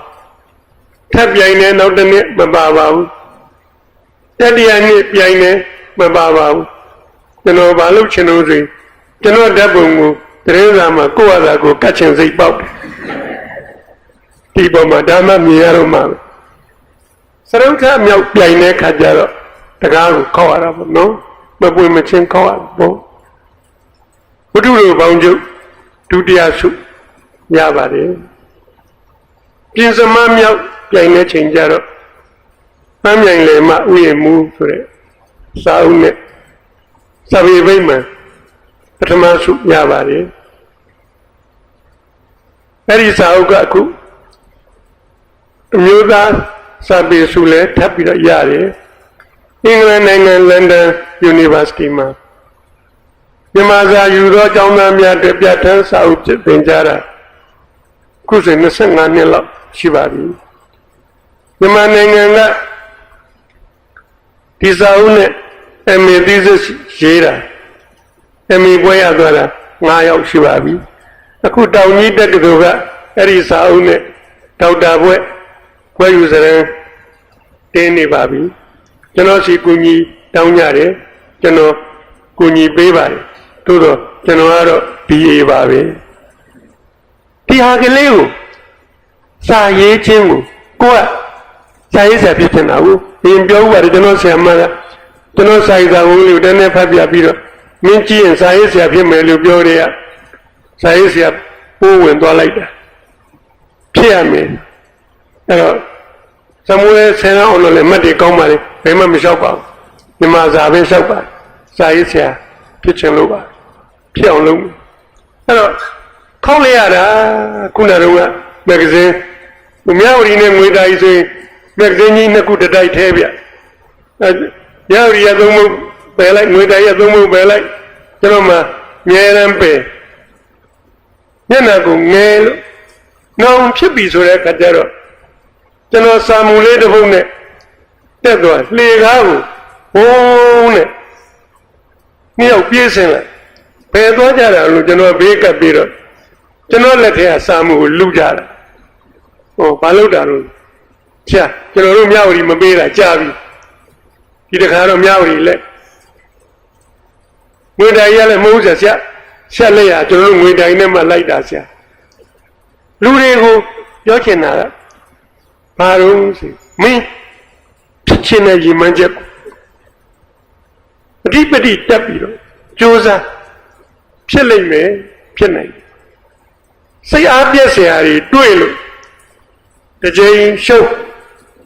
ထပ်ပြိုင်တယ်နောက်တစ်နေ့မပါပါဘူးတတိယနေ့ပြိုင်တယ်မပါပါဘူးကျွန်တော်ဘာလို့ချင်လို့ဆိုရင်ကျွန်တော်ဓာတ်ပုံကိုသတင်းစာမှာကိုယ့်အသာကိုကတ်ချင်စိတ်ပေါက်တယ်ဒီပေါ်မှာဒါမှမြင်ရတော့မှာစရုပ်ထမြောက်ပြိုင်တဲ့ခါကျတော့တကားကိုခောက်ရတာပေါ့နော်မပွင့်မချင်းခောက်ရပေါ့ဘုဒ္ဓလိုပေါင်းချုပ်ဒုတိယဆုရပါတယ်ပြင်စမမြောက်ပြိုင်တဲ့ချိန်ကျတော့ပန်းမြိုင်လေမှဥယျာဉ်မူဆိုတဲ့စာအုပ်နဲ့စာပေဗိမာန်ပထမဆုရပါတယ်အဲ့ဒီစာအုပ်ကအခုအမျိုးသားစာပေဆုလည်းထပ်ပြီးတော့ရတယ်အင်္ဂလန်နိုင်ငံလန်ဒန် University မှာမြန်မာစာယူသောကျောင်းသားများအတွက်ပြဋ္ဌာန်းစာအုပ်သင်ကြားတာခုဆို25နှစ်လောက်ရှိပါပြီမြန်မာနိုင်ငံကဒီစာအုပ်နဲ့ MA thesis ရေးတာ MA ပွဲရသွားတာ9ယောက်ရှိပါပြီအခုတောင်ကြီးတက္ကသိုလ်ကအဲ့ဒီစာအုပ်နဲ့ဒေါက်တာဘွဲ့ခွဲယူစရင်တင်းနေပါပြီကျွန်တော်စီကူညီတောင်းကြတယ်ကျွန်တော်ကူညီပေးပါတယ်သို့တော့ကျွန်တော်ကတော့ BA ပါပဲဒီဟာကလေးကိုစာရေးခြင်းကိုကစာရေးဆရာဖြစ်နေတာကိုရင်ပြောဥပါတယ်ကျွန်တော်ဆရာမကကျွန်တော်စာရေးစာဝင်လို့တန်းနဲ့ဖတ်ပြပြီးတော့မင်းကြည့်ရင်စာရေးဆရာဖြစ်မယ်လို့ပြောတယ်ကစာရေးဆရာပိုးဝင်သွားလိုက်တာဖြစ်ရမယ်အဲ့တော့သမွေးဆယ်အောင်လို့လည်းမှတ်တယ်ကောင်းပါလေဘယ်မှမလျှောက်ပါဘူးမြန်မာစာပဲလျှောက်ပါစာရေးဆရာဖြစ်ချင်လို့ပါဖြစ်အောင်လုပ်အဲ့တော့ခေါက်လိုက်ရတာခုနကတော့မဂ္ဂဇင်းမြဝတီနဲ့ငွေတာကြီးဆိုရင်မဂ္ဂဇင်းကြီးနှစ်ခုတစ်တိုက်ထဲဗျမြဝတီရသုံးမှုပယ်လိုက်ငွေတာကြီးသုံးမှုပယ်လိုက်ကျွန်တော်မှငယ်ရန်ပယ်ညနာကိုငယ်လို့နောင်ဖြစ်ပြီဆိုတဲ့အခါကျတော့ကျွန်တော်စာမူလေးတစ်ပုဒ်နဲ့တက်သွားလှေကားကိုဘုံနဲ့နှစ်ယောက်ပြေးစင်လိုက်ဘယ်သွားကြတာလို့ကျွန်တော်ဘေးကပ်ပြီးတော့ကျွန်တော်လက်ထဲကစာမူကိုလူကြတာ ဘာလို့တာလို့ဆရာကျွန်တော်တို့မြဝတီမပေးတာကြာပြီဒီတခါတော့မြဝတီလက်ငွေတိုင်ရလဲမဟုတ်ဆရာဆက်လက်ရကျွန်တော်တို့ငွေတိုင်နဲ့မှလိုက်တာဆရာလူတွေကိုပြောချင်တာကဘာလို့ဆိုမင်းဖြစ်ချင်တဲ့ရည်မှန်းချက်အဓိပတိတက်ပြီးတော့ကြိုးစားဖြစ်လိမ့်မယ်ဖြစ်နိုင်စိတ်အားပြည့်စရာတွေတွေ့လို့တစ်ချိန်ရှုပ်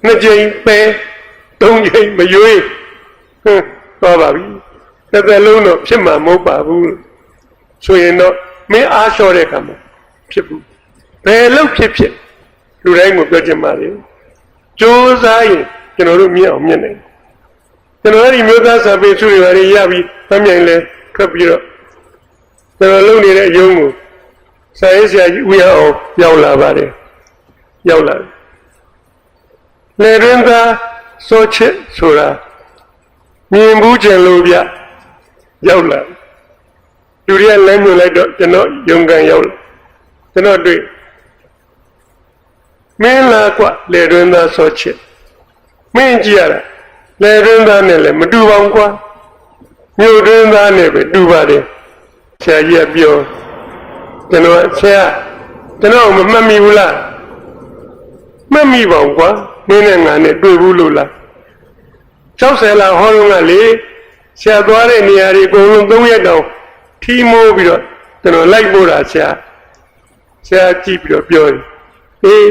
နှစ်ချိန်ပဲသုံးချိန်မရွေးသွားပါပြီတစ်သက်လုံးတော့ဖြစ်မှာမဟုတ်ပါဘူးဆိုရင်တော့မင်းအားလျှော့တဲ့အခါမှာဖြစ်ဘူးဘယ်လို့ဖြစ်လူတိုင်းကိုပြောချင်ပါလေကြိုးစားရင်ကျွန်တော်တို့မြင်အောင်မြင်နိုင်ကျွန်တော်ဒီမျိုးသားစာပေစုတွေပါရပြီးဖမ်းမြိုင်လဲထွက်ပြီးတော့ကျွန်တော်လုပ်နေတဲ့အယုံကိုစာရေးဆရာကြီးဦးရအောင်ရောက်လာပါတယ်ရောက်လာတယ်လေရင်သာစောချစ်ဆိုတာမြင်ဘူးကြလို့ဗျရောက်လာလူတွေကလမ်းညွှန်လိုက်တော့ကျွန်တော်ယုံကန်ရောက်လာကျွန်တော်တွေ့မင်းလာကွလေရင်သာစောချစ်မင်းကြည့်ရတာလေရင်သာနဲ့လည်းမတူပါဘူးကွာမြို့တွင်းသားနဲ့ပဲတူပါတယ်ဆရာကြီးကပြောကျွန်တော်ဆရာကျွန်တော်မမှတ်မိဘူးလားမှတ်မိပါဘူးကွာမင်းနဲ့ငါနဲ့တွေ့ဘူးလို့လား60လောက်ဟောတော့ကလေဆရာသွားတဲ့နေရာတွေအကုန်လုံး3ရက်တောင်ထီးမိုးပြီးတော့ကျွန်တော်လိုက်ပို့တာဆရာကြည့်ပြီးတော့ပြောတယ်အေး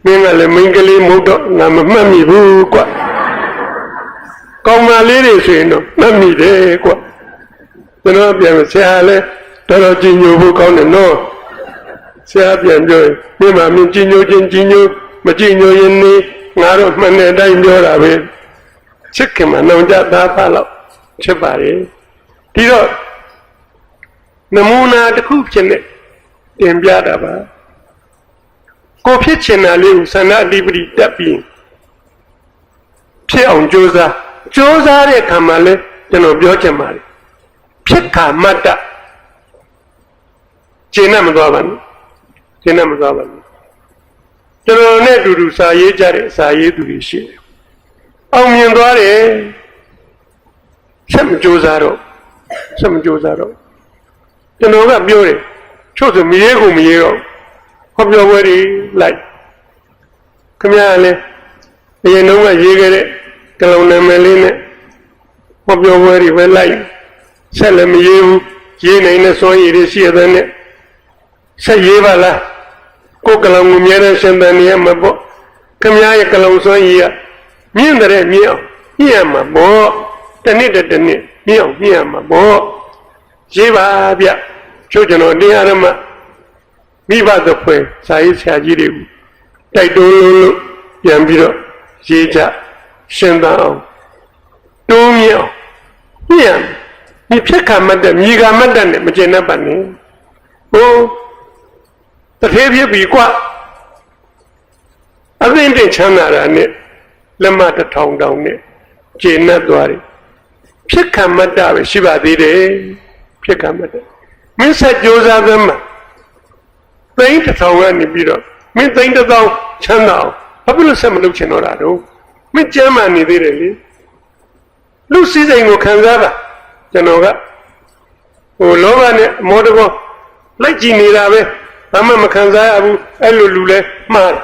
မင်းကလည်းမင်းကလေးမဟုတ်တော့ငါမမှတ်မိဘူးကွာကောင်းမလေးတွေဆိုရင်တော့မှတ်မိတယ်ကွာကျွန်တော်ပြန်ဆရာလည်းတော်တော်ကြည်ညိုဖို့ကောင်းတယ်နော်ဆရာပြန်ပြောရင်မင်းမမင်းကြည်ညိုခြင်းကြည်ညိုမကြည်ညိုရင်နေငါတို့မှန်တဲ့အတိုင်းပြောတာပဲချစ်ခင်မှာနှောင်ကြသားပါလို့ချစ်ပါလေဒီတော့နမူနာတစ်ခုဖြစ်နေတင်ပြတာပါကိုဖြစ်ချင်တာလေးကိုဆန္ဒအဓိပတိတက်ပြီးဖြစ်အောင်ကြိုးစားတဲ့အခါမှာလဲကျွန်တော်ပြောချင်ပါတယ်ဖြစ်ခါမတ္တကျင့်မသွားပါနဲ့ကျင့်မသွားပါနဲ့ကျွန်တော်နဲ့အတူတူစာရေးကြတဲ့စာရေးသူတွေရှိတယ်အောင်မြင်သွားတယ်ဆက်မကြိုးစားတော့ကျွန်တော်ကပြောတယ်ချို့ဆိုမရေးကိုမရေးတော့ဟောပြောပွဲတွေလိုက်ခင်ဗျားလည်းအရင်တော့ကရေးခဲ့တဲ့ကလုံနာမည်လေးနဲ့ဟောပြောပွဲတွေပဲလိုက်ဆက်လည်းမရေးဘူးရေးနိုင်တဲ့စွမ်းရည်တွေရှိရတဲ့နဲ့ဆက်ရေးပါလားကိုယ်ကလုံကိုမြဲတဲ့ရှင်သန်နေရမှာပေါ့ခင်ဗျားရဲ့ကလုံစွမ်းရည်ကမြင့်တဲ့မြင့်အောင်မြင့်ရမှာပေါ့တစ်နှစ်မြင့်အောင်မြင့်ရမှာပေါ့ရေးပါဗျချို့ကျွန်တော်တရားဓမ္မမိဘသဖွယ်စာရေးဆရာကြီးတွေတိုက်တွန်းလို့ပြန်ပြီးတော့ရေးကြရှင်းသန်အောင်တိုးမြင့်အောင်ညံ့ဒီဖြစ်ခါမှတ်တဲ့မြေခါမှတ်တဲ့နဲ့မကျင်တတ်ပါနဲ့ဟိုတထေးဖြစ်ပြီကွအသိတင်ချမ်းသာတာနဲ့လက်မ1000တောင်နဲ့ကျင်တတ်သွားတယ်ဖြစ်ခါမှတ်တာပဲရှိပါသေးတယ်ဖြစ်ခါမှတ်တဲ့မင်းဆက်ကြိုးစားသမ်းမှာသိန်း1000ကနေပြီးတော့မင်းသိန်း1000ချမ်းသာအောင်ဘာဖြစ်လို့ဆက်မလုပ်ချင်တော့တာတော့မင်းကျမ်းမာနေသေးတယ်လေလူစည်းစိမ်ကိုခံစားတာကျွန်တော်ကလောဘနဲ့မောဒဘောလိုက်ကြည့်နေတာပဲဘာမှမခံစားရဘူးအဲ့လိုလူလဲမှားတယ်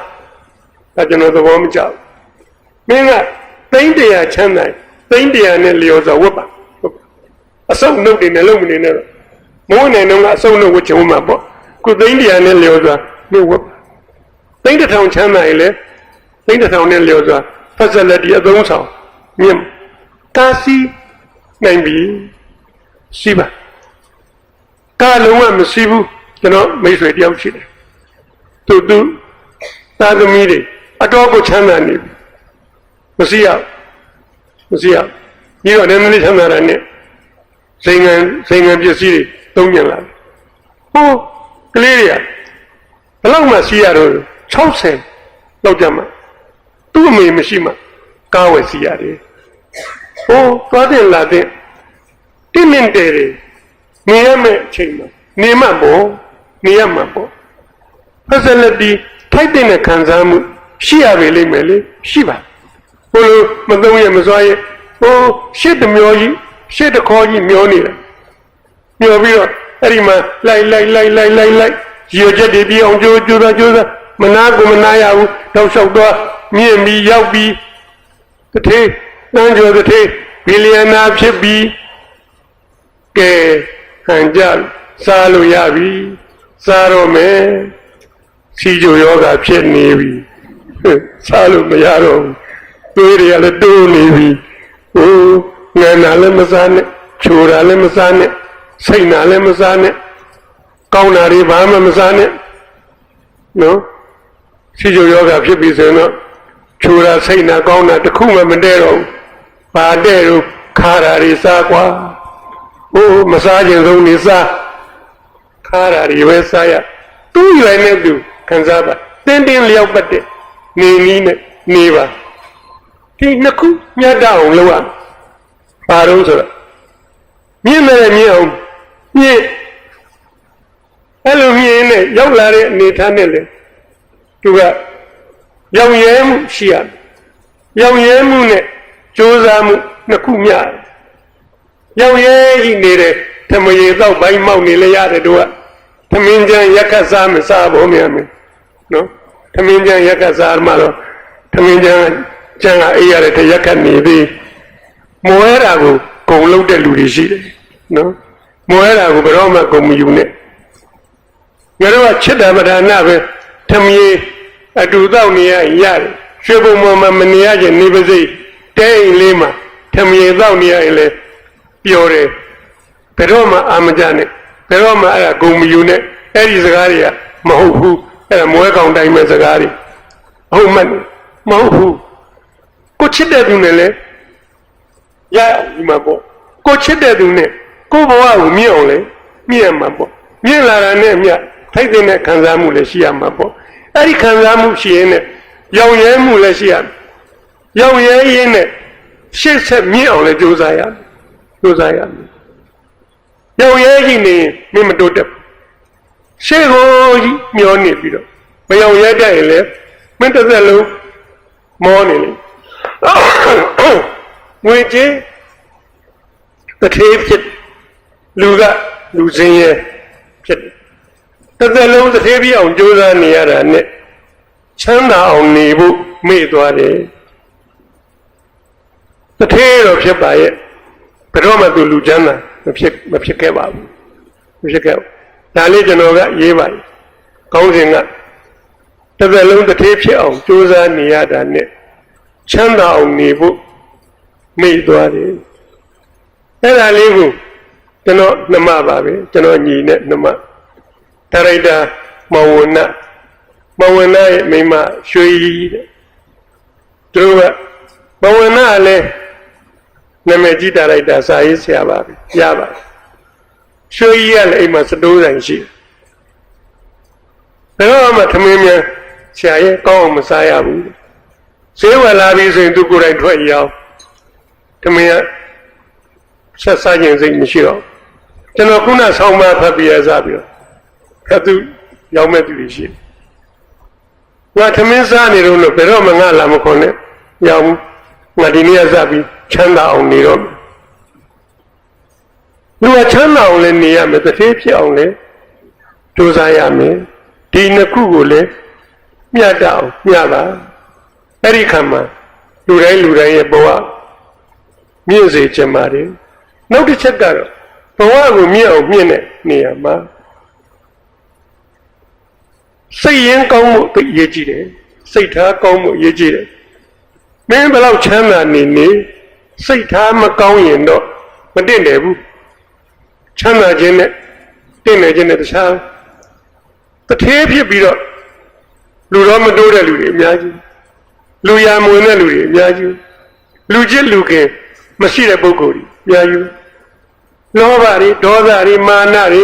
ဒါကျွန်တော်သဘောမကျဘူးမင်းကသိန်း100ချမ်းသာသိန်း100နဲ့လျော်စွာဝတ်ပါအစုံနှုတ်တွေနဲ့လုံးမနေနဲ့မိုးနေတော့ကအစုံနှုတ်ဝတ်ချင်မှာပေါ့ခုသိန်း100နဲ့လျော်စွာမင်းဝတ်သိန်း1000ချမ်းသာရင်လေသိန်း1000နဲ့လျော်စွာဖက်စလက်တီအသုံးဆောင်မြင့်ကာစီနိုင်ပြီရှိပါကာလုံးဝမရှိဘူးကျွန်တော်မိတ်ဆွေတယောက်ရှိတယ်သူသားသမီးတွေအတော်ကိုချမ်းသာနေမရှိရညီတော့လည်းနည်းနည်းချမ်းသာတာနဲ့စိန်ငံပစ္စည်းတွေသုံးညံလာဟိုကလေးတွေကဘယ်လောက်မှစီးရတော့60လောက်ကြမှာသူ့အမေမရှိမှကားဝယ်စီးရတယ်ဟိုသွားတဲ့လာတဲ့တင်းမင်တယ်နေရမယ့်အချိန်မှာနေမှပေါ့ဖက်စလက်တီ ထိုက်တဲ့ခံစားမှုရှိရပေလိမ့်မယ်လေရှိပါဘလို့မသုံးရမစွားရဟိုရှစ်တမျိုးကြီးရှစ်တခေါ်ကြီးမျောနေတာမျောပြီးတော့အဲ့ဒီမှာလိုက်ရွချက်တွေပြီးအောင်ကြိုးစားမနာကိုမနာရဘူးတောက်လျှောက်သွားမြင့်ပြီးရောက်ပြီးတထေးတန်းကျော်တထေးဘီလီယံနာဖြစ်ပြီးကဲဟန်ကြစားလို့ရပြီစားတော့မယ်စီကြိုယောဂဖြစ်နေပြီစားလို့မရတော့ဘူးတွေးတွေကလည်းတိုးနေပြီဟိုငန်းတာလည်းမစားနဲ့ချိုတာလည်းမစားနဲ့စိတ်နာလည်းမစားနဲ့ကောင်းတာတွေဘာမှမစားနဲ့နော်စီကြိုယောဂဖြစ်ပြီဆိုရင်တော့ချိုတာစိတ်နာကောင်းတာတစ်ခုမှမတည့်တော့ဘူးဘာတဲ့တော့ခါတာတွေစားကွာဟိုမစားခြင်းဆုံးနေစားခါတာတွေပဲစားရသူ့ရွယ်နဲ့သူခံစားပါတင်းလျောက်ပတ်တဲ့နေနည်းနဲ့နေပါဒီနှစ်ခုမြတ်အောင်လုပ်ရပါတော့ဆိုတော့မြင့်မယ်မြင့်အောင်မြင့်အဲ့လိုမြင့်နဲ့ရောက်လာတဲ့အနေထားနဲ့လေသူကရောင်ရဲမှုရှိရရောင်ရဲမှုနဲ့ကြိုးစားမှုနှစ်ခုမြတ်ရောင်ရဲကြီးနေတဲ့ဓမ္မရေတော့ဘိုင်းမောက်နေလေရတယ်တို့ကသမင်းကျန်ရက်ခတ်စားမစားဘူးမြန်မယ်နော်သမင်းကျန်ရက်ခတ်စားမှတော့သမင်းကျန်ကအေးရတဲ့ရက်ခတ်နေပြီမွဲတာကိုဂုံလုံးတဲ့လူတွေရှိတယ်နော်မွဲတာကိုဘယ်တော့မှဂုံမယူနဲ့ငါတို့ကချစ်တာပဒါနပဲသမီးအတူတော့နေရရတယ်ရွှေဘုံမှာမနေရခြင်းနေပါစေတဲအိမ်လေးမှာသမီးတော့နေရရင်လေပျော်တယ်ဘယ်တော့မှအာမကြနဲ့ဘယ်တော့မှအဲ့ဒါဂုံမယူနဲ့အဲ့ဒီစကားတွေကမဟုတ်ဘူးအဲ့ဒါမွဲကောင်တိုင်းမဲ့စကားတွေဟုတ်မှမဟုတ်ဘူးကိုချစ်တဲ့သူနဲ့လေရအောင်ဒီမှာပေါ့ကိုချစ်တဲ့သူနဲ့ကိုဘဝကိုမြင့်အောင်လေမြင့်ရမှာပေါ့မြင့်လာတာနဲ့မြတ်ထိုက်တဲ့ခံစားမှုလည်းရှိရမှာပေါ့အဲ့ဒီခံစားမှုရှိရင်နဲ့ရောင်ရဲမှုလည်းရှိရမယ်ရောင်ရဲရင်းနဲ့ရှေ့ဆက်မြင့်အောင်လည်းကြိုးစားရမယ်ရောင်ရဲကြီးနေမင်းမတိုးတက်ရှေ့ကိုကြီးမျောနေပြီးတော့မရောင်ရဲတတ်ရင်လည်းမင်းတစ်သက်လုံးမောနေလေငွေကြေးတစ်ထေးဖြစ်လူစင်းရဲ့ဖြစ်တစ်သက်လုံးတစ်ထေးပြီးအောင်ကြိုးစားနေရတာနဲ့ချမ်းသာအောင်နေဖို့မေ့သွားတယ်တစ်ထေးတော့ဖြစ်ပါရဲ့ဘယ်တော့မှသူလူချမ်းသာမဖြစ်ခဲ့ပါဘူးမဖြစ်ခဲ့ဘူးဒါလေးကျွန်တော်ကရေးပါတယ်ကောင်းစဉ်ကတစ်သက်လုံးတစ်ထေးဖြစ်အောင်ကြိုးစားနေရတာနဲ့ချမ်းသာအောင်နေဖို့မေ့သွားတယ်အဲ့ဒါလေးကိုကျွန်တော်နှမပါပဲကျွန်တော်ညီနဲ့နှမဒါရိုက်တာမောင်ဝဏရဲ့မိမရွှေကြီးတဲ့သူတို့ကမောင်ဝဏလည်းနာမည်ကြီးဒါရိုက်တာစာရေးဆရာပါပဲရပါတယ်ရွှေကြီးကလည်းအိမ်မှာစတိုးဆိုင်ရှိတယ်ဘယ်တော့မှသမင်းများဆရာရဲ့ကောင်းအောင်မစားရဘူးဈေးဝယ်လာပြီဆိုရင်သူကိုယ်တိုင်ထွက်ရောက်သမင်းကဆက်စားခြင်းစိတ်မရှိတော့ကျွန်တော်ခုနဆောင်းပါဖတ်ပြရစားပြီးတော့သူရောက်မဲ့သူတွေရှိတယ်ငါသမင်းစားနေတော့ဘယ်တော့မှငါလာမခွန်နဲ့ရောက်ငါဒီနေ့ကစပြီးချမ်းသာအောင်နေတော့လူကချမ်းသာအောင်လည်းနေရမယ်တစ်ထေးဖြစ်အောင်လည်းကြိုးစားရမယ်ဒီနှစ်ခုကိုလည်းမျှတအောင်မျှပါအဲ့ဒီခါမှာလူတိုင်းရဲ့ဘဝမြင့်စေချင်ပါတယ်နောက်တစ်ချက်ကတော့ဘဝကိုမြင့်အောင်မြင့်တဲ့နေရာမှာစိတ်ရင်းကောင်းမှုသိအရေးကြီးတယ်စိတ်ထားကောင်းမှုအရေးကြီးတယ်မင်းဘယ်လောက်ချမ်းသာနေစိတ်ထားမကောင်းရင်တော့မတင့်တယ်ဘူးချမ်းသာခြင်းနဲ့တင့်တယ်ခြင်းနဲ့တခြားတစ်ထေးဖြစ်ပြီးတော့လူတော်မတိုးတဲ့လူတွေအများကြီးလူရမဝင်တဲ့လူတွေအများကြီးလူချစ်လူခင်မရှိတဲ့ပုဂ္ဂိုလ်တွေအများကြီးလောဘတွေဒေါသတွေမာနတွေ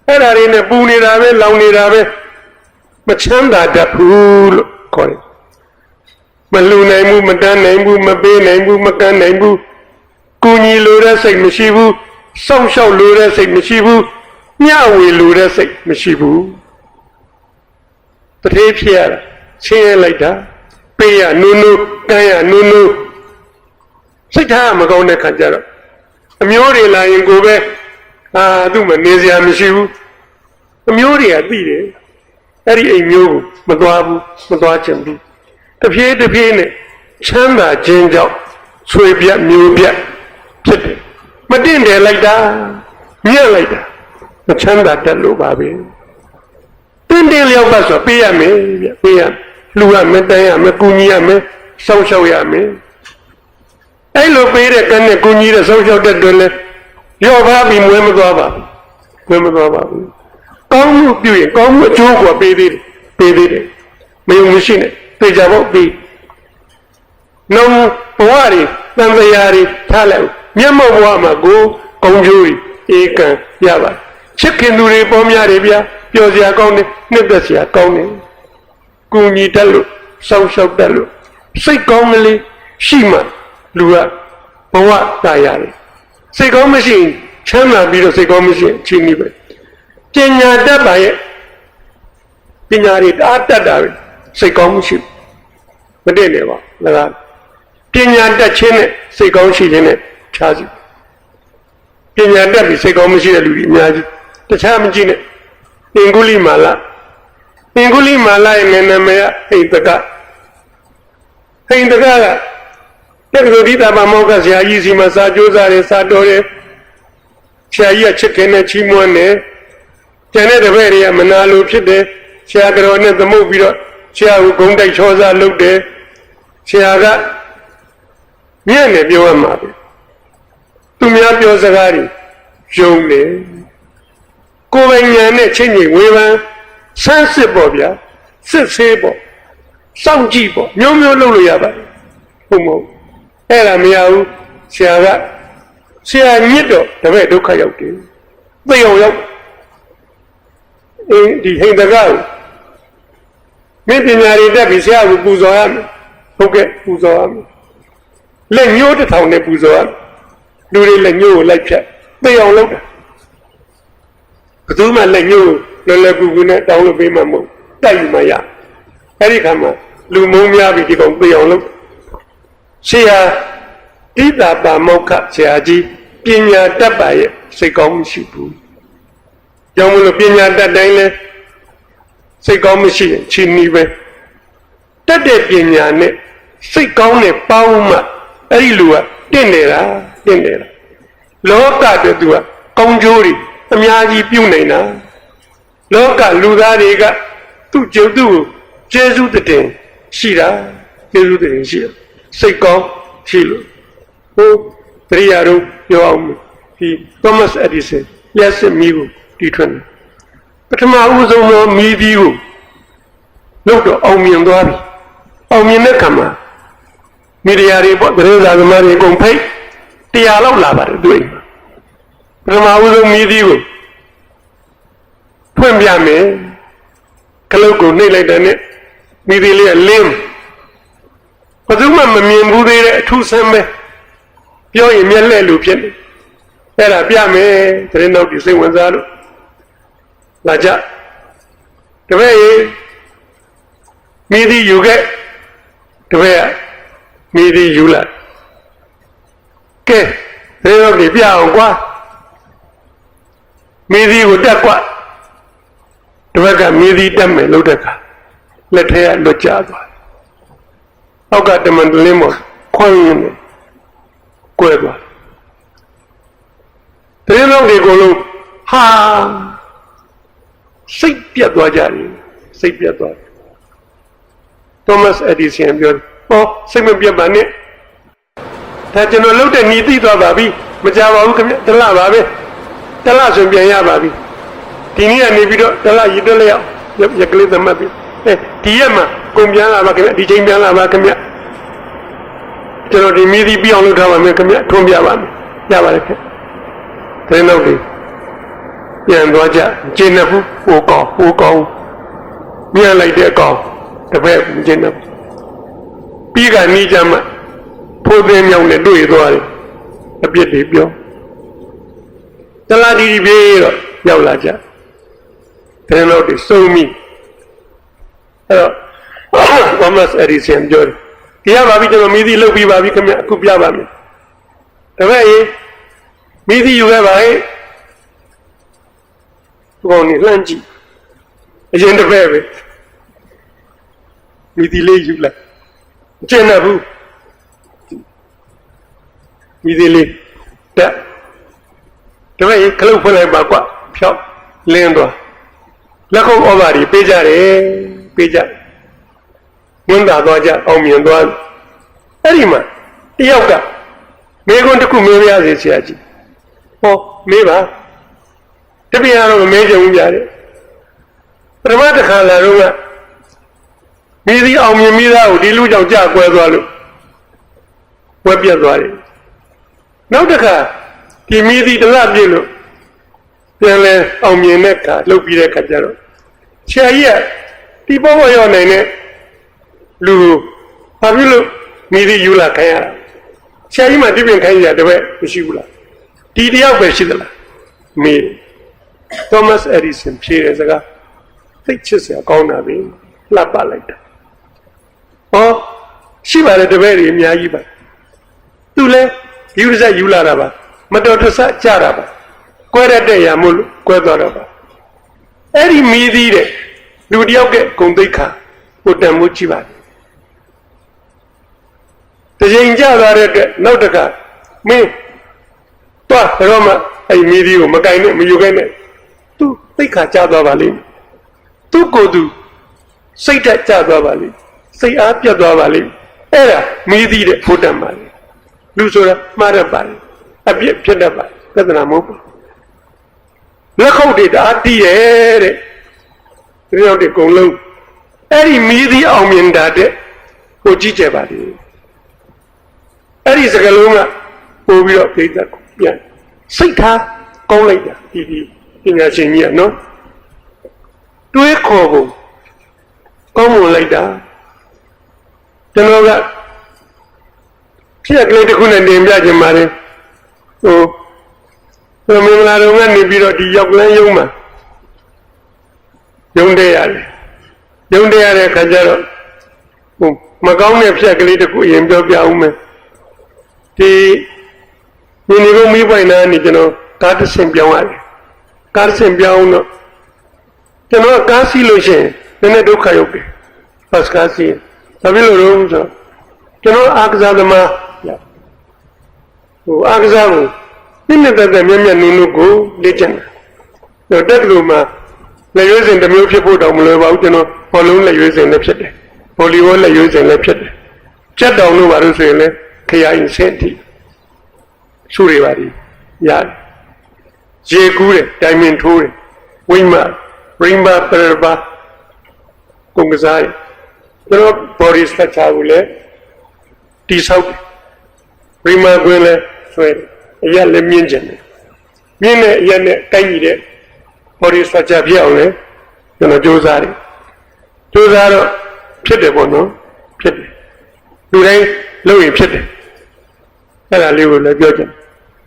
အဲ့ဒါတွေနဲ့ပူနေတာပဲလောင်နေတာပဲမချမ်းသာတတ်ဘူးလို့ခေါ်တယ်မလူနိုင်ဘူးမတန်းနိုင်ဘူးမပေးနိုင်ဘူးမကမ်းနိုင်ဘူးကူညီလိုတဲ့စိတ်မရှိဘူးစောင့်ရှောက်လိုတဲ့စိတ်မရှိဘူးမျှဝေလိုတဲ့စိတ်မရှိဘူး တထေးဖြစ်ရတာချင်းရဲလိုက်တာပေးရနုံနုံကမ်းရနုံနုံစိတ်ထားမကောင်းတဲ့ခါကျတော့အမျိုးတွေလာရင်ကိုပဲသူ့မနေစရာမရှိဘူးအမျိုးတွေကသိတယ်အဲ့ဒီအိမ်မျိုးကိုမသွားဘူးမသွားချင်ဘူးတဖြည်းဖြည်းနဲ့ချမ်းသာခြင်းကြောင့်ဆွေပြတ်မျိုးပြတ်ဖြစ်တယ်မတင့်တယ်လိုက်တာမြက်လိုက်တာမချမ်းသာတတ်လို့ပါပဲတင်းလျောက်ကဆိုပေးရမယ်ဗျပေးရလူရမယ်တန်းရမယ်ကူညီရမယ်စောင့်ရှောက်ရမယ်အဲ့လိုပေးတဲ့ကံနဲ့ကူညီတဲ့စောင့်ရှောက်တဲ့တွင်လဲရောပါပြီးမွေးမသွားပါဘူးမွေးမသွားပါဘူးကောင်းမှုပြုရင်ကောင်းမှုအကျိုးကိုပေးသေးတယ်မယုံမရှိနဲ့သိကြဖို့ပြီးနှုံဘဝတွေတန်တရားတွေထားလိုက်မျက်မှောက်ဘဝမှာကိုကောင်းကျိုးတွေဧကံရပါချစ်ခင်သူတွေပေါ်များတယ်ဗျာပျော်စရာကောင်းတယ်နှစ်သက်စရာကောင်းတယ်ကူညီတတ်လို့စောင့်ရှောက်တတ်လို့စိတ်ကောင်းကလေးရှိမှလူကဘဝတာရတယ်စိတ်ကောင်းမရှိရင်ချမ်းသာပြီးတော့စိတ်ကောင်းမရှိရင်ချင်းကြီးပဲပညာတတ်ပါရဲ့ပညာတွေတအားတတ်တာပဲစိတ်ကောင်းမရှိမတည့်နေပါလားပညာတတ်ခြင်းနဲ့စိတ်ကောင်းရှိခြင်းနဲ့ခြားစီပညာတတ်ပြီးစိတ်ကောင်းမရှိတဲ့လူတွေအများကြီးတခြားမကြည့်နဲ့အင်္ဂုလိမာလရဲ့နာမည်ကဟိန္ဒကတက္ကသိုလ်ဒီတာမမောကဆရာကြီးစီမှာစာကြိုးစားတယ်စာတော်တယ်ဆရာကြီးကချစ်ခင်နဲ့ချီးမွမ်းတယ်ကျန်တဲ့တပည့်တွေကမနာလိုဖြစ်တယ်ဆရာတော်နဲ့သမုတ်ပြီးတော့ဆရာကိုဂုံတိုက်ချောစားလုပ်တယ်ဆရာကမြဲနဲ့ပြောရမှာပဲသူများပြောစကားတွေယုံတယ်ကိုယ်ပိုင်ဉာဏ်နဲ့ချင်းချင်းဝေဖန်ဆန်းစစ်ပေါ့ဗျာစစ်ဆေးပေါ့စောင့်ကြည့်ပေါ့မျိုးမျိုးလုပ်လို့ရပါတယ်ဟုတ်မဟုတ်အဲ့ဒါမရဘူးဆရာညစ်တော့တပည့်ဒုက္ခရောက်တယ်သိအောင်ရောက်ဒီဟိန္ဒကကိုမင်းပညာတွေတက်ပြီးဆရာကိုပူဇော်ရမယ်ဟုတ်ကဲ့ပူဇော်ရမယ်လက်ညှိုးတစ်ထောင်နဲ့ပူဇော်ရမယ်လူတွေလက်ညှိုးကိုလိုက်ဖြတ်သိအောင်လုပ်တာဘယ်သူမှလက်ညှိုးလွယ်လွယ်ကူကူနဲ့တောင်းလို့ပေးမှမဟုတ်တိုက်ယူမှရအဲ့ဒီခါမှာလူမုန်းများပြီးဒီကောင်သိအောင်လုပ်ဆရာတိတာပါမောက္ခဆရာကြီးပညာတတ်ပါရဲ့စိတ်ကောင်းမရှိဘူးကြောင့်မလို့ပညာတတ်တိုင်းလဲစိတ်ကောင်းမရှိရင်ချင်းနီးပဲတတ်တဲ့ပညာနဲ့စိတ်ကောင်းနဲ့ပေါင်းမှအဲ့ဒီလူကတင့်နေတာလောကတည်းသူကကောင်းကျိုးတွေအများကြီးပြုနိုင်တာလောကလူသားတွေကသူ့ကျုပ်သူ့ကိုကျေးဇူးတင်ရှိတာကျေးဇူးတင်ရှိတာစိတ်ကောင်းရှိလို့ဟိုတရားတို့ပြောအောင်ဒီ Thomas Edison လက်စစ်မီးကိုတီထွင်ပထမဦးဆုံးသောမီးပြီးကိုလောက်တော့အောင်မြင်သွားပြီအောင်မြင်တဲ့ခါမှာမီဒီယာတွေပေါ့သတင်းစာသမားတွေအကုန်ဖိတ်100လောက်လာပါတယ်တွေ့ပထမဦးဆုံးမီးပြီးကိုဖွင့်ပြမယ်ကလုတ်ကိုနှိပ်လိုက်တဲ့နဲ့မီးပြီးလေးကလင်းဘယ်သူမှမမြင်ဘူးသေးတဲ့အထူးဆန်းပဲပြောရင်မျက်လှည့်လူဖြစ်နေအဲ့ဒါပြမယ်သတင်းတော့ဒီစိတ်ဝင်စားလို့လာကြတပည့်ရေမိသည်ယူခဲ့တပည့်ကမိသည်ယူလာကဲသတင်းတော့ဒီပြအောင်ကွာမိသည်ကိုတက်ကွာတပည့်ကမိသည်တက်မယ်လို့တဲ့ခါလက်ထဲကလွတ်ကျသွားအောက်ကတမန်တလင်းမော်ခွန်းရင်းနဲ့ကွဲသွားသတင်းတော့ဒီကိုလုံးဟာစိတ်ပြတ်သွားကြတယ်စိတ်ပြတ်သွားတယ် Thomas Edison ပြောဟောစိတ်မပြတ်ပါနဲ့ဒါကျွန်တော်လုပ်တဲ့ညီသိသွားပါပြီမကြပါဘူးခင်ဗျတလပါပဲတလဆိုပြန်ရပါပြီဒီနေ့ကနေပြီးတော့တလရည်တွက်လိုက်အောင်ရက်ကလေးသမတ်ပြီဒီရက်မှာကုန်ပြန်လာပါခင်ဗျဒီချိန်ပြန်လာပါခင်ဗျကျွန်တော်ဒီမိသီးပြအောင်လုပ်ထားပါမယ်ခင်ဗျထွန်းပြပါမယ်ရပါတယ်ခင်သတင်းတော့လေးပြန်သွားကြကျင်းနေဘူးဟိုကောင်မြန်လိုက်တဲ့အကောင်တပည့်ကျင်းနေပြီးကနီးကြမှာဖိုးသိမ်းမြောင်နဲ့တွေ့ရသွားတယ်အပြစ်တွေပြောတလားဒီပြေးတော့ရောက်လာကြသတင်းတော့တွေစုံမိ အဲ့တော့ Thomas Edison ပြောတယ်ကြရပါပြီကျွန်တော်မီးသီးလုပ်ပြီးပါပြီခင်ဗျအခုပြပါမယ်ဒါပေမဲ့မီးသီးယူခဲ့ပါဟဲ့ဘောင်းနေလှမ်းကြည့်အရင်တစ်ဖက်ပဲမီးသီးလေးယူလိုက်မကျင်တော့ဘူးမီးသီးလေးတက်ဒါပေမဲ့ခလုတ်ဖွင့်လိုက်ပါကွဖြောက်လင်းသွားလက်ခုပ်ဩဘာတွေပေးကြတယ်ပေးကြဝန်တာသွားကြအောင်မြင်သွားအဲ့ဒီမှာတယောက်ကမေခွန်းတစ်ခုမေးပြရစီဆရာကြီးဟောမေးပါတပည့်ကတော့မမေးကြဘူးဗျာတဲ့ပထမတစ်ခါလာတော့ကမိသီးအောင်မြင်မိသားကိုဒီလူကြောင့်ကြကွဲသွားလို့ဝက်ပြတ်သွားတယ်နောက်တစ်ခါဒီမိသီးတစ်လပြည့်လို့ပြန်လဲအောင်မြင်တဲ့ခါလှုပ်ပြီးတဲ့ခါကျတော့ဆရာကြီးကဒီပေါ်ပေါ်ရောက်နိုင်တဲ့လူဘာဖြစ်လို့မိသီးယူလာခိုင်းရတာဆရာကြီးမှဒီပြင်ခိုင်းရတဲ့ဘက်မရှိဘူးလားဒီတယောက်ပဲရှိသလားမေး Thomas Edison ဖြေတဲ့စကားသိချစ်စရာကောင်းတာပဲလှပ်ပါလိုက်တာဟောရှိပါတယ်တပည့်တွေအများကြီးပါသူလဲယူရစယူလာတာပါမတော်တဆကြတာပါကွဲရတဲ့ရမို့လို့ကွဲသွားတော့ပါအဲ့ဒီမိသီးတဲ့လူတယောက်ကဂုံသိက္ခာဟိုတန်မှုကြည့်ပါတရင်ကြသွားတဲ့အတွက်နောက်တစ်ခါမင်းတော့ဘယ်တော့မှအဲ့မိသီးကိုမကင်နဲ့မယူခိုင်းနဲ့သူသိက္ခာကြသွားပါလိမ့်သူ့ကိုယ်သူစိတ်တက်ကြသွားပါလိမ့်စိတ်အားပြတ်သွားပါလိမ့်အဲ့ဒါမိသီးတဲ့ဟိုတန်ပါလေလူဆိုတာမှားတတ်ပါလေအပြစ်ဖြစ်တတ်ပါပြဿနာမဟုတ်ဘူးလက်ခုပ်တွေတအားတီးတယ်တဲ့ဒီရောက်တဲ့ကုံလုံးအဲ့ဒီမိသီးအောင်မြင်တာတဲ့ကိုကြည့်ကြပါလေအဲ့ဒီစကလုံးကပို့ပြီးတော့ပြိတ္တကိုပြန်စိတ်ထားကောင်းလိုက်တာဒီပညာရှင်ကြီးကနော်တွေးခေါ်ဖို့ကောင်းမွန်လိုက်တာကျွန်တော်ကဖြစ်ကလေးတစ်ခုနဲ့တင်ပြခြင်းပါတယ်ဟိုမင်္ဂလာတော်ကနေပြီးတော့ဒီရောက်ကလန်းရုံးမှာရုံးတဲ့ရတယ်ရုံးတဲ့ရတဲ့ခါကျတော့ဟိုမကောင်းတဲ့ဖြစ်ကလေးတစ်ခုအရင်ပြောပြအောင်မယ်ဒီညီနေကုန်မိပိုင်နာနေကျွန်တော်ကားတစ်ဆင့်ပြောင်းရတယ်ကားတစ်ဆင့်ပြောင်းတော့ကျွန်တော်ကားစီးလို့ရှိရင်နည်းနည်းဒုက္ခရောက်တယ်ဘတ်ကားစီးဒါဖြစ်လို့တော့ဆိုကျွန်တော်အားကစားသမားဟိုအားကစားကိုနှစ်သက်မျက်မျက်နုံနုကိုလေ့ကျင့်တယ်တက်လို့မှလက်ရွေးစင်တစ်မျိုးဖြစ်ဖို့တောင်မလွယ်ပါဘူးကျွန်တော်ဘောလုံးလက်ရွေးစင်လည်းဖြစ်တယ်ဗောလီဘောလက်ရွေးစင်လည်းဖြစ်တယ်ကြက်တောင်လို့ပါလို့ဆိုရင်လည်းခရိုင်ဆင့်အထိရှုတွေပါဒီရတယ်ရေကူးတယ်တိုင်မင်ထိုးတယ်ဝိမရိမ္ဘာပရဘာကုံကစားတယ်ကျွန်တော် body structure ကိုလည်းတိဆောက်တယ်ရိမ္ဘာကွင်းလည်းဆွဲတယ်အရက်လည်းမြင့်ကျင်တယ်မြင့်တဲ့အရက်နဲ့ကိုက်ညီတဲ့ body structure ဖြစ်အောင်လည်းကျွန်တော်ကြိုးစားတယ်ကြိုးစားတော့ဖြစ်တယ်ပေါ့နော်ဖြစ်တယ်လူတိုင်းလုပ်ရင်ဖြစ်တယ်အဲ့ဒါလေးကိုလည်းပြောချင်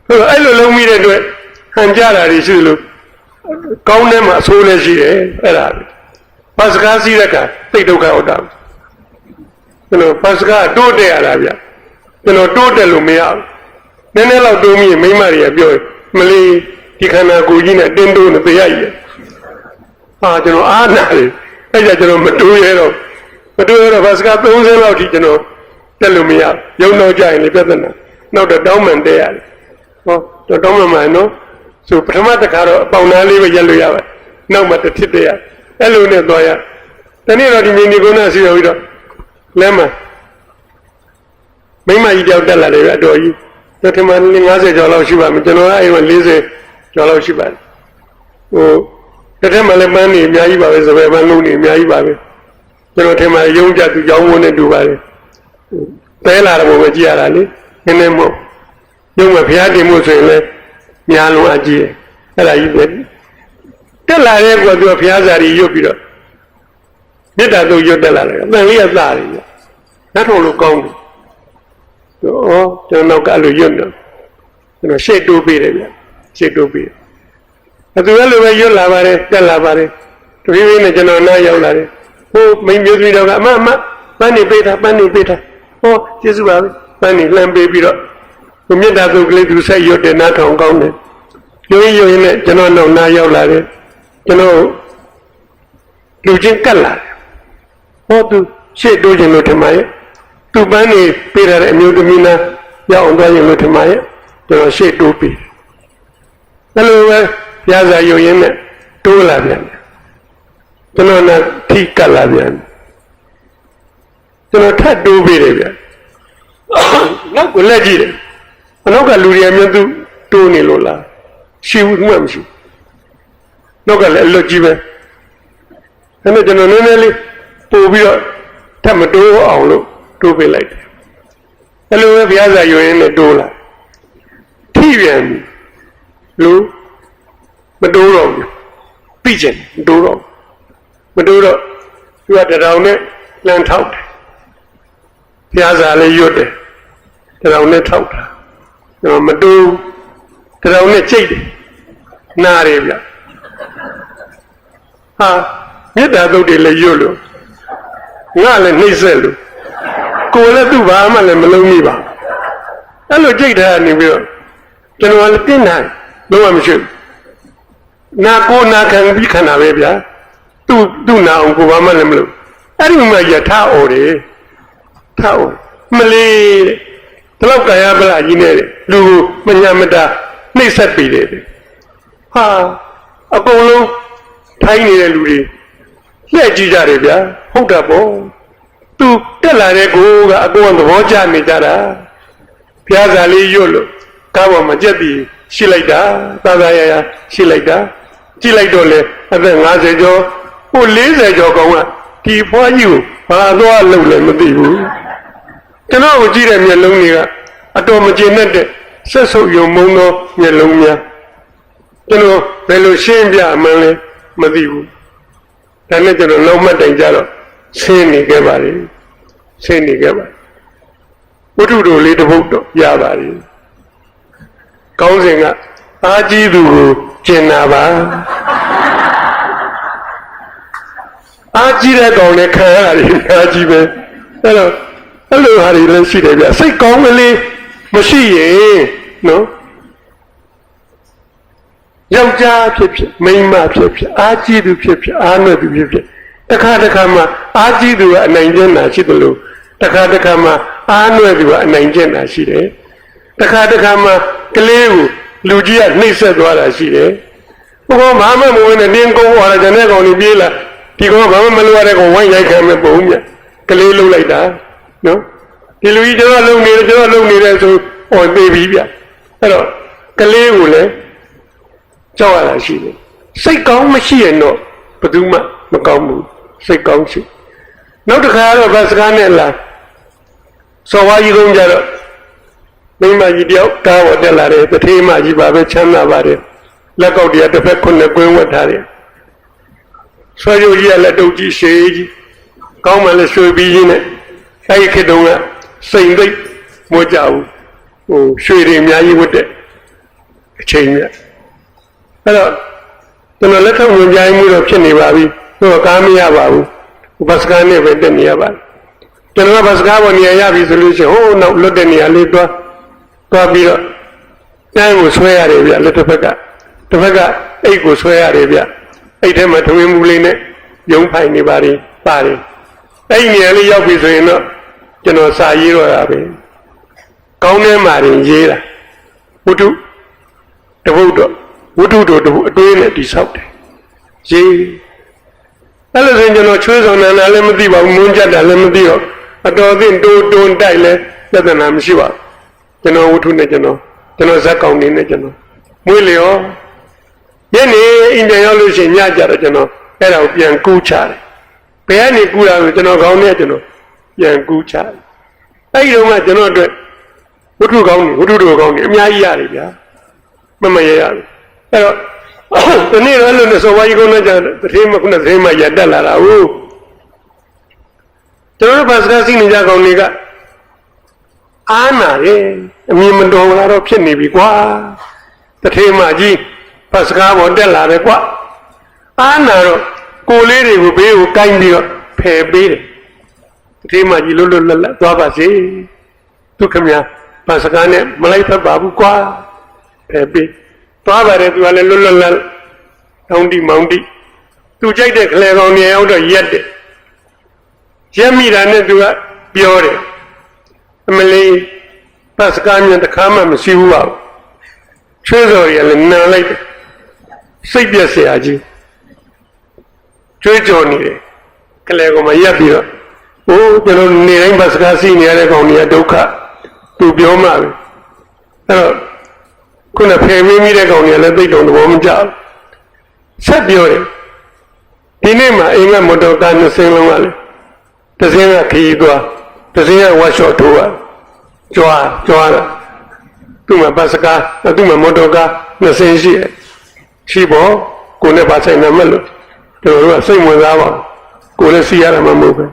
တယ်အဲ့လိုလုံးမိတဲ့အတွက်ဟန်ကြတာတွေရှိလို့ကောင်းတဲ့မှာအဆိုးလည်းရှိတယ်အဲ့ဒါဘတ်စကားစီးတဲ့ကသိဒုက္ခဟုတ်တာကျွန်တော်ဘတ်စကားတိုးတက်ရတာဗျကျွန်တော်တိုးတက်လို့မရဘူးနည်းနည်းတော့တိုးမိရင်မိမတွေကပြောမလီဒီခန္ဓာကိုယ်ကြီးနဲ့တင်းတိုးနေပြရည်ဟာကျွန်တော်အားနာတယ်အဲ့ဒါကျွန်တော်မတိုးရတော့ဘတ်စကား30လောက်ထိကျွန်တော်တက်လို့မရရုံတော့ကြရင်လေပြဿနာနောက်တော့တောင်းမှန်တက်ရတယ်ဟောတော့တောင်းမှန်မှန်နော်ဆိုပထမတစ်ခါတော့အပေါင်သားလေးပဲရက်လို့ရပါတယ်နောက်မှတစ်ထစ်တက်ရအဲ့လိုနဲ့သွားရတနေ့တော့ဒီမြင်ဒီကုန်းနဲ့စီရောပြီးတော့လမ်းမှာမိမကြီးတယောက်တက်လာတယ်ပဲအတော်ကြီးတော့ထမ50ကျော်လောက်ရှိပါမယ်ကျွန်တော်ကအိမ်မှာ40ကျော်လောက်ရှိပါတယ်ဟိုတစ်ထက်မှလည်းပန်းနေအများကြီးပါပဲစပယ်ပန်းလုံးနေအများကြီးပါပဲကျွန်တော်ထင်မှရုံးကြသူကြောင်းဝန်းနဲ့တူပါတယ်တဲလာတော့ပဲကြည့်ရတာလေနည်းနည်းမဟုတ်ရုံးမှာဘုရားတင်မှုဆိုရင်လည်းများလုံးအကြည့်အဲ့ဒါကြီးပဲတက်လာတဲ့ကွာသူကဘုရားစာရီရွတ်ပြီးတော့မေတ္တာတို့ရွတ်တက်လာတယ်အတန်လေးကသားတယ်နောက်ထုံလို့ကောင်းတယ်ကျွန်တော်ကအဲ့လိုရွတ်နေကျွန်တော်ရှေ့တိုးပေးတယ်ဗျရှေ့တိုးပေးတယ်သူကလိုပဲရွတ်လာပါတယ်တက်လာပါတယ်တဖြည်းဖြည်းနဲ့ကျွန်တော်နားရောက်လာတယ် ဟိုမိန်မျိုးသမီးတော်ကအမပန်းနေပေးတာဟောကျေးဇူးပါပဲပန်းနေလှမ်းပေးပြီးတော့ဟိုမေတ္တာသုတ်ကလေးသူဆက်ရွတ်တယ်နားထောင်ကောင်းတယ်ရွရင်းနဲ့ကျွန်တော်နောက်နားရောက်လာတယ်ကျွန်တော်လူချင်းကတ်လာတယ်ဟောသူရှေ့တိုးခြင်းလို့ထင်ပါရဲ့သူပန်းနေပေးရတဲ့အမျိုးသမီးနာရောက်အောင်သွားခြင်းလို့ထင်ပါရဲ့ကျွန်တော်ရှေ့တိုးပြီးအဲ့လိုပဲပြားစာရွရင်းနဲ့တိုးလာပြန်တယ်ကျွန်တော်ကထိကတ်လာပြန်ကျွန်တော်ထပ်တိုးပေးတယ်ဗျနောက်ကိုလက်ကြည့်တယ်အနောက်ကလူတွေအများသူတိုးနေလို့လားရှိဘူးမှမရှိနောက်ကလည်းအလွတ်ကြီးပဲဒါနဲ့ကျွန်တော်နည်းနည်းလေးပို့ပြီးတော့ထပ်မတိုးအောင်လို့တိုးပေးလိုက်တယ်အဲ့လိုပဲဘုရားစာရွရင်းနဲ့တိုးလာထိပြန်ပြီလူမတိုးတော့ဘူးပြီးချင်မတိုးတော့သူကတရောင်နဲ့လမ်းထောက်တယ်ဘုရားစာလည်းရွတ်တယ်တရောင်နဲ့ထောက်တာမတိုးတရောင်နဲ့ကြိတ်တယ်နားတယ်ဗျဟာမေတ္တာသုတ်တွေလည်းရွတ်လို့ငါလည်းနှိမ့်ဆက်လို့ကိုယ်လည်းသူ့ဘာမှလည်းမလုံးမိပါအဲ့လိုကြိတ်တာနေပြီးတော့ကျွန်တော်လည်းတင်းနိုင်လုံးဝမရှိဘူးနာကိုနာခံပြီးခန္ဓာပဲဗျာသူ့နာအောင်ကိုဘာမှလည်းမလုပ်အဲ့ဒီမှာယထာဩတယ်ထာဩမလေးတဲ့ဘလောက်ကာယပလကြီးနဲ့လူကိုမညာမတာနှိမ့်ဆက်ပြီးတယ်ဟာအကုန်လုံးထိုင်းနေတဲ့လူတွေလှည့်ကြည့်ကြတယ်ဗျာဟုတ်တာပေါ့သူတက်လာတဲ့ကိုကအကုန်သဘောကျနေကြတာဘုရားစာလေးရွတ်လို့ကားပေါ်မှာကြက်ပြီးရှိလိုက်တာသာသာရရရှိလိုက်တာကြည့်လိုက်တော့လေအသက်50ကျော်ဟို40ကျော်ကောင်ကဒီဖွားကြီးကိုဘာသွားလုပ်လဲမသိဘူးကျွန်တော်ကိုကြည့်တဲ့မျက်လုံးတွေကအတော်မကျေနပ်တဲ့ဆက်ဆုပ်ယုံမုန်းသောမျက်လုံးများကျွန်တော်ဘယ်လိုရှင်းပြမှန်းလဲမသိဘူးဒါနဲ့ကျွန်တော်လုံးမတိုင်ကြတော့ဆင်းနေခဲ့ပါလေဝတ္ထုတော်လေးတစ်ပုဒ်တော့ရပါလေကောင်းစဉ်ကအားကြီးသူကိုကျင်နာပါအားကြီးတဲ့ကောင်နဲ့ခံရတယ်အားကြီးပဲအဲ့လိုဟာတွေလည်းရှိတယ်ဗျစိတ်ကောင်းကလေးမရှိရင်နော်ယောက်ျားဖြစ်မိန်းမဖြစ်အားကြီးသူဖြစ်အားနွယ်သူဖြစ်တခါမှအားကြီးသူကအနိုင်ကျင့်တာရှိတယ်လို့တခါမှအားနွယ်သူကအနိုင်ကျင့်တာရှိတယ်တခါမှကလေးကိုလူကြီးကနှိပ်စက်သွားတာရှိတယ်ဘုရားဘာမှမဝင်နဲ့တင်းကုန်းဟောတာကျန်တဲ့ကောင်ကြီးပြေးလာဒီကောင်ဘာမှမလုပ်ရတဲ့ကောင်ဝိုင်းရိုက်ခံမဲ့ပုံမြတ်ကလေးလှုပ်လိုက်တာနော်ဒီလူကြီးကျွန်တော်လုံနေတယ်ဆိုဟောသေးပြီဗျအဲ့တော့ကလေးကိုလည်းကြောက်ရတာရှိတယ်စိတ်ကောင်းမရှိရင်တော့ဘယ်သူမှမကောင်းဘူးစိတ်ကောင်းရှိနောက်တစ်ခါတော့ဗတ်စကားနဲ့လာစော်ဝါးကြီးကုန်းကြတော့မိမကြီးတယောက်ကားပေါ်တက်လာတယ်တထေးမကြီးပါပဲချမ်းသာပါတယ်လက်ကောက်တည်းတစ်ဖက်ခုနှစ်ကွင်းဝတ်ထားတယ်ဆွဲရုပ်ကြီးကလည်းတုတ်ကြီးရှေးကြီးကောင်းမှလည်းရွှေပြီးကြီးနဲ့အဲ့ဒီခေတ်တုန်းကစိန်သိပ်မွေးကြဘူးဟိုရွှေတွေအများကြီးဝတ်တဲ့အချိန်မြတ်အဲ့တော့ကျွန်တော်လက်ထောက်ဝင်ကြိုင်းမှုတော့ဖြစ်နေပါပြီတော့ကားမရပါဘူးဘတ်စကားနဲ့ပဲတက်နေရပါတယ်ကျွန်တော်ဘတ်စကားပေါ်နေရပြီဆိုလို့ရှိရင်ဟိုးနောက်လွတ်တဲ့နေရာလေးသွားပြီးတော့တန်းကိုဆွဲရတယ်ဗျလက်တစ်ဖက်ကအိတ်ကိုဆွဲရတယ်ဗျအိတ်ထဲမှာထမင်းမူလေးနဲ့ရုံးဖိုင်နေပါတယ်အဲ့ဒီနေရာလေးရောက်ပြီဆိုရင်တော့ကျွန်တော်စာရေးတော့တာပဲကောင်းထဲမှာရင်ရေးတာဝတ္ထုတပုတ်တော့ဝတ္ထုတော်တပုတ်အတွင်းနဲ့တိဆောက်တယ်ရေးအဲ့လိုဆိုရင်ကျွန်တော်ချွေးဆောင်နေတာလည်းမသိပါဘူးမွန်းကြတာလည်းမသိတော့အတော်သင့်တွန်းတိုက်လဲပြဿနာမရှိပါဘူးကျွန်တော်ဝတ္ထုနဲ့ကျွန်တော်ဇက်ကောင်နေနဲ့ကျွန်တော်မွေးလေရောညနေအိမ်ပြန်ရောက်လို့ရှိရင်ညကြတော့ကျွန်တော်အဲ့ဒါကိုပြန်ကူးချတယ်ဘယ်ကနေကူးတာလဲကျွန်တော်ခေါင်းနဲ့ကျွန်တော်ပြန်ကူးချတယ်အဲ့ဒီတော့မှကျွန်တော်အတွက်ဝတ္ထုတော်ကောင်းနေအများကြီးရတယ်ဗျာမရရတယ်အဲ့တော့ဒီနေ့တော့လို့ဆိုဝါကြီးကုန်းနဲ့ကျတထေးမခုနတထေးမရတက်လာတာဟုတ်ကျွန်တော်တို့ဘာစကားစီးနေကြကောင်တွေကအားနာတယ်အမြင်မတော်လာတော့ဖြစ်နေပြီကွာတထေးမကြီးဘတ်စကားပေါ်တက်လာတယ်ကွာအားနာတော့ကိုလေးတွေကိုဘေးကိုကိုင်းပြီးတော့ ဖယ်ပေးတယ်ဒီမှာကြီးလွတ်လွတ်လပ်လပ်သွားပါစေသူခင်ဗျာဘာစကားနဲ့မလိုက်တတ်ပါဘူးကွာဖယ်ပေးသွားပါတယ်သူကလည်းလွတ်လွတ်လပ်တောင်းတိမောင်းတိသူကြိုက်တဲ့ခလဲကောင်နေအောင်တော့ရက်တယ်ရက်မိတာနဲ့သူကပြောတယ်အမလေးဘာစကားမြန်တစ်ခါမှမရှိဘူးပါချွေးစော်ရလည်းနာလိုက်တယ်စိတ်ပြက်เสียကြီးကျွေးကြော်နေတယ်ခလဲကောင်မရက်ပြီးတော့အိုးကျွန်တော်နေတိုင်းဘာစကားစီးနေရတဲ့ကောင်ကြီးဒုက္ခသူပြောမှပဲအဲ့တော့ခုနဖယ်မင်းမိတဲ့ကောင်ကြီးလည်းသိတုံသဘောမကျဘူးဆက်ပြောတယ်ဒီနေ့မှာအိမ်ကမော်တော်ကားနှစ်စင်းလုံးကလေတစ်စင်းကခီးသွားတစ်စင်းကဝါရှော့ထိုးသွားကြွားတာသူ့မှာဘာစကားသူ့မှာမော်တော်ကားနှစ်စင်းရှိတယ်ရှိပေါ်ကိုနဲ့ပါဆိုင်နေမလို့တို့ကစိတ်ဝင်စားပါကိုလည်းစီးရတာမှမဟုတ်ပဲ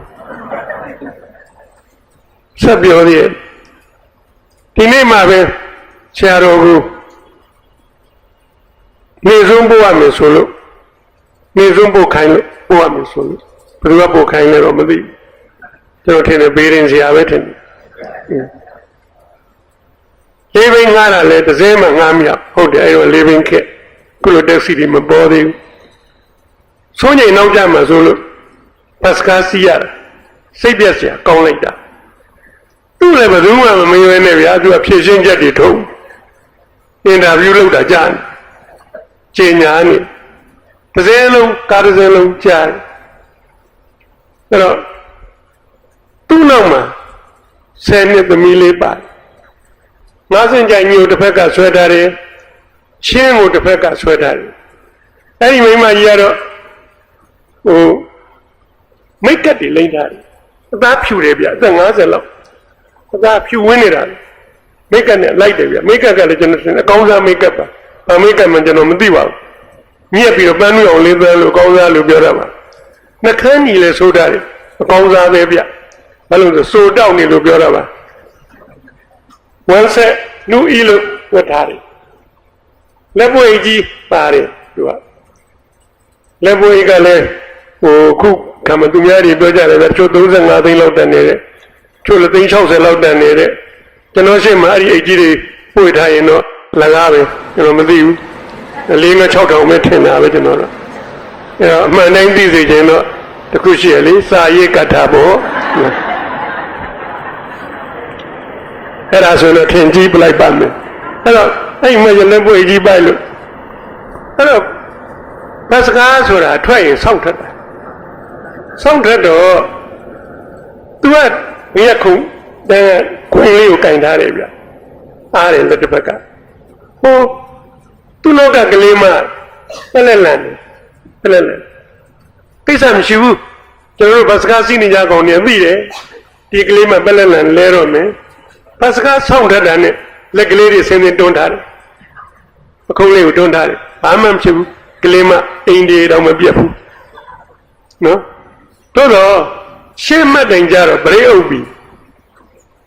ဆက်ပြောသေးတယ်ဒီနေ့မှာပဲဆရာတော်ကိုနေဆုံးပို့ရမယ်ဆိုလို့နေဆုံးပို့ခိုင်းလို့ပို့ရမယ်ဆိုလို့ဘယ်သူကပို့ခိုင်းလဲတော့မသိဘူးကျွန်တော်ထင်တယ်ဘေးရင်ဆရာပဲထင်တယ်လေးဘင်းငှားတာလဲတစ်စင်းမှငှားမရဟုတ်တယ်အဲ့တော့လေးဘင်းခက်ခုလိုတက်စီတွေမပေါ်သေးဘူးဆိုးငိမ်နောက်ကြမှာဆိုလို့ပတ်စကားစီးရတာစိတ်ပြက်စရာကောင်းလိုက်တာသူ့လည်းဘယ်သူမှမမေးဘဲနဲ့ဗျာသူကဖြည့်ရှင်းချက်တွေထုတ်အင်တာဗျူးလုပ်တာကြားနေကျင်ညာနေတစ်စင်းလုံးကားတစ်စင်းလုံးကြားတယ်အဲ့တော့သူ့နောက်မှာ10နှစ်သမီးလေးပါတယ်ငါးစင်ကြိုင်မျိုးတစ်ဖက်ကဆွဲထားတယ်ချင်းကိုတစ်ဖက်ကဆွဲထားတယ်အဲ့ဒီမိန်းမကြီးကတော့မိတ်ကပ်တွေလိမ့်ထားတယ်အသားဖြူတယ်ဗျအသက်50လောက်အသားဖြူဝင်းနေတာမိတ်ကပ်နဲ့လိုက်တယ်ဗျမိတ်ကပ်ကလည်းကျွန်တော်ထင်အကောင်းစားမိတ်ကပ်ပါဘာမိတ်ကပ်မှကျွန်တော်မသိပါဘူးမြက်ပြီးတော့ပန်းနွေအောင်လေးသန်းလို့အကောင်းစားလို့ပြောရမှာနှခမ်းကြီးလည်းဆိုးထားတယ်အကောင်းစားပဲဗျဘာလို့လဲဆိုတောက်နေလို့ပြောရပါဝမ်းဆက်နူအီလို့ဝတ်ထားတယ်လက်ပွေကြီးပါတယ်သူကလက်ပွေကလည်းခုကမှသူများတွေပြောကြတယ်ဗျချို့35သိန်းလောက်တန်နေတဲ့ချို့လည်းသိန်း60လောက်တန်နေတဲ့ကျွန်တော်ရှေ့မှာအဲ့ဒီအိတ်ကြီးတွေပွေထားရင်တော့လကားပဲကျွန်တော်မသိဘူး4-6,000ပဲထင်တာပဲကျွန်တော်တော့အဲ့တော့အမှန်တိုင်းသိစေခြင်းတော့တခုရှိရလေစာရေးကထာပေါ့အဲ့ဒါဆိုတော့ထင်ကြည့်ပလိုက်ပါမယ်အဲ့တော့အဲ့မရလည်းပွေကြီးပိုက်လို့အဲ့တော့ဘတ်စကားဆိုတာထွက်ရင်စောင့်ထက်တာစောင့်ထက်တော့သူကမြက်ခုံတဲ့ခွင်းလေးကိုကင်ထားတယ်ဗျအားတယ်လက်တစ်ဖက်ကသူ့နောက်ကကလေးမပလက်လန်ကိစ္စမရှိဘူးကျွန်တော်တို့ဘတ်စကားစီးနေကြကောင်နေသိတယ်ဒီကလေးမပလက်လန်လဲတော့မယ်ဘတ်စကားစောင့်ထက်တာနဲ့လက်ကလေးတွေဆင်းဆင်းတွန်းထားတယ်အခုံးလေးကိုတွန်းထားတယ်ဘာမှမဖြစ်ဘူးကလေးမအိမ်တွေတော့မပြတ်ဘူးနော်တို့တော့ရှင်းမှတ်တိုင်ကြတော့ဗရိတ်အုပ်ပြီ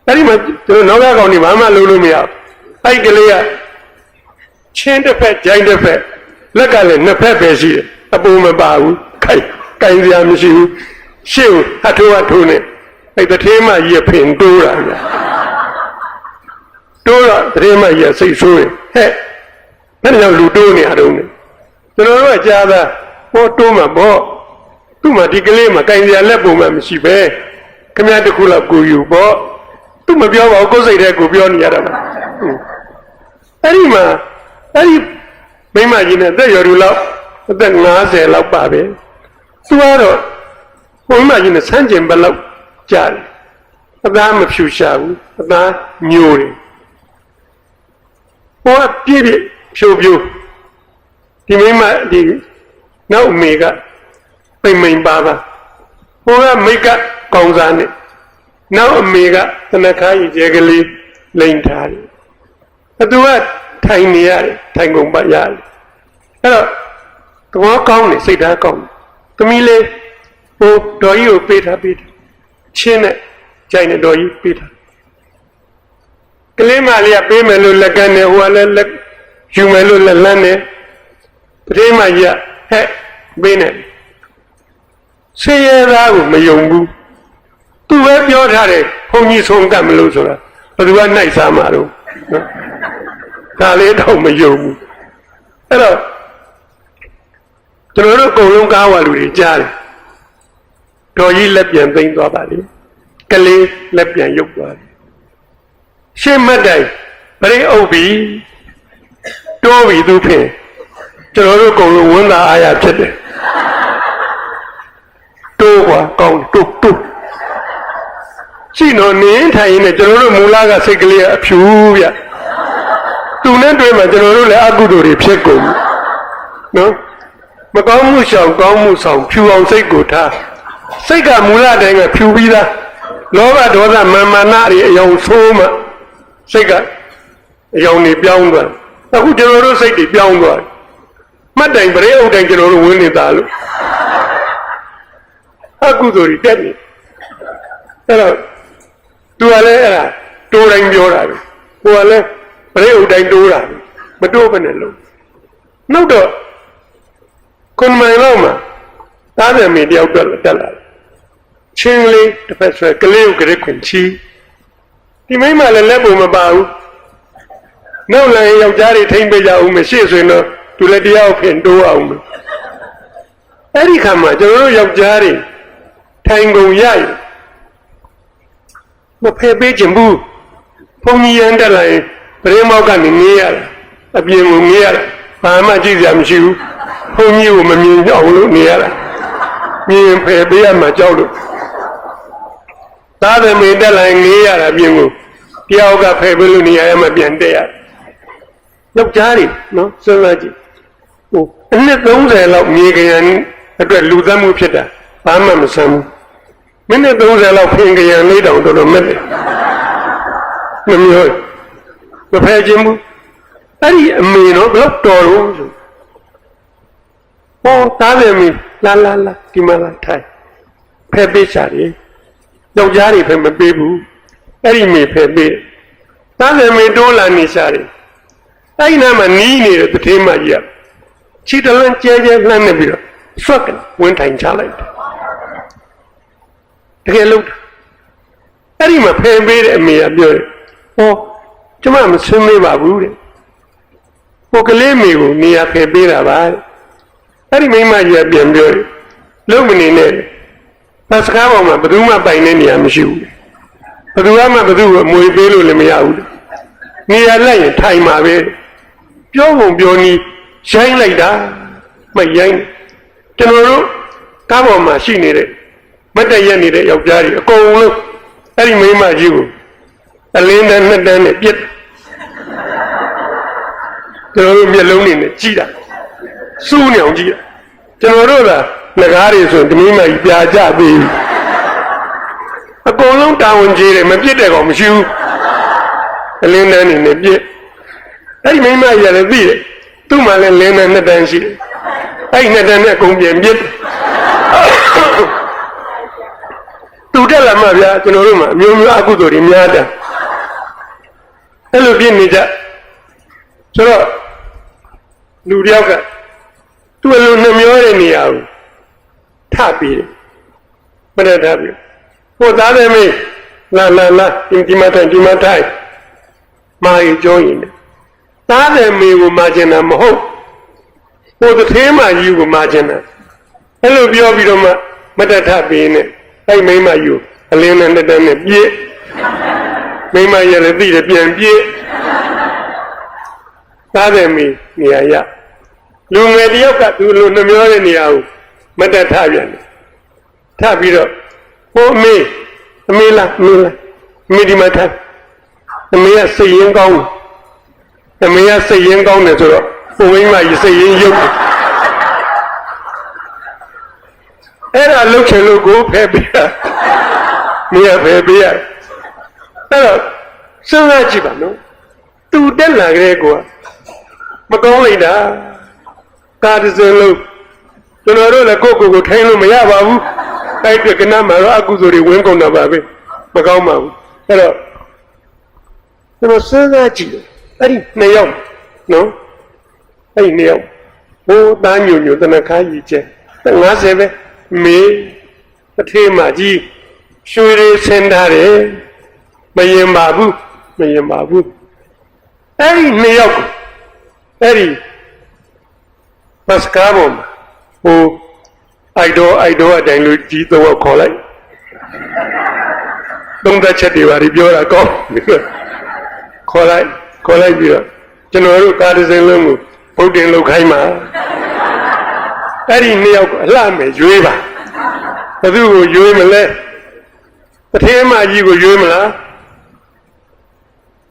အဲ့ဒီမှာကျွန်တော်နောက်ကကောင်နေဘာမှလုပ်လို့မရဘူးအဲ့ဒီကလေးကချင်းတစ်ဖက်ဂျိုင်းတစ်ဖက်လက်ကလည်းနှစ်ဖက်ပဲရှိတယ်အပူမပါဘူးခိုင်စရာမရှိဘူးရှေ့ကိုအထိုးနဲ့အဲ့တထေးမကြီးဖင်တိုးတာဗျတိုးတော့တထေးမကြီးစိတ်ဆိုးတယ်ဟဲ့ဘယ်လိုလူတိုးနေရတော့လဲကျွန်တော်တို့ကကြားသားတိုးမှာပေါ့သူ့မှာဒီကလေးမှာကင်စရာလက်ပုံမှမရှိပဲခမရတစ်ခုလောက်ကိုယူပေါ့သူမပြောပါဘူးကိုယ်စိတ်ထဲကိုပြောနေရတာပါအဲ့ဒီမှာအဲ့ဒီမိမကြီးနဲ့အသက်ရွယ်သူလောက်အသက်50လောက်ပါပဲသူကတော့မိမကြီးနဲ့ဆန်းကျင်ဘက်လောက်ကြားတယ်အသားမဖြူရှာဘူးအသားညိုတယ်ဟိုကပြည့်ဖြိုဒီမိမဒီနောက်မေကပိန်ပါဟိုကမိတ်ကကောင်းစားနဲ့နောက်အမေကသနခါကြီးကျဲကလေးလိန်ထားတယ်အတူကထိုင်နေရတယ်ထိုင်ကုန်ပါရတယ်အဲ့တော့သဘောကောင်းတယ်စိတ်ဓာတ်ကောင်းတယ်သမီးလေးဟိုတော်ကြီးကိုပေးထားချင်းနဲ့ကြိုင်နဲ့တော်ကြီးပေးထားကလေးမလေးကပေးမယ်လို့လက်ကမ်းနေဟိုကလည်းလက်ယူမယ်လို့လက်လန်းနေပထမကြီးကဟဲ့ပေးနေ ဆင်းရဲသားကိုမယုံဘူးသူပဲပြောထားတယ်ဘုန်းကြီးဆုံးကတ်မလို့ဆိုတာဘယ်သူကနိုင်စားမှာတော့နော်ဒါလေးတော့မယုံဘူးအဲ့တော့ကျွန်တော်တို့အကုန်လုံးကားဝါလူတွေကြားတယ်တော်ကြီးလက်ပြန်သိမ်းသွားပါလေကလေးလက်ပြန်ရုပ်သွားတယ်ရှင်းမတ်တိုင်ပရိအုပ်ပြီးတိုးပြီးသူဖြင့်ကျွန်တော်တို့အကုန်လုံးဝန်သာအားရဖြစ်တယ်တိုးกว่าကောင်းတိုးရှိတော့နင်းထိုင်ရင်ကျွန်တော်တို့မူလကစိတ်ကလေးအဖြူဗျသူနဲ့တွေ့မှကျွန်တော်တို့လည်းအကုသိုလ်တွေဖြစ်ကုန်နော်မကောင်းမှုရှောင်ကောင်းမှုဆောင်ဖြူအောင်စိတ်ကိုထားစိတ်ကမူလတိုင်းကဖြူပြီးသားလောဘဒေါသမာနတွေအယောင်ဆိုးမှစိတ်ကအယောင်တွေပြောင်းသွားအခုကျွန်တော်တို့စိတ်တွေပြောင်းသွားမှတ်တိုင်ပရိအုပ်တိုင်ကျွန်တော်တို့ဝင်နေတာလို့အကုသိုလ်တွေတက်နေအဲ့တော့သူကလည်းအဲ့ဒါတိုးတိုင်းပြောတာပဲဟိုကလည်းပရိအုပ်တိုင်းတိုးတာမတိုးဘဲနဲ့လို့နောက်တော့ခွန်မိုင်လောက်မှာသားတယ်မေတယောက်တက်လာချင်းလေးတစ်ဖက်ဆွဲကလေးကိုကြက်ခွင်ချီဒီမိမလည်းလက်ပုံမပါဘူးနောက်လည်းယောက်ျားတွေထိမ့်ပေးကြအောင်မရှိဆိုရင်တော့သူလည်းတရားဖြင့်တိုးအောင်အဲ့ဒီခါမှာကျွန်တော်တို့ယောက်ျားတွေထိုင်ကုန်ရရမဖယ်ပေးခြင်းဘူးဘုံကြီးရန်တက်လာရင်ပရိမောက်ကနေငေးရတာအပြင်ကိုငေးရတာဘာမှကြည့်စရာမရှိဘူးဘုံကြီးကိုမမြင်အောင်လို့နေရတာမြင်ဖယ်ပေးရမှာကြောက်လို့သားသမီးတက်လာရင်ငေးရတာပြင်ကိုတယောက်ကဖယ်ပေးလို့နေရမှပြန်တက်ရယောက်ျားတွေနော်စဉ်းစားကြည့်ဟိုအနှစ်30လောက်မြေကရန်အတွက်လူသတ်မှုဖြစ်တာဘာမှမဆန်းဘူးမိနစ်30လောက်ဖင်ကရန်လေးတောင်တော်တော်မဲ့တယ်မမျိုးမဖယ်ခြင်းဘူးအဲ့ဒီအမေတော့ဘလို့တော်လို့ဆိုဟောသားသမီးလာဒီမှာလာထိုင်ဖယ်ပေးချတယ်ယောက်ျားတွေဖယ်မပေးဘူးအဲ့ဒီမေဖယ်ပေးသားသမီးတိုးလာနေရှာတယ်အဲ့ဒီနားမှာနီးနေတဲ့တထေးမကြီးကခြေတလန်းကျဲလှမ်းနေပြီးတော့ဆွတ်ဝင်ထိုင်ချလိုက်တယ်တကယ်လို့အဲ့ဒီမှာဖယ်ပေးတဲ့အမေကပြောတယ်ဟောကျမမဆွမေးပါဘူးတဲ့ဟိုကလေးမေကိုနေရာဖယ်ပေးတာပါအဲ့ဒီမိမကြီးကပြန်ပြောတယ်လုံးမနေနဲ့ပတ်စကားပေါ်မှာဘယ်သူမှပိုင်တဲ့နေရာမရှိဘူးဘယ်သူမှဘယ်သူ့ကိုအမွေပေးလို့လည်းမရဘူးနေရာလိုက်ရင်ထိုင်မှာပဲပြောပုံပြောနည်းရိုင်းလိုက်တာမရိုင်းကျွန်တော်တို့ကားပေါ်မှာရှိနေတဲ့မတ်တရက်နေတဲ့ယောက်ျားတွေအကုန်လုံးအဲ့ဒီမိန်းမကြီးကိုအလင်းနဲ့နှစ်တန်းနဲ့ပြစ်ကျွန်တော်တို့မျက်လုံးတွေနဲ့ကြည့်တာစူးနေအောင်ကြည့်တာကျွန်တော်တို့ကငကားတွေဆိုဒီမိန်းမကြီးပြာကျပြီးအကုန်လုံးတာဝန်ကြီးတယ်မပြစ်တဲ့ကောင်မရှိဘူးအလင်းတန်းနေနဲ့ပြစ်အဲ့ဒီမိန်းမကြီးလည်းသိတယ်သူ့မှာလည်းလင်းနဲ့နှစ်တန်းရှိတယ်အဲ့ဒီနှစ်တန်းနဲ့အကုန်ပြန်ပြစ်တူတက်လာမှဗျာကျွန်တော်တို့မှာအမျိုးမျိုးအကုသိုလ်တွေများတာအဲ့လိုပြစ်နေကြဆိုတော့လူတယောက်ကသူ့အလိုနှမျောတဲ့နေရာကိုထပြီးတယ်မရထပြီးဟိုသားသမီးလာဒီမှာထိုင်မာရီကြောရင်သားသမီးကိုမာကျင်တာမဟုတ်ဟိုတစ်သေးမကြီးကိုမာကျင်တာအဲ့လိုပြောပြီးတော့မှမတထပြီးနဲ့အဲ့မိမယူအလင်းနဲ့တက်တဲ့နဲ့ပြည့်မိမရလည်းသိတယ်ပြန်ပြည့်သားသမီးနေရာရလူငယ်တယောက်ကသူ့လိုနှမျောတဲ့နေရာကိုမတထပြန်တယ်ထပြီးတော့ဟိုအမေလားဒီမှာထိုင်အမေကစိတ်ရင်းကောင်းတယ်ဆိုတော့ဟိုမိန်းမကြီးစိတ်ရင်းရုပ်တယ်အဲ့ဒါလှုပ်ချင်လို့ကိုဖယ်ပေးတာမိရဖယ်ပေးရအဲ့တော့စဉ်းစားကြည့်ပါနော်သူတက်လာကြတဲ့ကိုကမကောင်းလိုက်တာကားတစ်စင်းလုံးကျွန်တော်တို့လည်းကိုကိုထိုင်လို့မရပါဘူးအဲ့ဒီကနမှာတော့အကုသိုလ်တွေဝင်ကုန်တာပါပဲမကောင်းပါဘူးအဲ့တော့ကျွန်တော်စဉ်းစားကြည့်အဲ့ဒီနှစ်ယောက်နော်အဲ့ဒီနှစ်ယောက်ဟိုသားညိုတနခါကြီးကျဲ50ပဲမေ အထေးမကြီးရွှေတွေဆင်းထားတယ်မရင်ပါဘူးမရင်ပါဘူးအဲ့ဒီနှစ်ယောက်အဲ့ဒီဘတ်ကားပေါ်မှာဟိုအိုက်တော်အတိုင်းလူကြီးတော့ခေါ်လိုက်သုံးသက်ချက်တွေပါဒီပြောတာကောင်းခေါ်လိုက်ပြီးတော့ကျွန်တော်တို့ကားတစ်စင်းလုံးကိုဗုဒ္ဓင်လောက်ခိုင်းမှာအဲ့ဒီနှစ်ယောက်အလှမယ်ရွေးပါဘယ်သူကိုရွေးမလဲတထေးမကြီးကိုရွေးမလား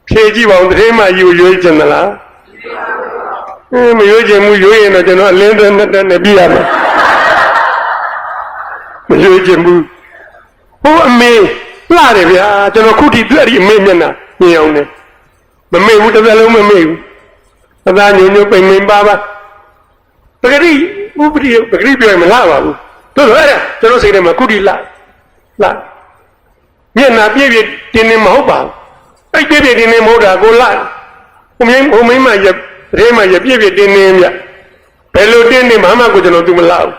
ဖြေကြည့်ပါဦးတထေးမကြီးကိုရွေးချင်သလားမရွေးချင်ဘူးရွေးရင်တော့ကျွန်တော်အလင်းတဲ့နဲ့ပြရမယ်မရွေးချင်ဘူးဟိုအမေလှတယ်ဗျာကျွန်တော်ခုထိတွေ့အဲ့ဒီအမေမျက်နှာမြင်အောင်နဲ့မမေ့ဘူးတစ်သက်လုံးမမေ့ဘူးအသားညိုပိန်ပါပဂရိဥပတိပဂရိပြောရင်မလှပါဘူးတို့တော့အဲ့ဒါကျွန်တော်စိတ်ထဲမှာခုထိလှမျက်နှာပြည့်တင်းနေမဟုတ်ပါဘူးအဲ့ပြည့်တင်းနေမဟုတ်တာကိုလှဟိုမိမရတည်းမှရပြည့်တင်းနေမြဘယ်လိုတင်းနေမှမကိုကျွန်တော်သူမလှဘူး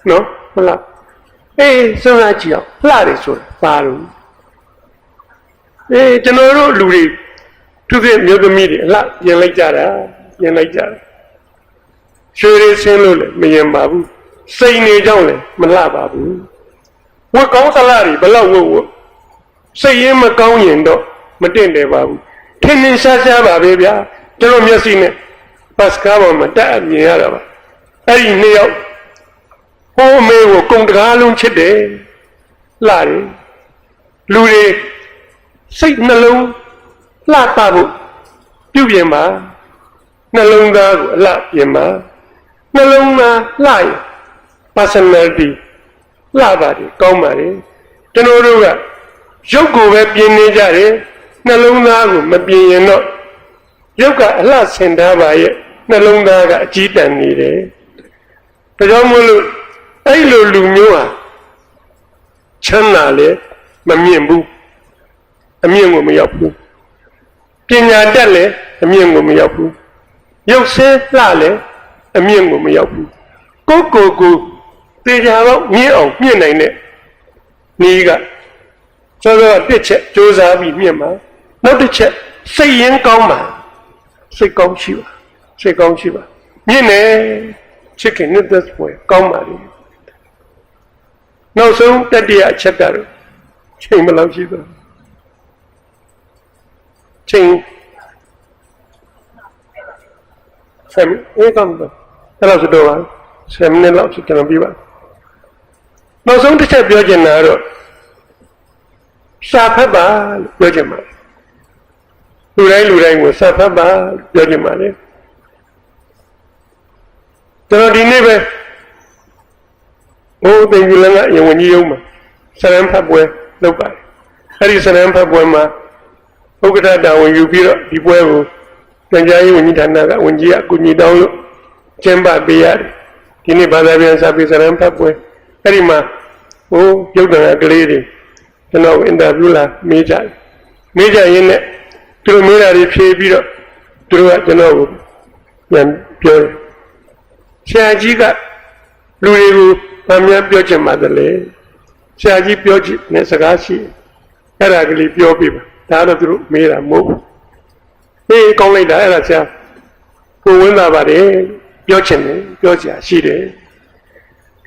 နော်မလှအေးစဉ်းစားကြည့်အောင်လှတယ်ဆိုတာပါလို့ကျွန်တော်တို့လူတွေသူကမျိုးသမီးတွေအလှပြင်လိုက်ကြတာရွှေတွေဆင်းလို့လည်းမရင်ပါဘူးစိတ်နေကြောင်းလည်းမလှပါဘူးဝတ်ကောင်းသလားတွေဘလောက်ဝတ်စိတ်ရင်းမကောင်းရင်တော့မတင့်တယ်ပါဘူးထင်းထင်းရှားရှားပါပဲဗျာကျွန်တော်မျက်စိနဲ့ဘတ်ကားပေါ်မှာတက်အမြင်ရတာပါအဲ့ဒီနှစ်ယောက်ဟိုအမေကိုကုံတကားလုံးချစ်တယ်လှတယ်လူတွေစိတ်နှလုံးလှပဖို့ပြုပြင်ပါနှလုံးသားကိုအလှပြင်ပါနှလုံးသားလှရင် personality လှပါတယ်ကောင်းပါတယ်ကျွန်တော်တို့ကရုပ်ကိုပဲပြင်နေကြတယ်နှလုံးသားကိုမပြင်ရင်တော့ရုပ်ကအလှဆင်ထားပါရဲ့နှလုံးသားကအကြီးတန်းနေတယ်ဒါကြောင့်မို့လို့အဲ့လိုလူမျိုးဟာချမ်းသာလေမမြင်ဘူးအမြင့်ကိုမရောက်ဘူးပညာတတ်လေအမြင့်ကိုမရောက်ဘူးရုပ်ဆင်းလှလေအမြင့်ကိုမရောက်ဘူးကိုတေချာတော့မြင့်အောင်မြင့်နိုင်တဲ့ဤကစောစောတစ်ချက်စူးစမ်းပြီးမြင့်မှာနောက်တစ်ချက်စိတ်ရင်းကောင်းပါစိတ်ကောင်းရှိပါမြင့်နေချစ်ခင်နှစ်သက်ပွဲကောင်းပါလေနောက်ဆုံးတတိယအချက်ကတော့ချိန်မလောက်ရှိတော့ချိန်ဆမ်ကောင်းတော့အဲ့လိုဆိုတော့ဆမ်နဲ့လောက်ကျွန်တော်ပြပါနောက်ဆုံးတစ်ချက်ပြောချင်တာကတော့စာဖတ်ပါလို့ပြောချင်ပါတယ်လူတိုင်းကိုစာဖတ်ပါလို့ပြောချင်ပါတယ်ကျွန်တော်ဒီနေ့ပဲဘိုးသိင်္ဂလန်ကယဝန်ကြီးရုံးမှာစရံဖတ်ပွဲလုပ်ပါတယ်အဲ့ဒီစရံဖတ်ပွဲမှာဥက္ကဋ္ဌတာဝန်ယူပြီးတော့ဒီပွဲကိုပြန်ကြားရေးဝန်ကြီးဌာနကဝန်ကြီးကအကူအညီတောင်းလို့ကျင်းပပေးရတယ်ဒီနေ့ဘာသာပြန်စာပေစရံဖတ်ပွဲအဲ့ဒီမှာဟိုရုပ်သံကလေးတွေကျွန်တော်အင်တာဗျူးလာမေးကြရင်းနဲ့သူတို့မေးတာတွေဖြေပြီးတော့သူတို့ကကျွန်တော်ကိုပြန်ပြောတယ်ဆရာကြီးကလူတွေကိုဗာများပြောချင်ပါတယ်လေဆရာကြီးပြောချင်တဲ့စကားရှိအဲ့ဒါကလေးပြောပြပါဒါတော့သူတို့မေးတာမဟုတ်ဘူးကောင်းလိုက်တာအဲ့ဒါဆရာကိုဝင်လာပါတယ်ပြောချင်တယ်ပြောချင်ရှိတယ်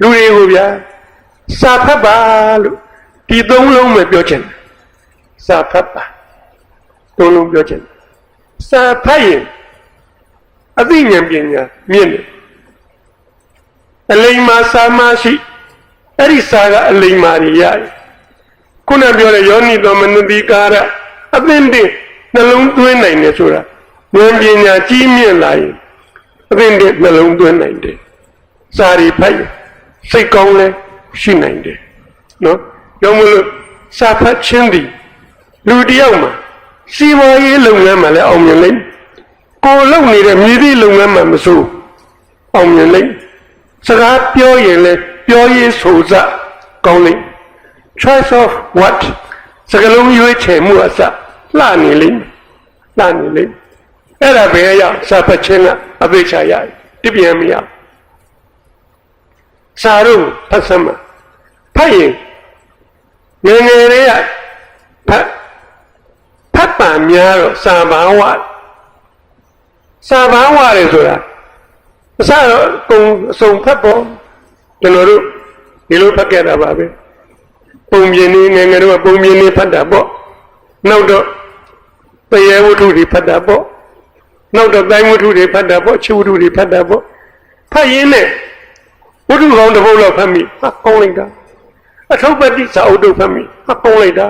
လူတွေကိုဗျာစာဖတ်ပါလို့ဒီသုံးလုံးပဲပြောချင်တယ်စာဖတ်ပါသုံးလုံးပြောချင်တယ်စာဖတ်ရင်အသိဉာဏ်ပညာမြင့်တယ်အလိမ္မာစာမရှိအဲ့ဒီစာကအလိမ္မာတွေရတယ်ခုနပြောတဲ့ယောနိသောမနတိကာရအသင့်တဲ့နှလုံးသွင်းနိုင်တယ်ဆိုတာဉာဏ်ပညာကြီးမြင့်လာရင်အသင့်တဲ့နှလုံးသွင်းနိုင်တယ်စာရီဖတ်ရင်စိတ်ကောင်းလဲရှိနိုင်တယ်နော်ကြောင့်မလို့စာဖတ်ခြင်းသည်လူတယောက်မှာစီးပွားရေးလုပ်ငန်းမှာလည်းအောင်မြင်လိမ့်ကိုယ်လုပ်နေတဲ့မြည်သည့်လုပ်ငန်းမှာမဆိုအောင်မြင်လိမ့်စကားပြောရင်လည်းပြောရေးဆိုစကောင်းလိမ့် choice of what စကားလုံးရွေးချယ်မှုအစလှနေလိမ့်အဲ့ဒါပဲရစာဖတ်ခြင်းကအပိချာရတပြင်းမရစာတို့ဖတ်စမ်းမှာ ဖတ်ရင်ငယ်ငယ်လေးကဖတ်ပါများတော့စာဘာဝတယ်ဆိုတာအစတော့ကုံအစုံဖတ်ဖို့ကျွန်တော်တို့ဒီလိုဖတ်ခဲ့တာပါပဲပုံပြင်းနေငယ်ငယ်တော့ပုံပြင်းနေဖတ်တာပေါ့နောက်တော့တရားဝတ္ထုတွေဖတ်တာပေါ့နောက်တော့တိုင်းဝတ္ထုတွေဖတ်တာပေါ့ချဝတ္ထုတွေဖတ်တာပေါ့ဖတ်ရင်းနဲ့ဝတ္ထုကောင်းတစ်ပုဒ်လောက်ဖတ်မိဟာကောင်းလိုက်တာအထုပ္ပတ္တိစာအုပ်တို့ဖတ်မိဟာကောင်းလိုက်တာ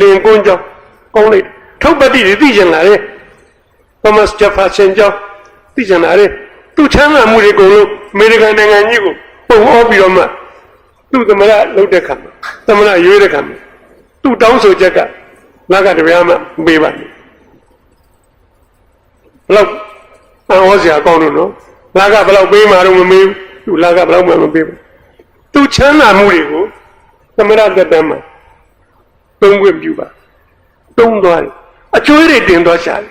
လင်ကွန်းကြောင့်ကောင်းလိုက်ထုပ္ပတ္တိတွေသိကျင်လာတယ်Thomas Jefferson ကြောင့်သိကျင်လာတယ်သူချမ်းသာမှုတွေကုန်လို့အမေရိကန်နိုင်ငံကြီးကိုပုံအောပြီးတော့မှသူ့သမရလုပ်တဲ့ခါမှာသမရရွေးတဲ့ခါမှာသူ့တောင်းဆိုချက်ကငါကတရားမှပေးပါမယ်ဘလောက်အော်စရာကောင်းလို့နော်ငါကဘလောက်ပေးမှတော့မမေးဘူးသူလာကဘလောက်မှမပေးဘူးသူချမ်းသာမှုတွေကိုသမရသက်တမ်းမှာသုံးခွင့်ပြုပါသုံးသွားတယ်အကျွေးတွေတင်သွားရှာတယ်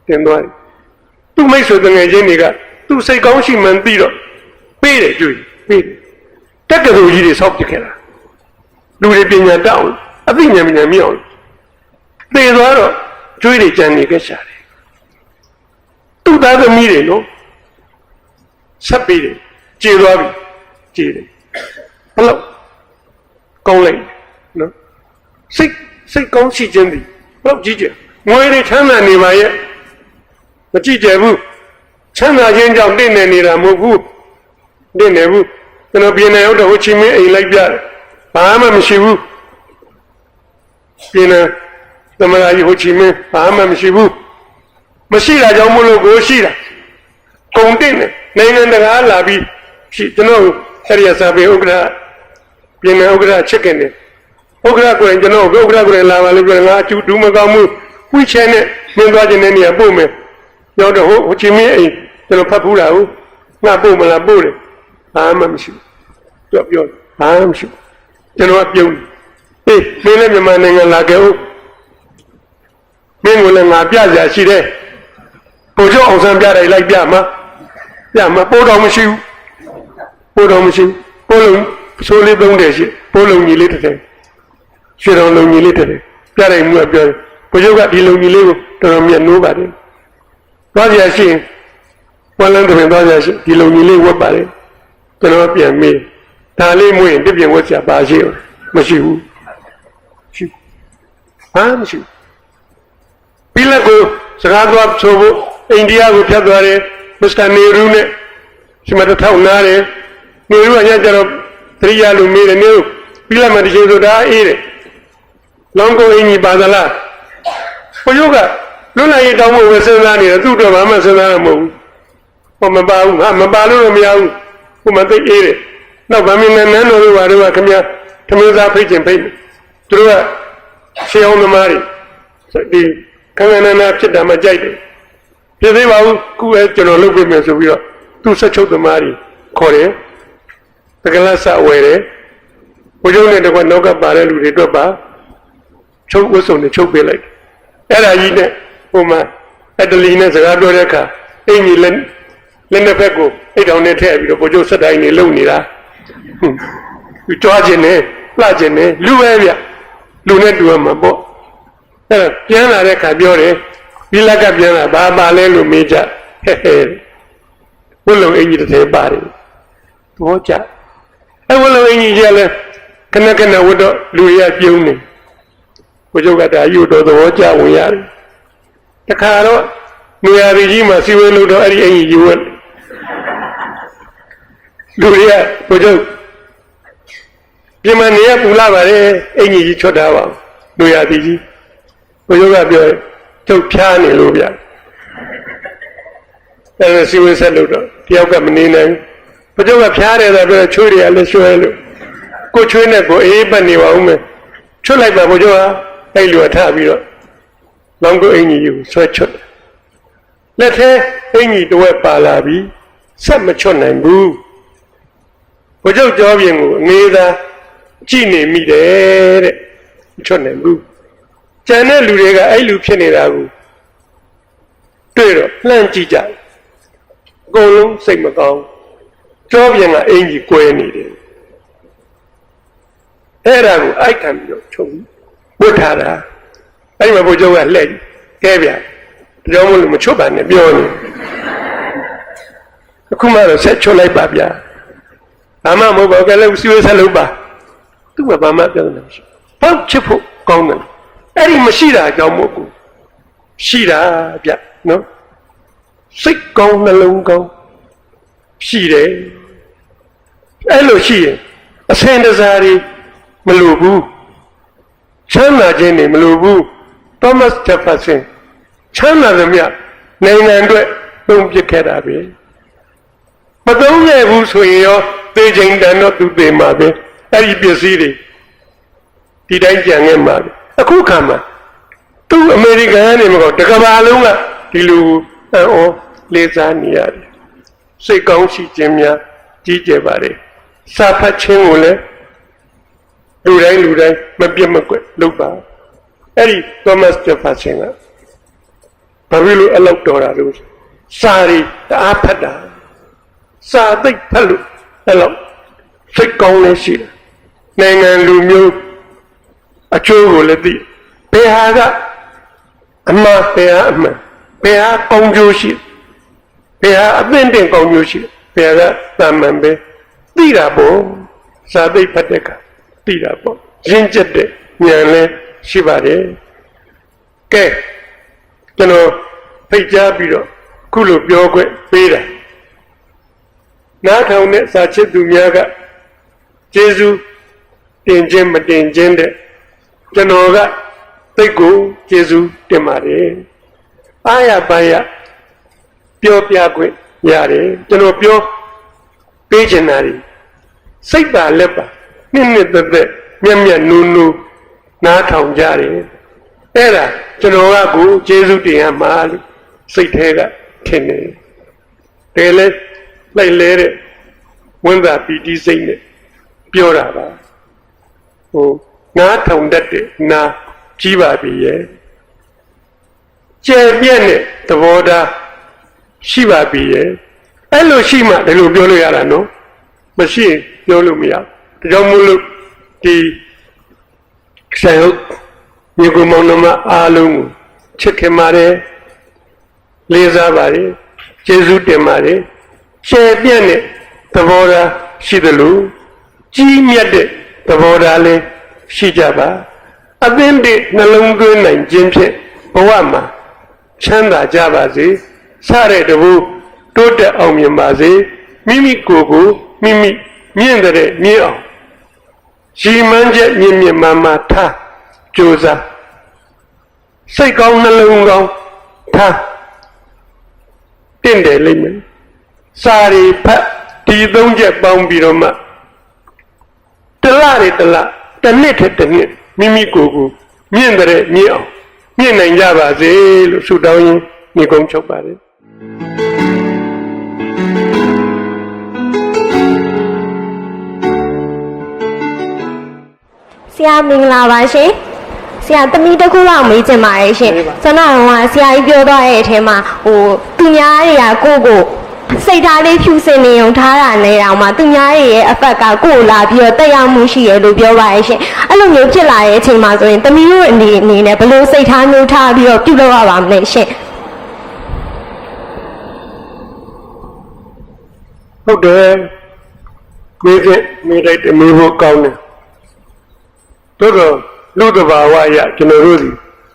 တင်သွားတယ်သူ့မိတ်ဆွေတငယ်ချင်းတွေကသူ့စိတ်ကောင်းရှိမှန်းသိတော့ပေးတယ်ကျွေးပေးတယ်တက္ကသိုလ်ကြီးတွေဆောက်ပြခဲ့တာလူတွေပညာတတ်အောင်အသိဉာဏ်မြင်အောင်သိသွားတော့ကျွေးတွေကြံနေခဲ့ရှာတယ်သူ့သားသမီးတွေနော်ဆက်ပေးတယ်ကျေသွားပြီကျေတယ်ဘလို့ကောင်းလိုက်နော်စိတ်ကောင်းရှိခြင်းသည်ဘလို့ကြည့်ကြငွေတွေချမ်းသာနေပါရဲ့မကြည့်ကြဘူးချမ်းသာခြင်းကြောင့်တင့်နေနေတာမဟုတ်ဘူးတင့်နေဘူးကျွန်တော်ပြည်နယ်ရောက်တော့ဟိုချီမင်းအိမ်လိုက်ပြတယ်ဘာမှမရှိဘူးပြည်နယ်သမရာကြီးဟိုချီမင်းဘာမှမရှိဘူးမရှိတာကြောင့်မလို့ကိုရှိတာကုန်တင့်နေနိုင်ငံတကာလာပြီးကျွန်တော်အဲ့ဒီစာပေဥက္ကဋ္ဌပြည်နယ်ဥက္ကဋ္ဌချစ်ခင်တယ်ဥက္ကဋ္ဌကိုရင်ကျွန်တော်ဥက္ကဋ္ဌကိုရင်လာပါလို့ပြောငါအကျူဒူးမကောင်းဘူးဝိချဲနဲ့မင်းသွားခြင်းနဲ့နေရာပို့မယ်ရောက်တော့ဟိုချီမင်းအိမ်ကျွန်တော်ဖတ်ဘူးလားဟုတ်ငါပို့မလားပို့တယ်ဘာမှမရှိဘူးပြောဘာမှမရှိဘူးကျွန်တော်ကပြုံးအေးမင်းလည်းမြန်မာနိုင်ငံလာခဲ့ဦးမင်းကလည်းငါပြကြရှိတယ်ဘုရားအောင်ဆန်းပြတယ်လိုက်ပြမှာပို့တော်မရှိဘူးပို့တော်မရှိပို့လုံးဆိုးလေးသုံးတယ်ရှိပို့လုံးကြီးလေးတစ်ထည်ရွှေတော်လုံးကြီးလေးတစ်ထည်ပြတယ်မှုကပြောတယ်ဘုရားကဒီလုံးကြီးလေးကိုတော်တော်မြတ်နိုးပါတယ်သွားကြရှိရင်ဝမ်းလန်းတဲ့သွားကြရှိဒီလုံးကြီးလေးဝတ်ပါတယ်ကျွန်တော်ပြန်မေးဒါလေးမွေးရင်ပြပြင်ဝတ်ချပါရှိမရှိဘူးရှိဘာမရှိပြီးလက်ကိုစကားသွားဆိုဖို့အိန္ဒိယကိုဖြတ်သွားတယ်မစ္စတာနေရူနဲ့ဒီမှာတော့ထောက်နားတယ်နေရူကညကျတော့သတိရလို့မေးတယ်နေရူပြီးလက်မှတစ်ချိန်ဆိုတာအေးတယ်လောင်းကိုအင်းကြီးပါသလားဘုရားကလွတ်လပ်ရေးတောင်းဖို့ပဲစဉ်းစားနေတယ်သူ့တော့ဘာမှစဉ်းစားရမဟုတ်ဘူးဟောမပါဘူးငါမပါလို့မရဘူးဟိုမှာသိအေးတယ်နောက်ဗမာနန်းတော်တို့ဘာတို့ကခင်ဗျာသမင်းသားဖိတ်ခြင်းဖိတ်သူတို့ကရှေးအောင်သမားတွေဒီခန္ဓာနာဖြစ်တာမှကြိုက်တယ်ပြသေးပါဘူးခုပဲကျွန်တော်လုပ်ပေးမယ်ဆိုပြီးတော့သူဆက်ချုပ်သမားတွေခေါ်တယ်တကလဆဝယ်တယ်ဘုရားနဲ့တကွနောက်ကပါတဲ့လူတွေအတွက်ပါချုပ်ဝတ်စုံတွေချုပ်ပေးလိုက်အဲ့ဒါကြီးနဲ့ဟိုမှာအတလီနဲ့စကားပြောတဲ့အခါအင်ကြီးလက်နှစ်ဖက်ကိုအိတ်တောင်နဲ့ထည့်ပြီးတော့ဘုရားဆက်တိုင်းနေလုံနေတာသူကြွားခြင်းနဲ့လှခြင်းနဲ့လူပဲဗျလူနဲ့တူရမှာပေါ့အဲ့ဒါပြန်လာတဲ့အခါပြောတယ်ဒီလက်ကပြန်လာဘာပါလဲလို့မေးကြဟဲ့ဝတ်လုံအင်ကြီးတစ်ထည်ပါတယ်သဘောကျအဲ့ဝတ်လုံအင်ကြီးကြီးလည်းခဏခဏဝတ်တော့လူရပြုံးနေဘုရားကဒါယူတော့သဘောကျဝင်ရတယ်တခါတော့နေရာကြီးမှာစီဝဲလို့တော့အဲ့ဒီအင်ကြီးယူဝတ်လူရဘုရားပြင်မနေရပူလာပါလေအင်ကြီးချွတ်တာပါလူရကြီးဘုရားကပြောကျုပ်ဖြားနေလို့ဗျအဲ့ဒါစီဝဲဆက်လို့တော့တယောက်ကမနေနိုင်ဘုရားကဖြားတယ်ဆိုတော့ချွေးတွေကလည်းရွှဲလို့ကိုချွေးနဲ့ကိုအေးပတ်နေပါဦးမယ်ချွတ်လိုက်ပါဘုရားအဲ့လိုထပြီးတော့လောင်းကိုအင်ကြီးကိုဆွဲချွတ်လက်ထဲအင်ကြီးတဝက်ပါလာပြီးဆက်မချွတ်နိုင်ဘူးဘုရားကြောပြင်ကိုအနေသာကြည့်နေမိတယ်တဲ့ချွတ်နိုင်ဘူးကျန်တဲ့လူတွေကအဲ့လူဖြစ်နေတာကိုတွေ့တော့လှမ်းကြည့်ကြအကုန်လုံးစိတ်မကောင်းကြောပြင်ကအင်ကြီးကွဲနေတယ် အဲ့ဒါကိုအိုက်ခံပြီးတော့ချုပ်ဝတ်ထားတာအဲ့ဒီမှာဘုရားကလှည့်ကဲဗျာဒါကြောင့်မလို့မချုပ်ပါနဲ့ပြောနေအခုမှတော့ဆက်ချုပ်လိုက်ပါဗျာဘာမှမဟုတ်ပါဘူးကလည်းစီဝဲဆက်လုပ်ပါသူကဘာမှပြောနေမရှိဘောက်ချစ်ဖို့ကောင်းတယ်အဲ့ဒီမရှိတာကြောင့်မို့ကိုရှိတာဗျနော်စိတ်ကောင်းနှလုံးကောင်းရှိတယ်အဲ့လိုရှိရင်အစင်တစားတွေမလိုဘူးချမ်းသာခြင်းတွေမလိုဘူးသောမတ်ဂျက်ဖာဆင်ချမ်းသာသမျှနိုင်ငံအတွက်သုံးပြခဲ့တာပဲမသုံးခဲ့ဘူးဆိုရင်ရောသေချိန်တန်တော့သူသေမှာပဲအဲ့ဒီပစ္စည်းတွေဒီတိုင်းကြံခဲ့မှာပဲအခုခါမှာသူအမေရိကန်ကနေမကောတကဘာလုံးကဒီလိုအော်လေးစားနေရတယ်စိတ်ကောင်းရှိခြင်းများကြီးကျယ်ပါတယ်စာဖတ်ခြင်းကိုလည်းလူတိုင်းမပြတ်မကွက်လုပ်ပါအဲ့ဒီသောမတ်ဂျက်ဖာဆင်ကဘာလို့အလောက်တော်တာလို့စာရီတအားဖတ်တာစာသိပ်ဖတ်လို့အဲ့လောက်စိတ်ကောင်းလည်းရှိတယ်နိုင်ငံလူမျိုးအချိုးကိုလည်းသိဘယ်ဟာကအမှားဘယ်ဟာအမှန်ဘယ်ဟာကောင်းကျိုးရှိဘယ်ဟာအသင့်တင်ကောင်းကျိုးရှိဘယ်ဟာကသာမန်ပဲသိတာပေါ့စာသိပ်ဖတ်တဲ့ကသိတာပေါ့ရင့်ကျက်တဲ့ဉာဏ်လည်းရှိပါတယ်ကဲကျွန်တော်ဖိတ်ကြားပြီးတော့ခုလိုပြောခွင့်ပေးတာနားထောင်တဲ့စာချစ်သူများကကျေးဇူးတင်ခြင်းမတင်ခြင်းတဲ့ကျွန်တော်ကသိတ်ကိုကျေးဇူးတင်ပါတယ်အားရပါရပြောပြခွင့်ရတယ်ကျွန်တော်ပြောပေးချင်တာတွေစိတ်ပါလက်ပါနှစ်သက်သက်မျက်မျက်နူးနူးနားထောင်ကြတယ်အဲ့ဒါကျွန်တော်ကကိုကျေးဇူးတင်ရမှာလို့စိတ်ထဲကထင်တယ်တယ်လဲလိုက်လဲတဲ့ဝန်သာပီတိစိတ်နဲ့ပြောတာပါဟိုနားထောင်တတ်တဲ့နားကြီးပါပြီရဲ့ကျယ်ပြန့်တဲ့သဘောထားရှိပါပြီရဲ့အဲ့လိုရှိမှဒီလိုပြောလို့ရတာနော်မရှိရင်ပြောလို့မရဒါကြောင့်မို့လို့ဒီဆိုင်ဟုတ်မြေကူမောင်နှမအားလုံးကိုချစ်ခင်ပါတယ်လေးစားပါတယ်ကျေးဇူးတင်ပါတယ်ကျယ်ပြန့်တဲ့သဘောထားရှိသလိုကြီးမြတ်တဲ့သဘောထားလည်းရှိကြပါအသင်းတဲ့နှလုံးသွင်းနိုင်ခြင်းဖြင့်ဘဝမှာချမ်းသာကြပါစေစတဲ့တဘူတိုးတက်အောင်မြင်ပါစေမိမိကိုယ်ကိုမိမိမြင့်တဲ့မြင့်အောင်ရှိမှန်းချက်မြင့်မြင့်မာမာထားကြိုးစားစိတ်ကောင်းနှလုံးကောင်းထားတင့်တယ်လိမ့်မယ်စာရီဖတ်ဒီသုံးချက်ပေါင်းပြီးတော့မှတလတစ်နှစ်ထက်တစ်နှစ်မိမိကိုယ်ကိုမြင့်တဲ့မြင့်အောင်မြင့်နိုင်ကြပါစေလို့ဆုတောင်းရင်းညီကုန်းချုပ်ပါတယ်ဆရာမင်္ဂလာပါရှင်ဆရာသမီးတစ်ခုလောက်မေးချင်ပါတယ်ရှင်ကျွန်တော်ကဆရာကြီးပြောသွားတဲ့အထဲမှာသူများတွေကကိုစိတ်ထားလေးဖြူစင်နေုံထားတာနဲ့တောင်မှသူများရဲ့အဖက်ကကိုလာပြီးတော့တက်ရောက်မှုရှိရလို့ပြောပါရဲ့ရှင်အဲ့လိုမျိုးဖြစ်လာတဲ့အချိန်မှာဆိုရင်သမီးတို့အနေနဲ့ဘယ်လိုစိတ်ထားမျိုးထားပြီးတော့ပြုလုပ်ရပါမလဲရှင်ဟုတ်တယ်မိလိုက်တယ်မိဖို့ကောင်းတယ်တို့လူတဘာဝရကျွန်တော်တို့ဒီ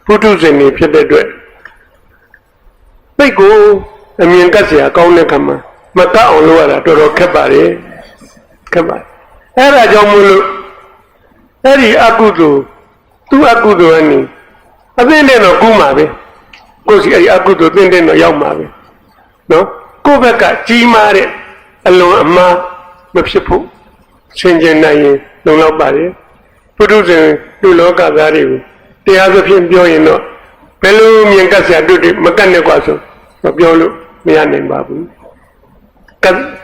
ပုထုဇဉ်တွေဖြစ်တဲ့အတွက်စိတ်ကိုအမြင်ကပ်စရာကောင်းတဲ့ခါမှာမကပ်အောင်လုပ်ရတာတော်တော်ခက်ပါတယ်ခက်ပါတယ်အဲ့ဒါကြောင့်မို့လို့အဲ့ဒီအကုသိုလ်သူအကုသိုလ်ကနေအသိနဲ့တော့ကူးမှာပဲကိုယ်စီအဲ့ဒီအကုသိုလ်သိတဲ့တော့ရောက်မှာပဲနော်ကိုယ့်ဘက်ကကြီးမားတဲ့အလွန်အမှားမဖြစ်ဖို့ဆင်ခြင်နိုင်ရင်လုံလောက်ပါတယ်ပုထုဇဉ်လူလောကသားတွေကိုတရားသဖြင့်ပြောရင်တော့ဘယ်လိုမြင်ကပ်စရာတွေ့မကပ်နဲ့กว่าဆိုမပြောလို့မရနိုင်ပါဘူး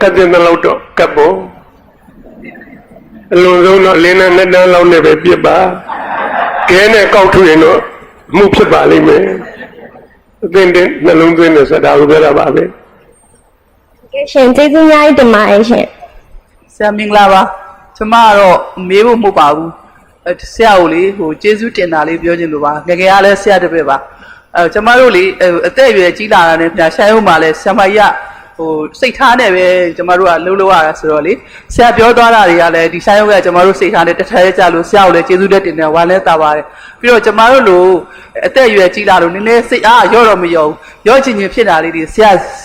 ကပ်တဲ့လောက်တော့ကပ်ဖို့အလုံးစုံတော့လင်းနဲ့နှစ်တန်းလောက်နဲ့ပဲပြစ်ပါခဲနဲ့ကောက်ထွေတော့မှုဖြစ်ပါလိမ့်မယ်အသင်တဲ့နှလုံးသွင်းတဲ့စကားကိုပြောတာပါပဲကဲရှင်ကျေးဇူးများတင်ပါတယ်ရှင်ဆရာမင်္ဂလာပါကျမကတော့မေးဖို့မဟုတ်ပါဘူး ဆရာကိုလေဟိုကျေးဇူးတင်တာလေးပြောချင်လို့ပါငယ်ငယ်ကလည်းဆရာတစ်ပည့်ပါကျမတို့လေအသက်အရွယ်ကြီးလာတာနဲ့ပြန်ဆိုင်ဦးမှာလဲဆရာမကြီးကဟိုစိတ်ထားနဲ့ပဲကျမတို့ကလှုပ်လို့ရတာဆိုတော့လေဆရာပြောသွားတာတွေကလည်းဒီဆိုင်ဦးကကျမတို့စိတ်ထားနဲ့တထရဲကြလို့ဆရာကိုလည်းကျေးဇူးတက်တင်တယ်ဝါလဲတာပါတယ်ပြီးတော့ကျမတို့လိုအသက်အရွယ်ကြီးလာလို့နည်းနည်းစိတ်အားရော့တော့မရောရော့ချင်ချင်ဖြစ်တာလေးတွေဆ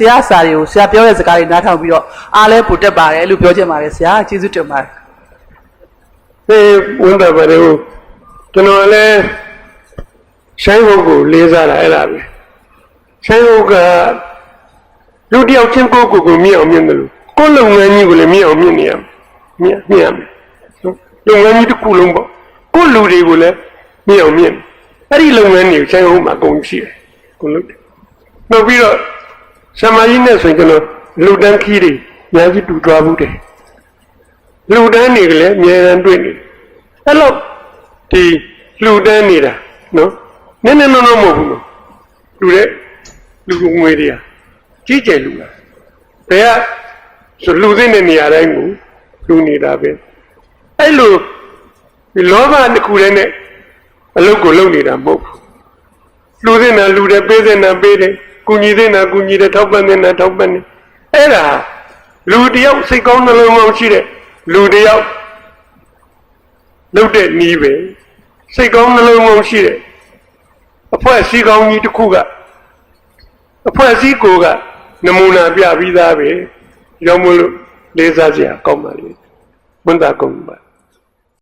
ရာစာတွေကိုဆရာပြောတဲ့စကားတွေနားထောင်ပြီးတော့အားလဲပိုတက်ပါတယ်လို့ပြောချင်ပါတယ်ဆရာကျေးဇူးတင်ပါတယ် ဒီဝန်တာပါတယ်ကျွန်တော်လည်းဆိုင်ဟုတ်ကိုလေးစားတာအဲ့ဒါပဲဆိုင်ဟုတ်ကလူတယောက်ချင်းကိုမြင်အောင်မြင်တယ်လို့ကိုယ်လုပ်ငန်းကြီးကိုလည်းမြင်အောင်မြင်နေရမယ်မြင်ရမယ်လုပ်ငန်းကြီးတစ်ခုလုံးပေါ့ကိုယ်လူတွေကိုလည်းမြင်အောင်မြင်အဲ့ဒီလုပ်ငန်းတွေကိုဆိုင်ဟုတ်မှာအကုန်ရှိတယ်ကိုလုပ်တယ်နောက်ပြီးတော့ဆမာကြီးနဲ့ဆိုရင်ကျွန်တော်လူတန်းခီးတွေအများကြီးတူသွားဘူးတယ်လူတန်းတွေကလည်းအများအားတွေ့နေအဲ့တော့ဒီလူတန်းနေတာနော်နည်းနည်းမဟုတ်ဘူးနော်လူငွေတွေကကြီးကျယ်လူလားဘယ်ကဆိုလူသိတဲ့နေရာတိုင်းကိုလူနေတာပဲအဲ့လိုဒီလောဘတစ်ခုတည်းနဲ့အလုပ်ကိုလုပ်နေတာမဟုတ်ဘူးလူသိတဲ့လူတွေပေးတဲ့နာပေးတယ်ကုညီတဲ့နာကုညီတယ်ထောက်ပံ့တဲ့နာထောက်ပံ့တယ်အဲ့ဒါလူတယောက်စိတ်ကောင်းနှလုံးကောင်းရှိတဲ့လူတယောက်လုပ်တဲ့နည်းပဲစိတ်ကောင်းနှလုံးကောင်းရှိတဲ့အဖွဲ့အစည်းကောင်းကြီးတစ်ခုကအဖွဲ့အစည်းကိုကနမူနာပြပြီးသားပဲရောမလို့လေးစားစရာကောင်းပါလေဘုန်းတော်ကောင်းပါ